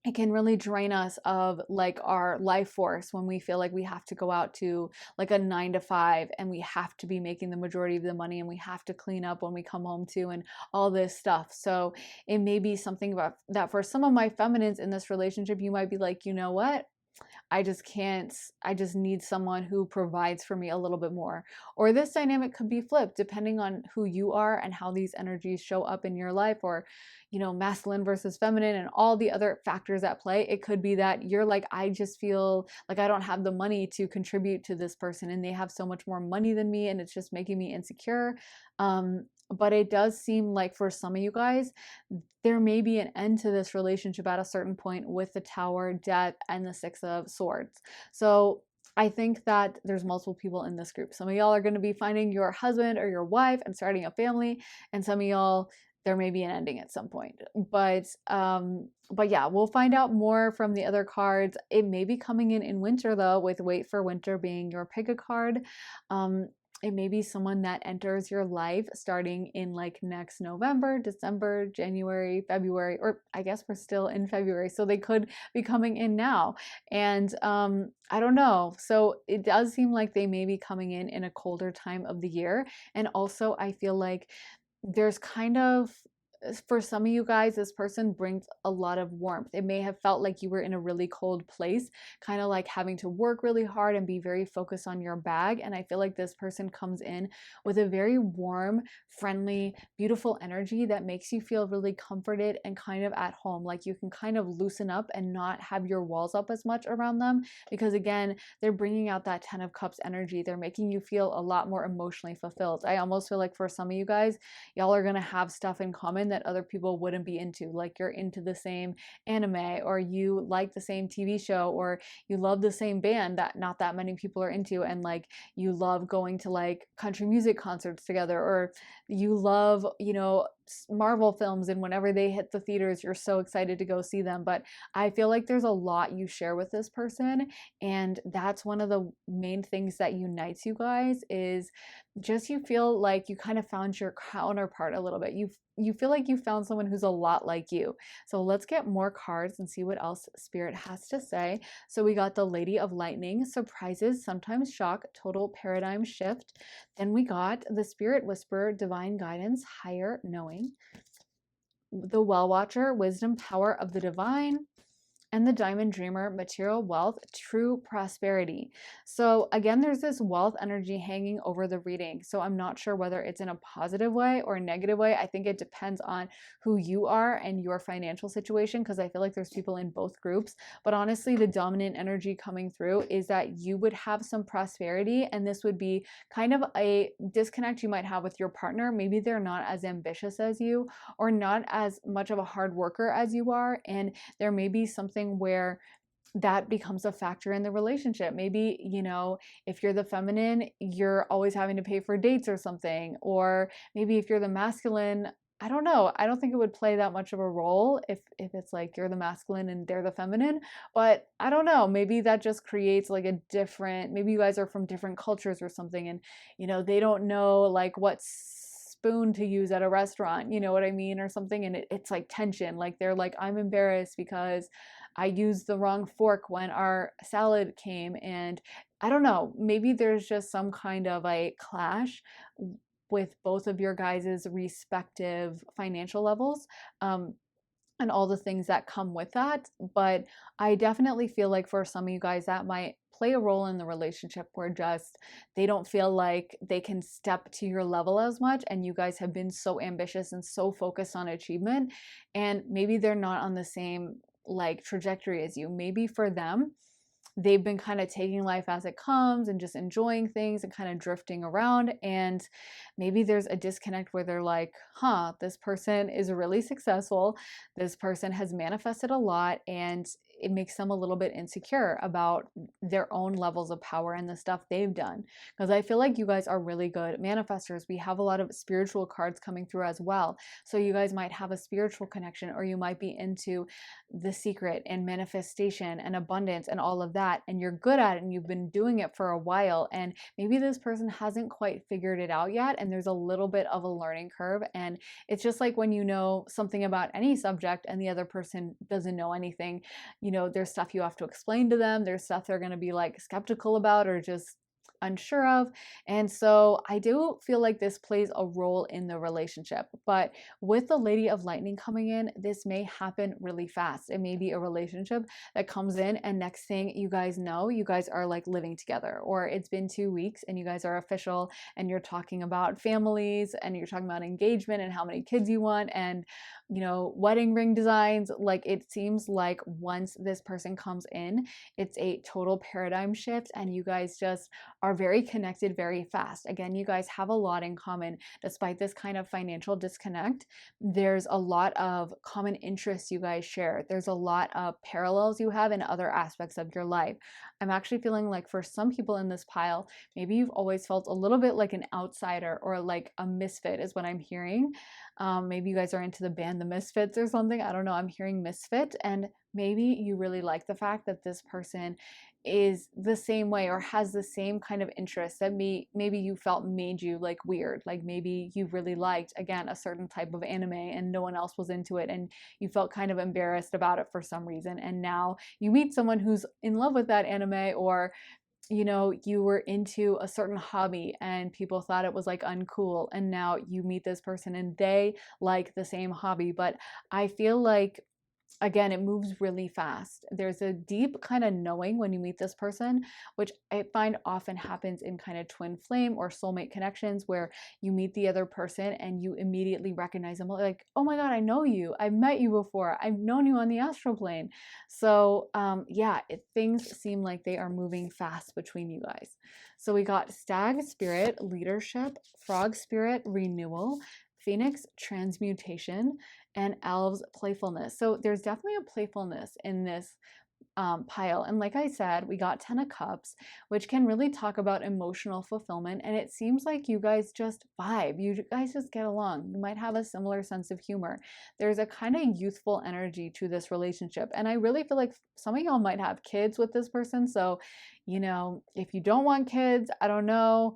A: It can really drain us of like our life force when we feel like we have to go out to like a 9 to 5, and we have to be making the majority of the money, and we have to clean up when we come home too, and all this stuff. So it may be something about that for some of my feminines in this relationship. You might be like, you know what? I just can't, I just need someone who provides for me a little bit more. Or this dynamic could be flipped depending on who you are and how these energies show up in your life, or, you know, masculine versus feminine and all the other factors at play. It could be that you're like, I just feel like I don't have the money to contribute to this person, and they have so much more money than me, and it's just making me insecure. But it does seem like for some of you guys, there may be an end to this relationship at a certain point with the Tower, Death, and the Six of Swords. So I think that there's multiple people in this group. Some of y'all are going to be finding your husband or your wife and starting a family, and some of y'all, there may be an ending at some point. But yeah, we'll find out more from the other cards. It may be coming in winter though, with Wait for Winter being your pick a card. it may be someone that enters your life starting in like next November, December, January, February, or I guess we're still in February, so they could be coming in now. And I don't know. So it does seem like they may be coming in a colder time of the year. And also, I feel like there's kind of, for some of you guys, this person brings a lot of warmth. It may have felt like you were in a really cold place, kind of like having to work really hard and be very focused on your bag. And I feel like this person comes in with a very warm, friendly, beautiful energy that makes you feel really comforted and kind of at home. Like you can kind of loosen up and not have your walls up as much around them, because again, they're bringing out that 10 of Cups energy. They're making you feel a lot more emotionally fulfilled. I almost feel like for some of you guys, y'all are going to have stuff in common that other people wouldn't be into. Like you're into the same anime, or you like the same TV show, or you love the same band that not that many people are into, and like you love going to like country music concerts together, or you love, you know, Marvel films, and whenever they hit the theaters, you're so excited to go see them. But I feel like there's a lot you share with this person, and that's one of the main things that unites you guys, is just you feel like you kind of found your counterpart a little bit. You feel like you found someone who's a lot like you. So let's get more cards and see what else Spirit has to say. So we got the Lady of Lightning, surprises, sometimes shock, total paradigm shift. Then we got the Spirit Whisperer, divine guidance, higher knowing. The Well Watcher, wisdom, power of the divine. And the Diamond Dreamer, material wealth, true prosperity. So again, there's this wealth energy hanging over the reading. So I'm not sure whether it's in a positive way or a negative way. I think it depends on who you are and your financial situation, because I feel like there's people in both groups. But honestly, the dominant energy coming through is that you would have some prosperity, and this would be kind of a disconnect you might have with your partner. Maybe they're not as ambitious as you, or not as much of a hard worker as you are, and there may be something where that becomes a factor in the relationship. Maybe, you know, if you're the feminine, you're always having to pay for dates or something. Or maybe if you're the masculine, I don't know. I don't think it would play that much of a role if it's like you're the masculine and they're the feminine. But I don't know. Maybe that just creates like a different, maybe you guys are from different cultures or something, and you know, they don't know like what spoon to use at a restaurant, you know what I mean, or something, and it's like tension. Like they're like, I'm embarrassed because I used the wrong fork when our salad came, and I don't know, maybe there's just some kind of a clash with both of your guys' respective financial levels. And all the things that come with that. But I definitely feel like for some of you guys, that might play a role in the relationship, where just they don't feel like they can step to your level as much, and you guys have been so ambitious and so focused on achievement, and maybe they're not on the same like trajectory as you. Maybe for them, they've been kind of taking life as it comes and just enjoying things and kind of drifting around. And maybe there's a disconnect where they're like, huh, this person is really successful. This person has manifested a lot, and it makes them a little bit insecure about their own levels of power and the stuff they've done. Because I feel like you guys are really good manifestors. We have a lot of spiritual cards coming through as well. So you guys might have a spiritual connection, or you might be into the secret and manifestation and abundance and all of that, and you're good at it and you've been doing it for a while, and maybe this person hasn't quite figured it out yet, and there's a little bit of a learning curve. And it's just like when you know something about any subject and the other person doesn't know anything, you know, there's stuff you have to explain to them, there's stuff they're going to be like skeptical about or just unsure of. And so I do feel like this plays a role in the relationship. But with the Lady of Lightning coming in, this may happen really fast. It may be a relationship that comes in, and next thing you guys know, you guys are like living together, or it's been 2 weeks and you guys are official, and you're talking about families, and you're talking about engagement and how many kids you want, and you know, wedding ring designs. Like it seems like once this person comes in, it's a total paradigm shift, and you guys just are very connected very fast. Again, you guys have a lot in common. Despite this kind of financial disconnect, there's a lot of common interests you guys share. There's a lot of parallels you have in other aspects of your life. I'm actually feeling like for some people in this pile, maybe you've always felt a little bit like an outsider or like a misfit is what I'm hearing. Maybe you guys are into the band The Misfits or something. I don't know. I'm hearing misfit, and maybe you really like the fact that this person is the same way or has the same kind of interest that maybe you felt made you like weird. Like maybe you really liked, again, a certain type of anime and no one else was into it, and you felt kind of embarrassed about it for some reason. And now you meet someone who's in love with that anime, or you were into a certain hobby and people thought it was like uncool, and now you meet this person and they like the same hobby. But I feel like, again, it moves really fast. There's a deep kind of knowing when you meet this person, which I find often happens in kind of twin flame or soulmate connections, where you meet the other person and you immediately recognize them, like, oh my God, I know you. I've met you before. I've known you on the astral plane. So yeah, things seem like they are moving fast between you guys. So we got stag spirit, leadership, frog spirit, renewal, phoenix, transmutation, and elves, playfulness. So there's definitely a playfulness in this pile. And like I said, we got 10 of cups, which can really talk about emotional fulfillment. And it seems like you guys just vibe. You guys just get along. You might have a similar sense of humor. There's a kind of youthful energy to this relationship. And I really feel like some of y'all might have kids with this person. So, if you don't want kids, I don't know,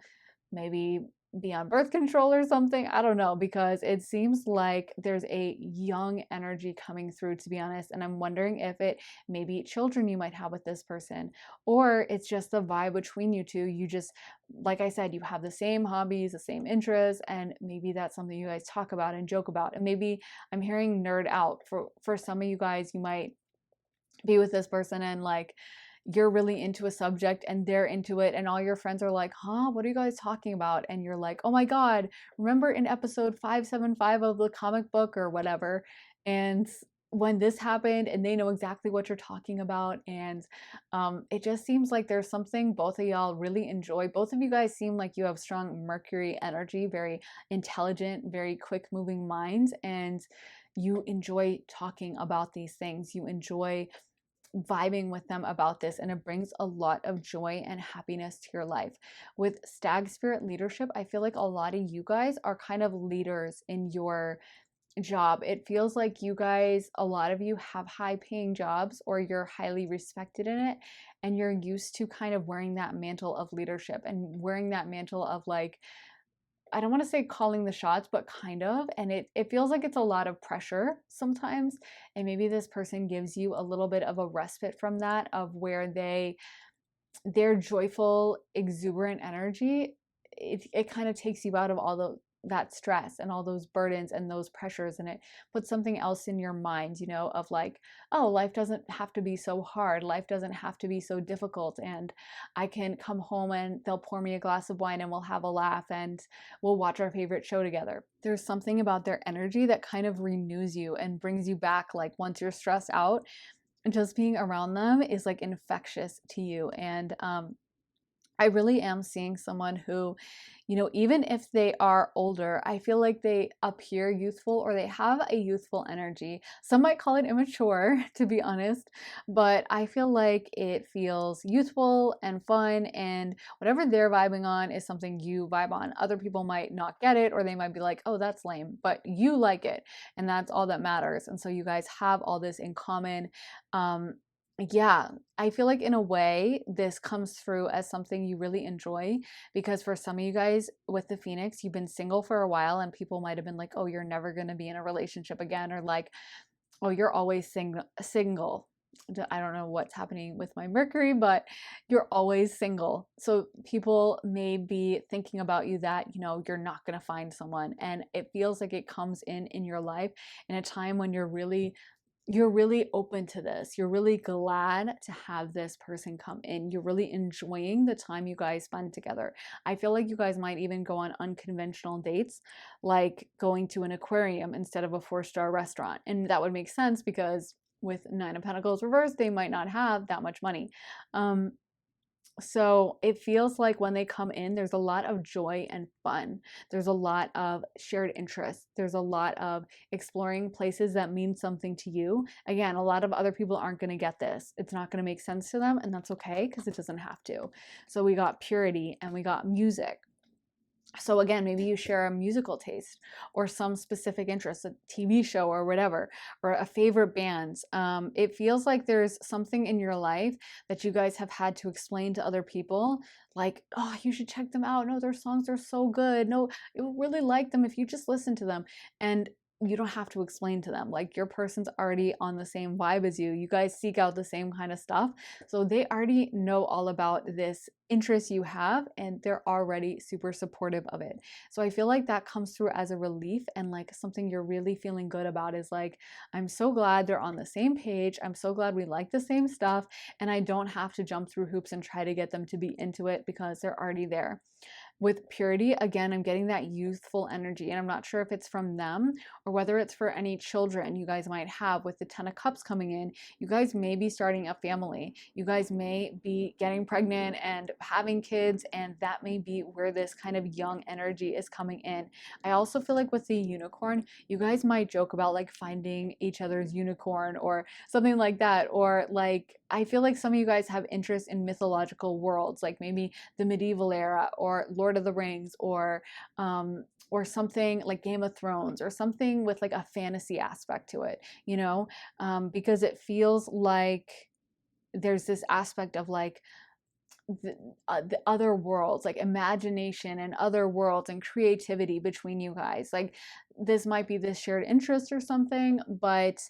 A: maybe be on birth control or something. I don't know, because it seems like there's a young energy coming through, to be honest. And I'm wondering if it maybe children you might have with this person, or it's just the vibe between you two. You just, like I said, you have the same hobbies, the same interests, and maybe that's something you guys talk about and joke about. And maybe I'm hearing nerd out for some of you guys. You might be with this person and like you're really into a subject and they're into it, and all your friends are like, huh, what are you guys talking about? And you're like, oh my God, remember in episode 575 of the comic book or whatever, and when this happened, and they know exactly what you're talking about. And it just seems like there's something both of y'all really enjoy. Both of you guys seem like you have strong Mercury energy, very intelligent, very quick moving minds, and you enjoy talking about these things. You enjoy vibing with them about this, and it brings a lot of joy and happiness to your life. With stag spirit leadership, I feel like a lot of you guys are kind of leaders in your job. It feels like you guys, a lot of you have high paying jobs or you're highly respected in it, and you're used to kind of wearing that mantle of leadership and wearing that mantle of, like, I don't want to say calling the shots, but kind of. And it feels like it's a lot of pressure sometimes. And maybe this person gives you a little bit of a respite from that, of where their joyful, exuberant energy, it kind of takes you out of all that stress and all those burdens and those pressures, and it puts something else in your mind, of like, oh, life doesn't have to be so hard, life doesn't have to be so difficult, and I can come home and they'll pour me a glass of wine and we'll have a laugh and we'll watch our favorite show together. There's something about their energy that kind of renews you and brings you back. Like, once you're stressed out, just being around them is like infectious to you. And I really am seeing someone who, even if they are older, I feel like they appear youthful, or they have a youthful energy. Some might call it immature, to be honest, but I feel like it feels youthful and fun, and whatever they're vibing on is something you vibe on. Other people might not get it, or they might be like, oh, that's lame, but you like it, and that's all that matters. And so you guys have all this in common. Yeah, I feel like in a way this comes through as something you really enjoy, because for some of you guys with the Phoenix, you've been single for a while and people might have been like, oh, you're never going to be in a relationship again, or like, oh, you're always single. I don't know what's happening with my Mercury, but you're always single. So people may be thinking about you that, you're not going to find someone, and it feels like it comes in your life in a time when you're really open to this. You're really glad to have this person come in. You're really enjoying the time you guys spend together. I feel like you guys might even go on unconventional dates, like going to an aquarium instead of a 4-star restaurant. And that would make sense, because with 9 of Pentacles reversed, they might not have that much money. So it feels like when they come in, there's a lot of joy and fun. There's a lot of shared interests. There's a lot of exploring places that mean something to you. Again, a lot of other people aren't going to get this. It's not going to make sense to them, and that's okay, because it doesn't have to. So we got purity and we got music. So again, maybe you share a musical taste or some specific interest, a TV show or whatever, or a favorite band. It feels like there's something in your life that you guys have had to explain to other people, like, oh, you should check them out. No, their songs are so good. No, you'll really like them if you just listen to them. And you don't have to explain to them. Like your person's already on the same vibe as you. You guys seek out the same kind of stuff. So they already know all about this interest you have and they're already super supportive of it. So I feel like that comes through as a relief and like something you're really feeling good about is like, I'm so glad they're on the same page. I'm so glad we like the same stuff and I don't have to jump through hoops and try to get them to be into it because they're already there. With purity, again, I'm getting that youthful energy, and I'm not sure if it's from them or whether it's for any children you guys might have. With the 10 of Cups coming in, you guys may be starting a family. You guys may be getting pregnant and having kids, and that may be where this kind of young energy is coming in. I also feel like with the unicorn, you guys might joke about like finding each other's unicorn or something like that. Or like, I feel like some of you guys have interest in mythological worlds, like maybe the medieval era or Lord of the Rings or something like Game of Thrones or something with like a fantasy aspect to it, you know, because it feels like there's this aspect of like the other worlds, like imagination and other worlds and creativity between you guys. Like this might be this shared interest or something, but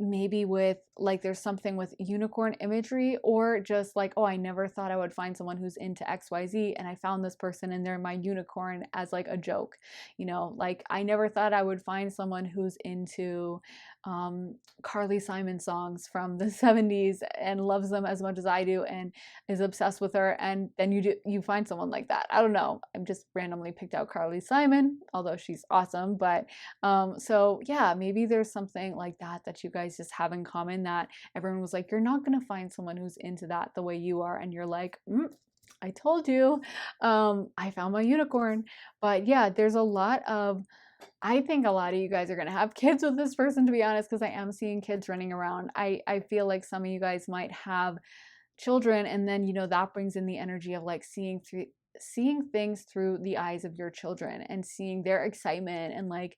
A: maybe with like there's something with unicorn imagery or just like, oh, I never thought I would find someone who's into XYZ and I found this person and they're my unicorn as like a joke, you know, like I never thought I would find someone who's into Carly Simon songs from the 70s and loves them as much as I do and is obsessed with her, and then you find someone like that. I don't know, I'm just randomly picked out Carly Simon, although she's awesome. But so yeah, maybe there's something like that that you guys just have in common that everyone was like, you're not gonna find someone who's into that the way you are, and you're like, I told you, I found my unicorn. But yeah, there's a lot of, I think a lot of you guys are going to have kids with this person, to be honest, because I am seeing kids running around. I feel like some of you guys might have children, and then, you know, that brings in the energy of like seeing things through the eyes of your children and seeing their excitement. And like,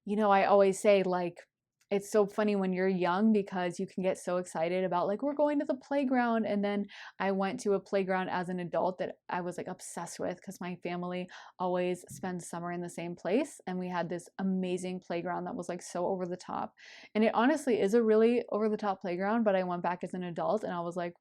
A: you know, I always say like, it's so funny when you're young because you can get so excited about like, we're going to the playground. And then I went to a playground as an adult that I was like obsessed with because my family always spends summer in the same place. And we had this amazing playground that was like so over the top. And it honestly is a really over the top playground. But I went back as an adult and I was like,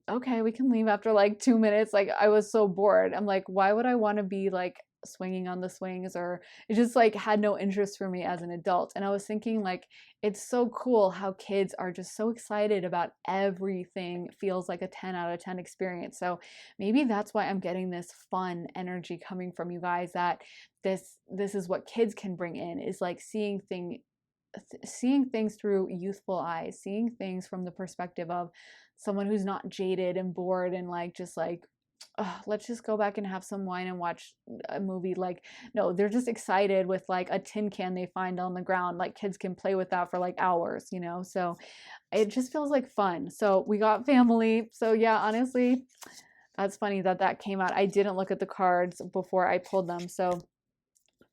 A: okay, we can leave after like 2 minutes. Like I was so bored. I'm like, why would I want to be like swinging on the swings? Or it just like had no interest for me as an adult. And I was thinking like, it's so cool how kids are just so excited about everything. Feels like a 10 out of 10 experience. So maybe that's why I'm getting this fun energy coming from you guys, that this is what kids can bring in, is like seeing things through youthful eyes, seeing things from the perspective of someone who's not jaded and bored and like just like, oh, let's just go back and have some wine and watch a movie. Like, no, they're just excited with like a tin can they find on the ground. Like kids can play with that for like hours, you know? So it just feels like fun. So we got family. So yeah, honestly, that's funny that that came out. I didn't look at the cards before I pulled them. So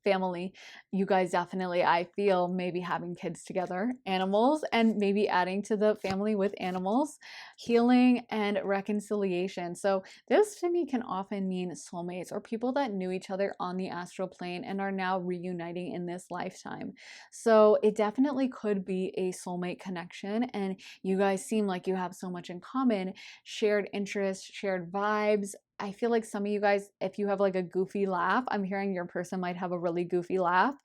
A: family, you guys definitely, I feel, maybe having kids together, animals, and maybe adding to the family with animals, healing and reconciliation. So this to me can often mean soulmates or people that knew each other on the astral plane and are now reuniting in this lifetime. So it definitely could be a soulmate connection, and you guys seem like you have so much in common, shared interests, shared vibes. I feel like some of you guys, if you have like a goofy laugh, I'm hearing your person might have a really goofy laugh.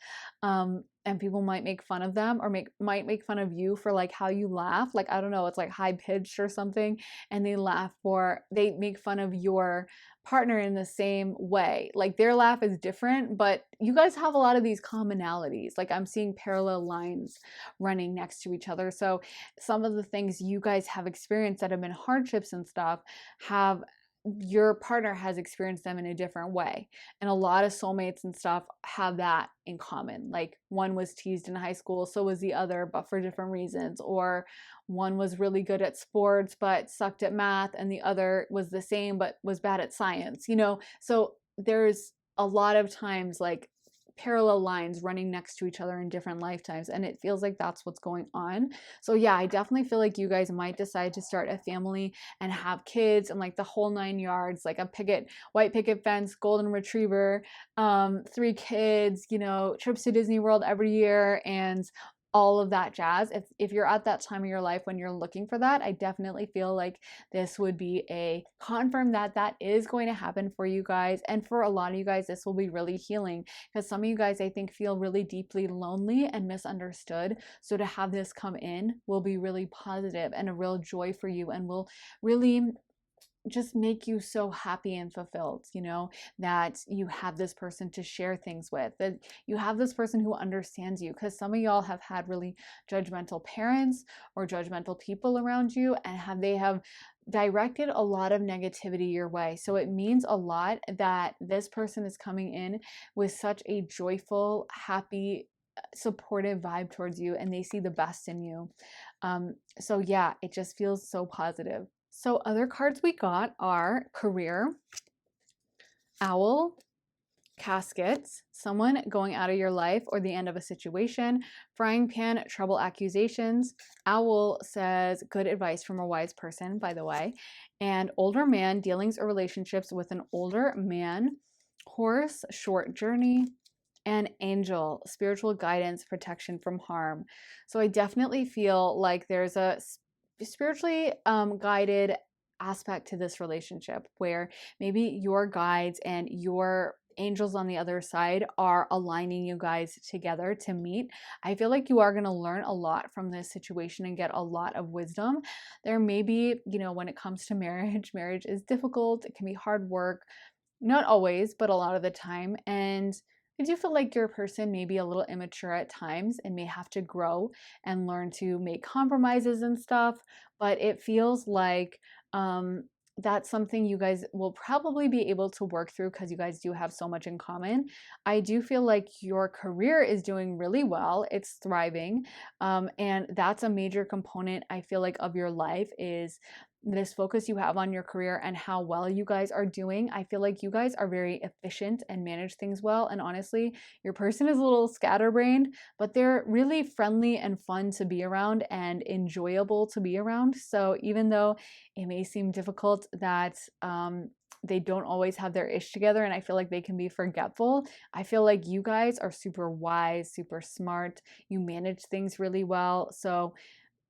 A: And people might make fun of them or might make fun of you for like how you laugh. Like, I don't know, it's like high pitched or something. And they make fun of your partner in the same way. Like their laugh is different, but you guys have a lot of these commonalities. Like I'm seeing parallel lines running next to each other. So some of the things you guys have experienced that have been hardships and stuff, have your partner has experienced them in a different way. And a lot of soulmates and stuff have that in common. Like one was teased in high school, so was the other, but for different reasons. Or one was really good at sports but sucked at math, and the other was the same but was bad at science, you know? So there's a lot of times like parallel lines running next to each other in different lifetimes, and it feels like that's what's going on. So yeah, I definitely feel like you guys might decide to start a family and have kids and like the whole 9 yards, like a white picket fence, golden retriever, 3 kids, trips to Disney World every year, and all of that jazz. If you're at that time of your life when you're looking for that, I definitely feel like this would be a confirm that that is going to happen for you guys. And for a lot of you guys, this will be really healing, because some of you guys, I think, feel really deeply lonely and misunderstood. So to have this come in will be really positive and a real joy for you, and will really just make you so happy and fulfilled, that you have this person to share things with, that you have this person who understands you. Because some of y'all have had really judgmental parents or judgmental people around you, and they have directed a lot of negativity your way. So it means a lot that this person is coming in with such a joyful, happy, supportive vibe towards you, and they see the best in you. So yeah, it just feels so positive. So other cards we got are career, owl, caskets, someone going out of your life or the end of a situation, frying pan, trouble, accusations. Owl says good advice from a wise person, by the way. And older man, dealings or relationships with an older man. Horse, short journey. And angel, spiritual guidance, protection from harm. So I definitely feel like there's a spiritually guided aspect to this relationship, where maybe your guides and your angels on the other side are aligning you guys together to meet. I feel like you are going to learn a lot from this situation and get a lot of wisdom. There may be, when it comes to marriage, marriage is difficult. It can be hard work. Not always, but a lot of the time. And I do feel like your person may be a little immature at times and may have to grow and learn to make compromises and stuff. But it feels like that's something you guys will probably be able to work through, because you guys do have so much in common. I do feel like your career is doing really well. It's thriving. And that's a major component, I feel like, of your life, is this focus you have on your career and how well you guys are doing. I feel like you guys are very efficient and manage things well. And honestly, your person is a little scatterbrained, but they're really friendly and fun to be around and enjoyable to be around. So even though it may seem difficult that they don't always have their ish together, and I feel like they can be forgetful, I feel like you guys are super wise, super smart. You manage things really well. So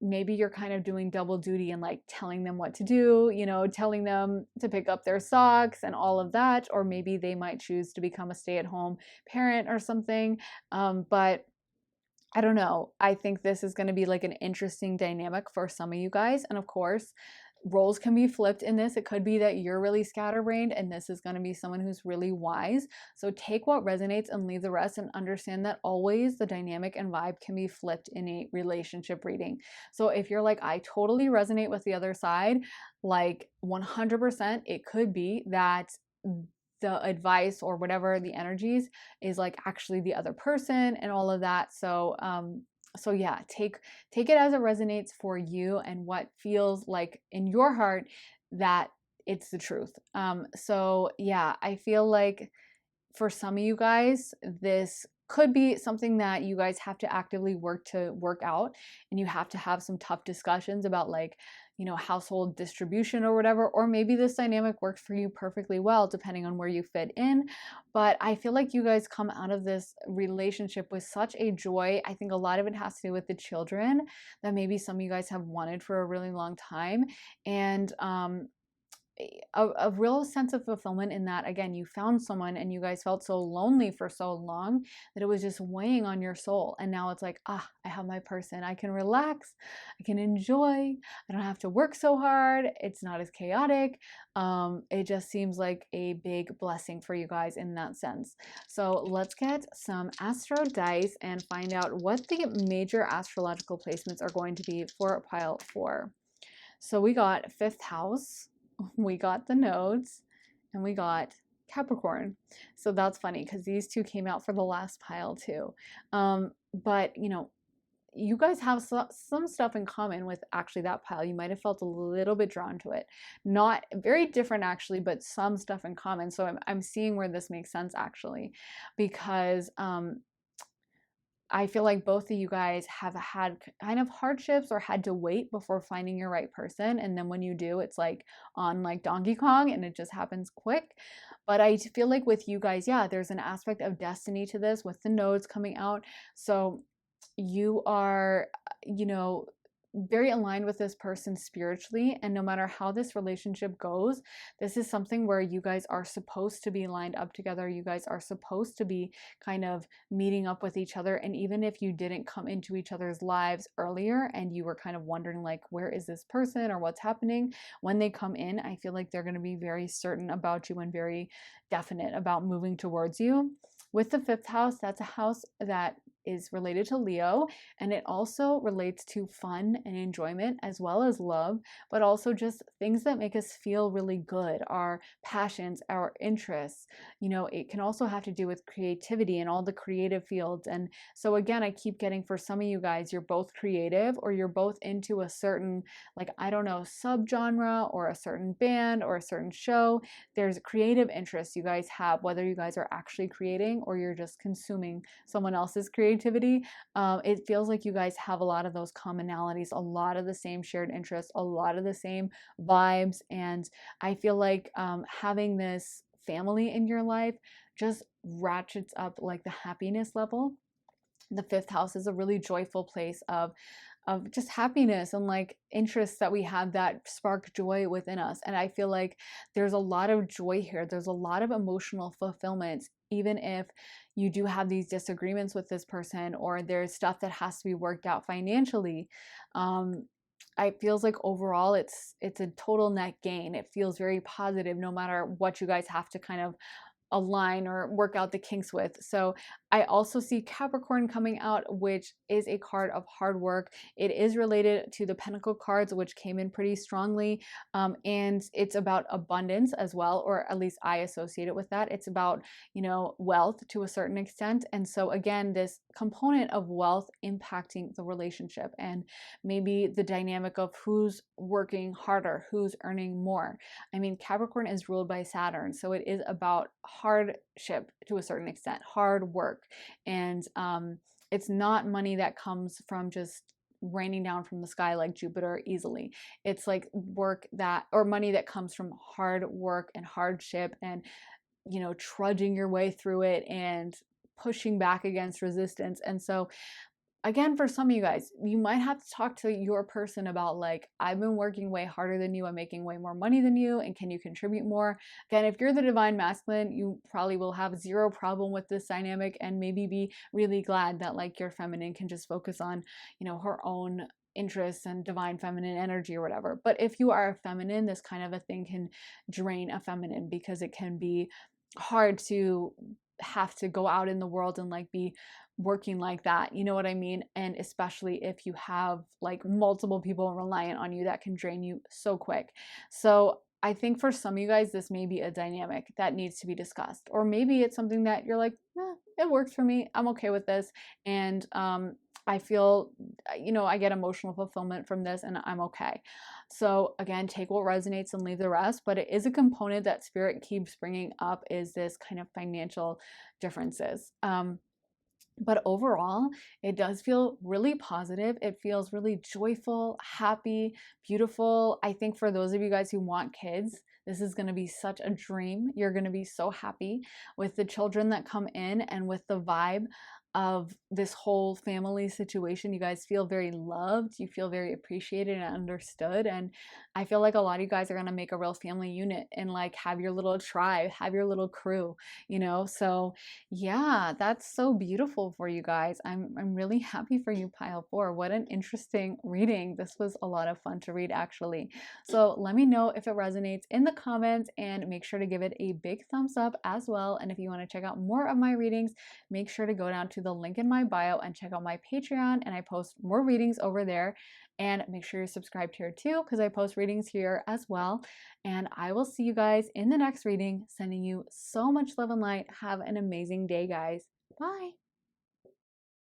A: maybe you're kind of doing double duty and like telling them what to do, telling them to pick up their socks and all of that. Or maybe they might choose to become a stay-at-home parent or something. But I don't know. I think this is going to be like an interesting dynamic for some of you guys. And of course, roles can be flipped in this. It could be that you're really scatterbrained and this is going to be someone who's really wise. So take what resonates and leave the rest, and understand that always the dynamic and vibe can be flipped in a relationship reading. So if you're like, I totally resonate with the other side, like 100%, it could be that the advice or whatever the energies is like actually the other person and all of that. So yeah, take it as it resonates for you and what feels like in your heart that it's the truth. So yeah, I feel like for some of you guys, this could be something that you guys have to actively work out, and you have to have some tough discussions about, like, household distribution or whatever. Or maybe this dynamic works for you perfectly well depending on where you fit in. But I feel like you guys come out of this relationship with such a joy. I think a lot of it has to do with the children that maybe some of you guys have wanted for a really long time. And a real sense of fulfillment in that, again, you found someone and you guys felt so lonely for so long that it was just weighing on your soul. And now it's like, I have my person. I can relax. I can enjoy. I don't have to work so hard. It's not as chaotic. It just seems like a big blessing for you guys in that sense. So let's get some astro dice and find out what the major astrological placements are going to be for pile 4. So we got 5th house, we got the nodes, and we got Capricorn. So that's funny because these two came out for the last pile too. But you guys have some stuff in common with actually that pile. You might have felt a little bit drawn to it. Not very different actually, but some stuff in common. So I'm seeing where this makes sense actually, because I feel like both of you guys have had kind of hardships or had to wait before finding your right person. And then when you do, it's like on like Donkey Kong and it just happens quick. But I feel like with you guys, yeah, there's an aspect of destiny to this with the nodes coming out. So you are, you know, very aligned with this person spiritually, and no matter how this relationship goes, this is something where you guys are supposed to be lined up together. You guys are supposed to be kind of meeting up with each other. And even if you didn't come into each other's lives earlier and you were kind of wondering like, where is this person or what's happening, when they come in, I feel like they're going to be very certain about you and very definite about moving towards you. With the fifth house, that's a house that is related to Leo, and it also relates to fun and enjoyment as well as love, but also just things that make us feel really good, our passions, our interests. You know, it can also have to do with creativity and all the creative fields. And so again, I keep getting, for some of you guys, you're both creative or you're both into a certain, like, I don't know, subgenre or a certain band or a certain show. There's creative interests you guys have, whether you guys are actually creating or you're just consuming someone else's creativity. It feels like you guys have a lot of those commonalities, a lot of the same shared interests, a lot of the same vibes. And I feel like having this family in your life just ratchets up like the happiness level. The fifth house is a really joyful place of just happiness and like interests that we have that spark joy within us. And I feel like there's a lot of joy here. There's a lot of emotional fulfillment, even if you do have these disagreements with this person or there's stuff that has to be worked out financially. It feels like overall it's a total net gain. It feels very positive no matter what you guys have to kind of align or work out the kinks with. So I also see Capricorn coming out, which is a card of hard work. It is related to the Pentacle cards, which came in pretty strongly. And it's about abundance as well, or at least I associate it with that. It's about, you know, wealth to a certain extent. And so again, this component of wealth impacting the relationship and maybe the dynamic of who's working harder, who's earning more. I mean, Capricorn is ruled by Saturn, so it is about hardship to a certain extent, hard work. And it's not money that comes from just raining down from the sky like Jupiter easily. It's like work that, or money that comes from hard work and hardship and, you know, trudging your way through it and pushing back against resistance. And so again, for some of you guys, you might have to talk to your person about like, I've been working way harder than you, I'm making way more money than you, and can you contribute more? Again, if you're the divine masculine, you probably will have zero problem with this dynamic and maybe be really glad that like your feminine can just focus on, you know, her own interests and divine feminine energy or whatever. But if you are a feminine, this kind of a thing can drain a feminine because it can be hard to have to go out in the world and like be working like that, you know what I mean? And especially if you have like multiple people reliant on you, that can drain you so quick. So I think for some of you guys, this may be a dynamic that needs to be discussed, or maybe it's something that you're like, it works for me, I'm okay with this. And I feel, you know, I get emotional fulfillment from this and I'm okay. So again, take what resonates and leave the rest. But it is a component that spirit keeps bringing up, is this kind of financial differences. But overall, it does feel really positive. It feels really joyful, happy, beautiful. I think for those of you guys who want kids, this is going to be such a dream. You're going to be so happy with the children that come in and with the vibe of this whole family situation. You guys feel very loved, you feel very appreciated and understood. And I feel like a lot of you guys are going to make a real family unit and like have your little tribe, have your little crew, you know? So yeah, that's so beautiful for you guys. I'm really happy for you, pile 4. What an interesting reading. This was a lot of fun to read actually. So let me know if it resonates in the comments and make sure to give it a big thumbs up as well. And if you want to check out more of my readings, make sure to go down to the link in my bio and check out my Patreon, and I post more readings over there. And make sure you're subscribed here too, because I post readings here as well. And I will see you guys in the next reading. Sending you so much love and light. Have an amazing day, guys. Bye.